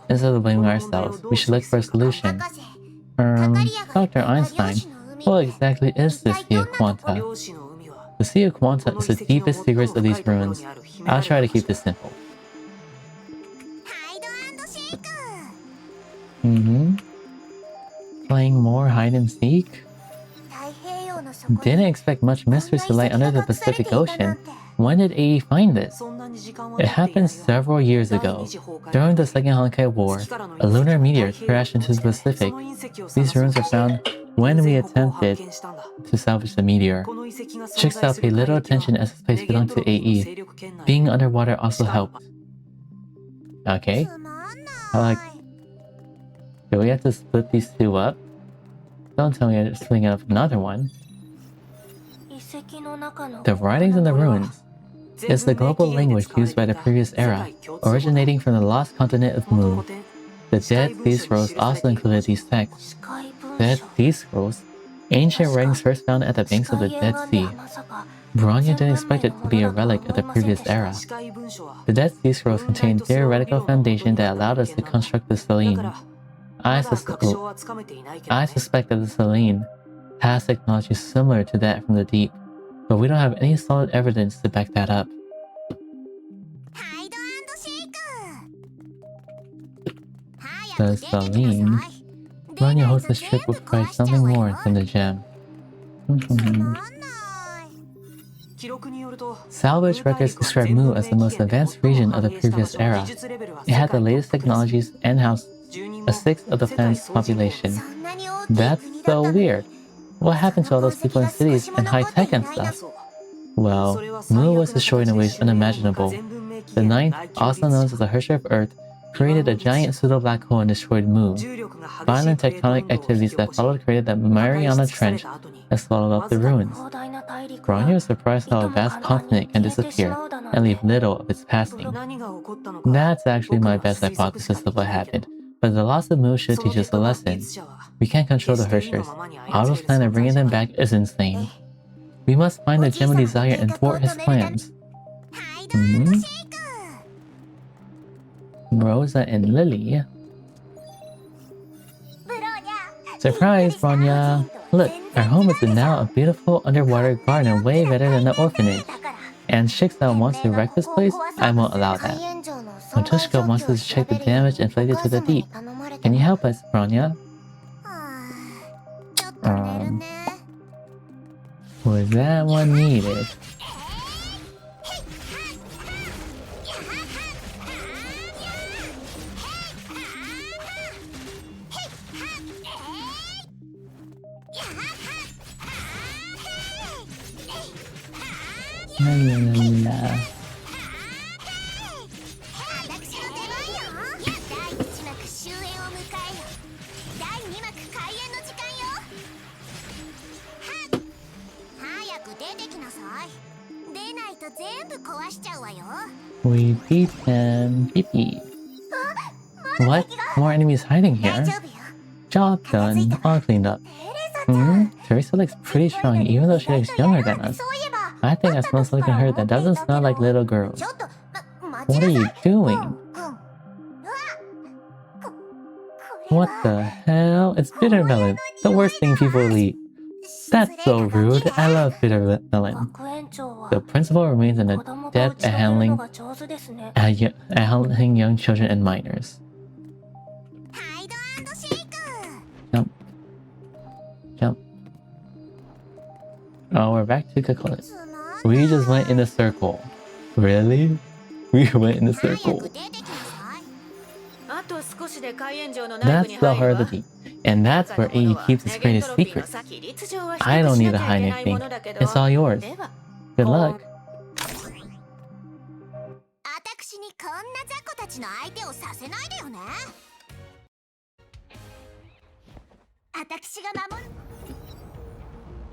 S1: Instead of blaming ourselves, we should look for a solution.
S3: 博士
S1: Dr. Einstein, what exactly is the Sea of Quanta?
S5: 漁師の海は
S1: The Sea of Quanta is the deepest secrets of these ruins. I'll try to keep this simple.
S3: ハイド&シーク
S1: Playing more hide and seek?
S3: 太平洋の底に
S1: Didn't expect much mysteries to lie under the Pacific Ocean. When did AE find this?
S5: そんなに時間は
S1: It
S5: 経っていない
S1: happened
S5: が
S1: several years
S5: 第
S1: ago.
S5: 二次崩壊
S1: During the Second Honkai War, a lunar meteor crashed into the Pacific. These ruins were found when we attempted to salvage the meteor. Chixel paid little attention as this place belonged to AE. Being underwater also helped. Okay,
S3: つまんない
S1: I like. Do we have to split these two up? Don't tell me I'm splitting up another one.
S4: 遺跡の中の
S1: The writings in the ruins is the global language used by the previous era, originating from the lost continent of Mu. The Dead Sea Scrolls also included these texts.
S4: 視界文
S1: Dead
S4: 書
S1: Sea Scrolls? Ancient writings first found at the banks of the Dead Sea. Bronya didn't expect it to be a relic of the previous era. The Dead Sea Scrolls contained theoretical foundation that allowed us to construct the Selene. I suspect that the Selene has technology similar to that from the deep, but we don't have any solid evidence to back that up.
S3: ハイド&シーク
S1: The
S3: 早く出てきな
S1: Selene.
S3: さい
S1: Bronya hopes this trip will provide something more than the gem.
S3: つまんない
S1: Salvage records describe Mu as the most advanced region of the previous era. It had the latest technologies and housed a sixth of the planet's population. That's so weird. What happened to all those people in cities and high tech and stuff? Well, Mu was destroyed in ways unimaginable. The Ninth, also known as the Hersher of Earth, created a giant pseudo-black hole and destroyed Mu. Violent tectonic activities that followed created the Mariana Trench and swallowed up the ruins. Bronya was surprised how a vast continent can disappear and leave little of its passing. That's actually my best hypothesis of what happened, but the loss of Mu should teach us a lesson. We can't control the Hershers. Otto's plan of bringing them back is insane. We must find the Gem of Desire and thwart his plans. Rosa and Lily. Surprise, Bronya! Look, our home is now a beautiful underwater garden way better than the orphanage. And Shiksa wants to wreck this place? I won't allow that. Matushka wants us to check the damage inflicted to the deep. Can you help us, Bronya? Was that one needed? La la la la. We beat them. Beep beep. What? More enemies hiding here? Job done. All cleaned up. Teresa looks pretty strong even though she looks younger than us. I think I smell something in her that doesn't smell like little girls. What are you doing? What the hell? It's bitter melon. The worst thing people eat. That's so rude. I love bitter melon. The principal remains an adept at handling young children and minors. Jump. Jump. Oh, we're back to Cocolet. We just went in a circle. Really? We went in a circle. That's the heart of the deep. And that's where Iggy keeps his greatest secrets. I don't need to hide anything. It's all yours. Good luck.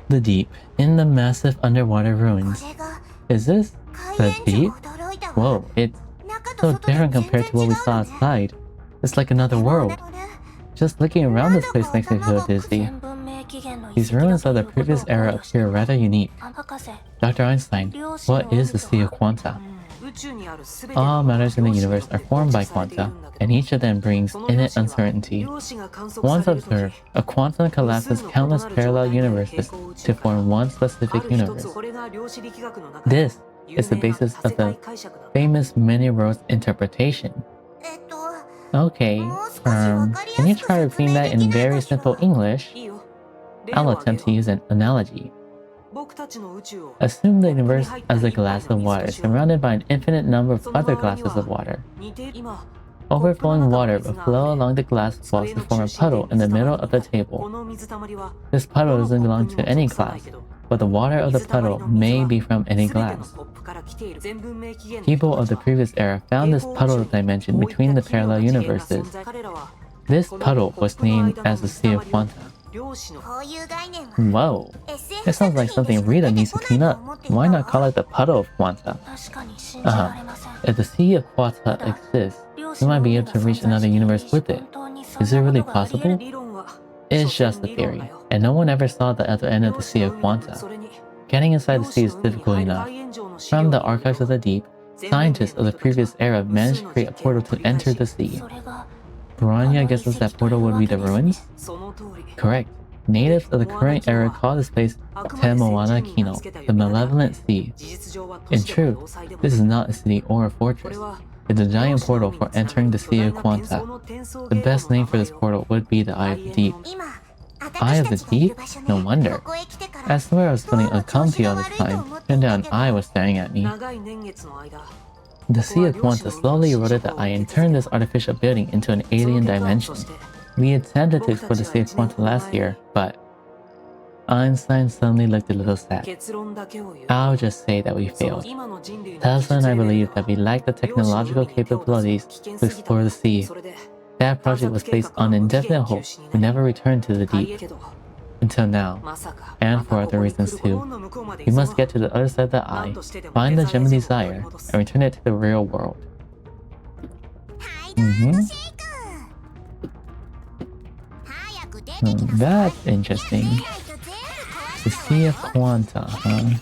S1: The deep, in the massive underwater ruins. Is this the deep? Whoa, it's so different compared to what we saw outside. It's like another world. Just looking around this place makes me feel dizzy. These ruins of the previous era appear rather unique. Dr. Einstein, what is the Sea of Quanta? All matters in the universe are formed by quanta, and each of them brings in it uncertainty. Once observed, a quantum collapses countless parallel universes to form one specific universe. This is the basis of the famous many worlds interpretation. Okay, can you try repeating that in very simple English? I'll attempt to use an analogy. Assume the universe as a glass of water surrounded by an infinite number of other glasses of water. Overflowing water will flow along the glass walls to form a puddle in the middle of the table. This puddle doesn't belong to any glass, but the water of the puddle may be from any glass. People of the previous era found this puddle dimension between the parallel universes. This puddle was named as the Sea of Quanta. Whoa, that sounds like something Rita needs to clean up. Why not call it the Puddle of Quanta? If the Sea of Quanta exists, we might be able to reach another universe with it. Is it really possible? It's just a theory, and no one ever saw the other end of the Sea of Quanta. Getting inside the sea is difficult enough. From the archives of the deep, scientists of the previous era managed to create a portal to enter the sea. Bronya guesses that portal would be the ruins? Correct. Natives of the current era call this place Te Moana Kino, the Malevolent Sea. In truth, this is not a city or a fortress. It's a giant portal for entering the Sea of Quanta. The best name for this portal would be the Eye of the Deep. Eye of the Deep? No wonder. I swear I was feeling uncomfy all this time. Turned out an eye was staring at me.
S5: 長い年月の間
S1: The Sea of Quanta slowly eroded the eye and turned this artificial building into an alien dimension. We attempted to explore the Sea of Quanta last year, but Einstein suddenly looked a little sad.
S5: 結論だけを言う
S1: I'll just say that we
S5: その
S1: failed.
S5: 今の人類の
S1: Tesla and I believed that we lacked the technological capabilities to explore the sea.
S5: それで
S1: That project was placed on indefinite hold. We never returned to the
S5: 大
S1: deep
S5: けど
S1: until now.
S5: まさか
S1: And for other reasons too. We must get to the other side of the eye, find the gem of desire, and return it to the real world.
S3: ハイドアンド
S1: Mhm.
S3: シェイク早く出てきなさい
S1: That's interesting.
S3: 出ないと全部壊
S1: The
S3: しちゃう
S1: Sea
S3: わ
S1: of
S3: よ
S1: Quanta, huh?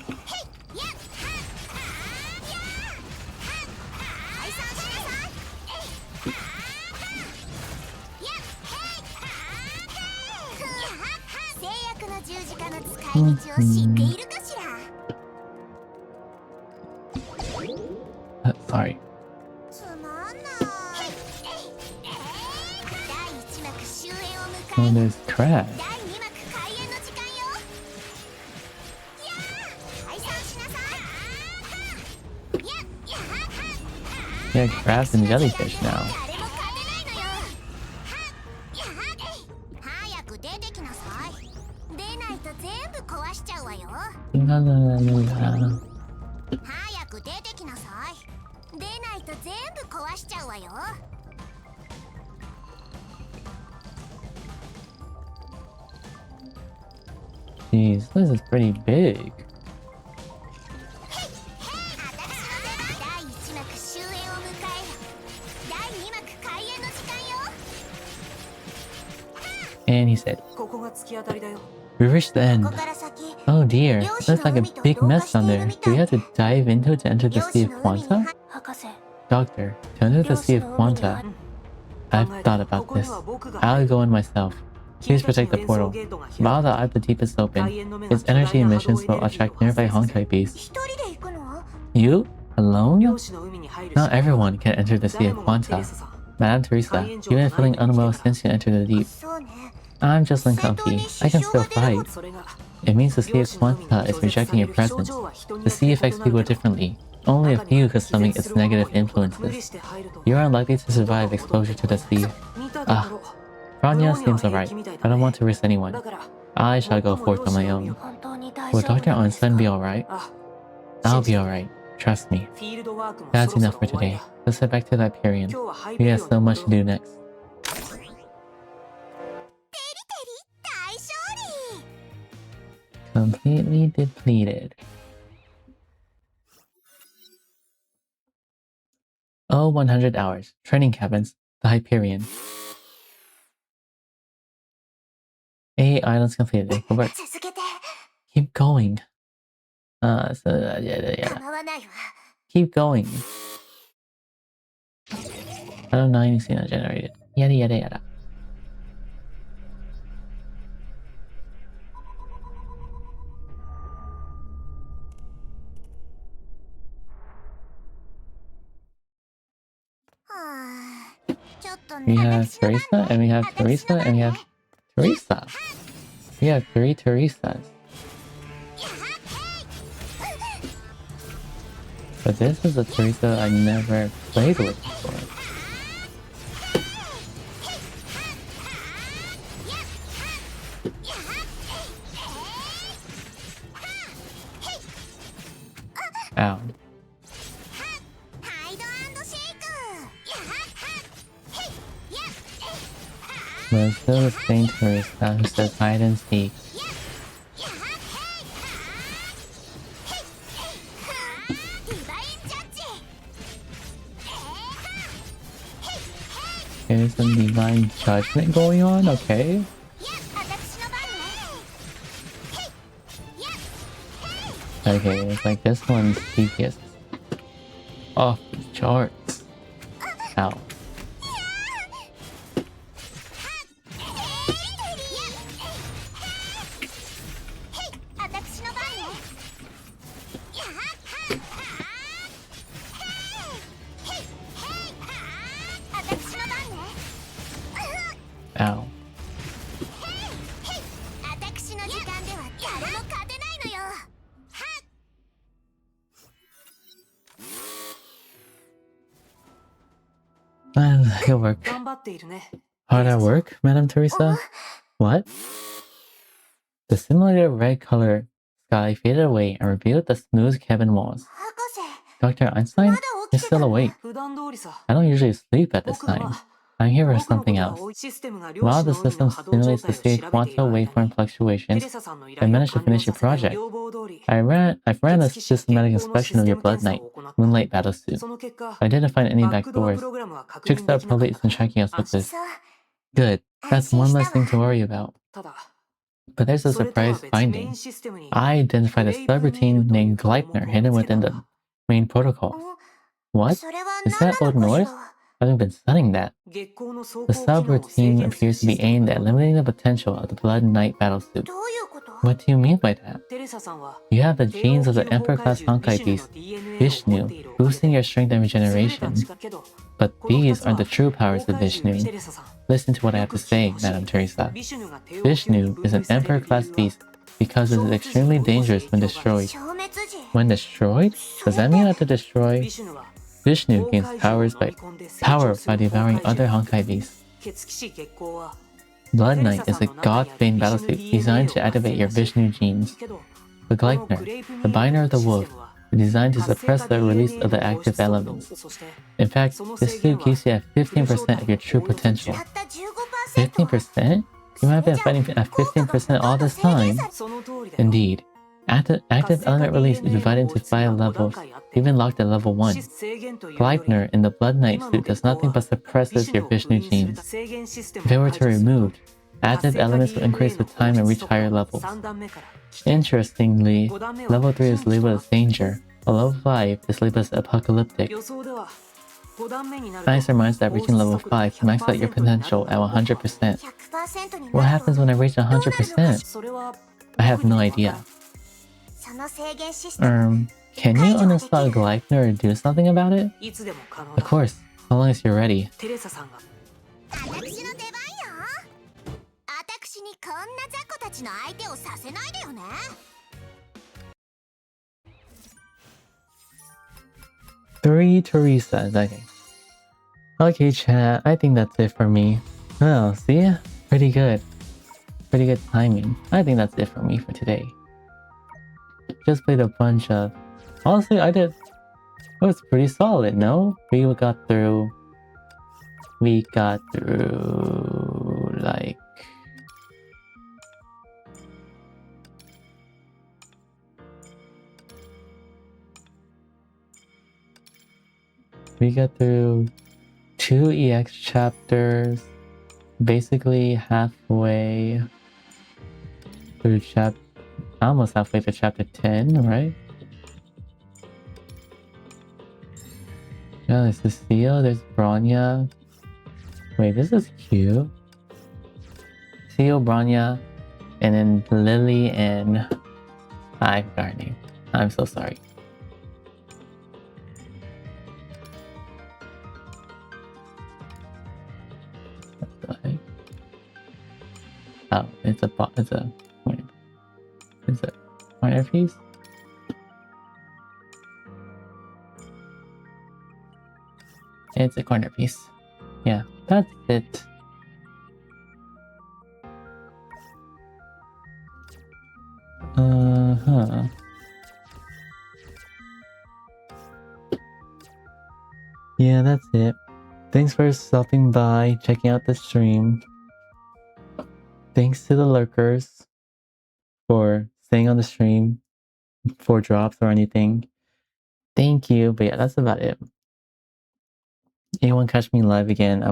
S3: 解散しなさい制約の十字架の使い道を知っているかしら
S1: Sorry.
S3: つまんない第一幕終焉を
S1: Oh,
S3: 迎え
S1: there's trash.
S3: 第二幕開演の時間よやあ解散しなさいやや
S1: Yeah, crabs and jellyfish now.
S3: 誰も勝てないのよや早く出てきなさい出ないと全部壊しちゃうわよ
S1: La, la, la, la, la.
S3: 早く出てきなさい出ないと全部壊しちゃうわよ
S1: Jeez, this is pretty big.
S3: 私の出番第一幕終焉を迎え第二幕開演の時間よ
S1: And he said,
S5: ここが突き当たりだよ
S1: we reached the end.
S3: ここから先
S1: Oh dear, looks like a big mess down there. Do we have to dive into it to enter the
S3: 漁
S1: Sea
S3: 師
S1: of
S3: の海に
S1: Quanta?
S4: 博士
S1: Doctor, to enter the Sea of Quanta, I've thought about this. I'll go in myself. Please protect the portal. While the Eye of the Deep is open, its energy emissions will attract nearby Honkai beasts.
S3: 一人で行くの
S1: You? Alone?
S5: 漁師の海に入る
S1: Not everyone can enter the Sea of
S5: 誰もがテレ
S1: Quanta.
S5: サさん
S1: Madame Teresa, you've been feeling unwell since you entered the deep.
S3: そうね
S1: I'm just uncomfy. I can still fight.
S5: それが
S1: It means the Sea of Quanta is rejecting your presence. The sea affects people differently. Only a few could stomach its negative influences. You're unlikely to survive exposure to the sea. Ah, Franya seems alright. I don't want to risk anyone. I shall go forth on my own.
S4: 本当に大
S1: Will
S4: 丈夫
S1: Dr.
S4: なんですか
S1: Einstein be alright?
S5: あ
S1: I'll be alright. Trust me.
S5: フィールドワークも
S1: That's
S5: そろ
S1: enough
S5: そ
S1: for
S5: ろ終わり
S1: today.
S5: だ
S1: Let's head back to Hyperion.
S5: 今日はハイ
S1: We
S5: ペリオ
S1: have
S5: ン
S1: so
S5: の
S1: much to do next.
S3: 大勝利
S1: Completely depleted. Oh, 100 hours. Training cabins. The Hyperion. 8 islands completed. Good work.
S3: 続けて
S1: Keep going. Yeah.
S3: 構わないわ
S1: Keep going. Shadow 9 signal generated. Yada. We have Teresa, and we have Teresa, and we have Teresa. We have 3 Teresas. But this is a Teresa I never played with before. Ow.
S3: ハイドアンドシェイク
S1: But it's still the same Teresa who says hide and seek. There's some divine judgment going on, okay? Okay, it's like this one's devious. Off the charts. Ow. Ow. Good work.
S5: 頑張っているね。
S1: Hard at work, Madame Teresa? What? The simulated red color sky faded away and revealed the smooth cabin walls.
S3: 博士、
S1: Dr. Einstein?
S3: まだ
S1: You're
S3: 起きてた
S1: still
S3: の？
S1: awake.
S5: 普段通りさ。
S1: I don't usually sleep at this
S5: 僕
S1: time.
S5: は
S1: I'm here for
S5: 僕のこと
S1: something
S5: は
S1: else.
S5: システムが量
S1: While
S5: 子
S1: the
S5: の海
S1: system
S5: の波動状
S1: stimulates
S5: 態
S1: the
S5: を
S1: state
S5: 調べてい
S1: quantum
S5: る間
S1: waveform
S5: にテ
S1: fluctuations,
S5: レサさんの依
S1: I
S5: 頼を
S1: managed to
S5: 完了
S1: finish
S5: さ
S1: your
S5: せたい
S1: project.
S5: 要望通り
S1: I've ran a
S5: 美しい
S1: systematic
S5: 健康のシ
S1: inspection
S5: ス
S1: of
S5: テ
S1: your
S5: ム
S1: Blood
S5: 検査
S1: Knight
S5: を行った。
S1: Moonlight battle suit.
S5: その結果
S1: I didn't find any
S5: バックドア
S1: backdoors.
S5: プログラムは確
S1: Chicks
S5: 認で
S1: are
S5: きなか
S1: probably
S5: った
S1: been tracking us with
S3: そう
S1: this. Good. That's one less thing to worry about.
S5: ただ
S1: But there's a
S5: それとは
S1: surprise
S5: 別メイ
S1: finding.
S5: ンシステムに
S1: I identified a
S5: グレイプメール
S1: subroutine
S5: という
S1: named
S5: 項目
S1: Gleipner
S5: を
S1: hidden
S5: 見つけ
S1: within
S5: た
S1: the main protocols. What?
S3: それは
S1: Is
S3: 何
S1: that
S3: な
S1: Old
S3: のかし
S1: Norse?
S3: ら？
S1: I've been studying that.
S5: 月光の走
S1: The
S5: 行機能を制
S1: subroutine
S5: 限する
S1: appears to
S5: シ
S1: be
S5: ステム
S1: aimed
S5: だ
S1: at
S5: と
S1: limiting the potential of the Blood Knight battle suit.
S3: どういうこと？
S1: What do you mean by that?
S5: テレサさんは
S1: You have the
S5: 帝
S1: genes
S5: 王
S1: of the
S5: 級の
S1: Emperor
S5: 崩壊
S1: class
S5: 獣
S1: Honkai
S5: ビシュ
S1: beast,
S5: ヌの DNA を持って
S1: Vishnu,
S5: いるおかげ
S1: boosting
S5: で
S1: your strength and
S5: 優れた
S1: regeneration.
S5: 知覚けど
S1: But
S5: この
S1: these
S5: 2つ
S1: aren't
S5: は
S1: the true powers
S5: 崩
S1: of
S5: 壊獣
S1: Vishnu.
S5: テレサさん
S1: Listen to what I
S5: よ
S1: have
S5: く
S1: to
S5: 聞き
S1: say,
S5: ましょう
S1: Madame Teresa.
S5: ビシュヌが帝王級に
S1: Vishnu
S5: 分
S1: is an
S5: 類され
S1: Emperor
S5: る理
S1: class
S5: 由は
S1: beast because it is extremely dangerous when destroyed.
S3: 消滅時。
S1: When destroyed? Does that mean I have to destroy?
S5: ビシュヌは
S1: Vishnu
S5: 崩
S1: gains
S5: 壊獣を
S1: powers
S5: 飲
S1: by
S5: み込んで成
S1: power
S5: 長す
S1: by
S5: る崩
S1: devouring
S5: 壊
S1: other
S5: 獣
S1: Honkai beasts.
S5: 血騎士月光は
S1: Blood Knight is a God-bane battlesuit designed to activate your Vishnu genes.
S5: けど
S1: The
S5: この
S1: Gleipner,
S5: グレイプメ
S1: the
S5: ー
S1: binder
S5: ル
S1: of
S5: と
S1: the
S5: いう
S1: wolf,
S5: システムは
S1: is designed to
S5: 活性
S1: suppress
S5: 化
S1: the release
S5: DNA
S1: of the
S5: の放
S1: active
S5: 出速度
S1: elements.
S5: そして
S1: In fact,
S5: その
S1: this
S5: 制限
S1: suit
S5: は
S1: keeps you at 15% of your true
S5: フル状態
S1: potential.
S3: たった 15%。
S1: 15%? You might have been fighting at 15% all this time.
S5: その通りだよ
S1: Indeed. Active element release is divided into 5 levels, even locked at level 1.
S5: 制限というより
S1: Gleipner in the Blood Knight suit does nothing but suppresses your Vishnu genes. If it were to be removed, active elements will increase with time and reach higher levels. Interestingly, level 3 is labeled as danger, while level 5 is labeled as apocalyptic.
S5: 予想では5段目になる
S1: Science reminds that reaching level 5 maxes out your potential at 100%.
S3: 100%に
S1: What
S3: なると
S1: happens when I reach 100%?
S5: それは
S1: I have no idea.
S3: その制限システム。
S1: Can you uninstall Gleipner or do something about it?
S5: いつでも可能
S1: Of
S5: だ
S1: course, as long as you're ready.
S5: テレサさんが
S3: 私の出番よ。私にこんな雑魚たちの相手をさせないでよね。
S1: 3 Teresas, okay. Okay, chat, I think that's it for me. Oh, see? Pretty good. Pretty good timing. I think that's it for me for today. Just played a bunch of... Honestly, I did... It was pretty solid, no? We got through... like... We got through 2 EX chapters, basically halfway through almost halfway through chapter 10, right? Yeah, there's Cecile, there's Bronya. Wait, this is cute. Cecile, Bronya, and then Lily and... I forgot her name. I'm so sorry. Oh, it's a pointer piece. It's a corner piece. Yeah, that's it. Yeah, that's it. Thanks for stopping by, checking out the stream. Thanks to the lurkers for staying on the stream for drops or anything. Thank you, but yeah, that's about it. Anyone catch me live again?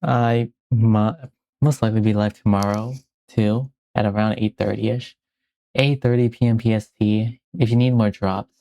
S1: I most likely be live tomorrow too, at around 8:30ish, 8:30 p.m. PST. If you need more drops,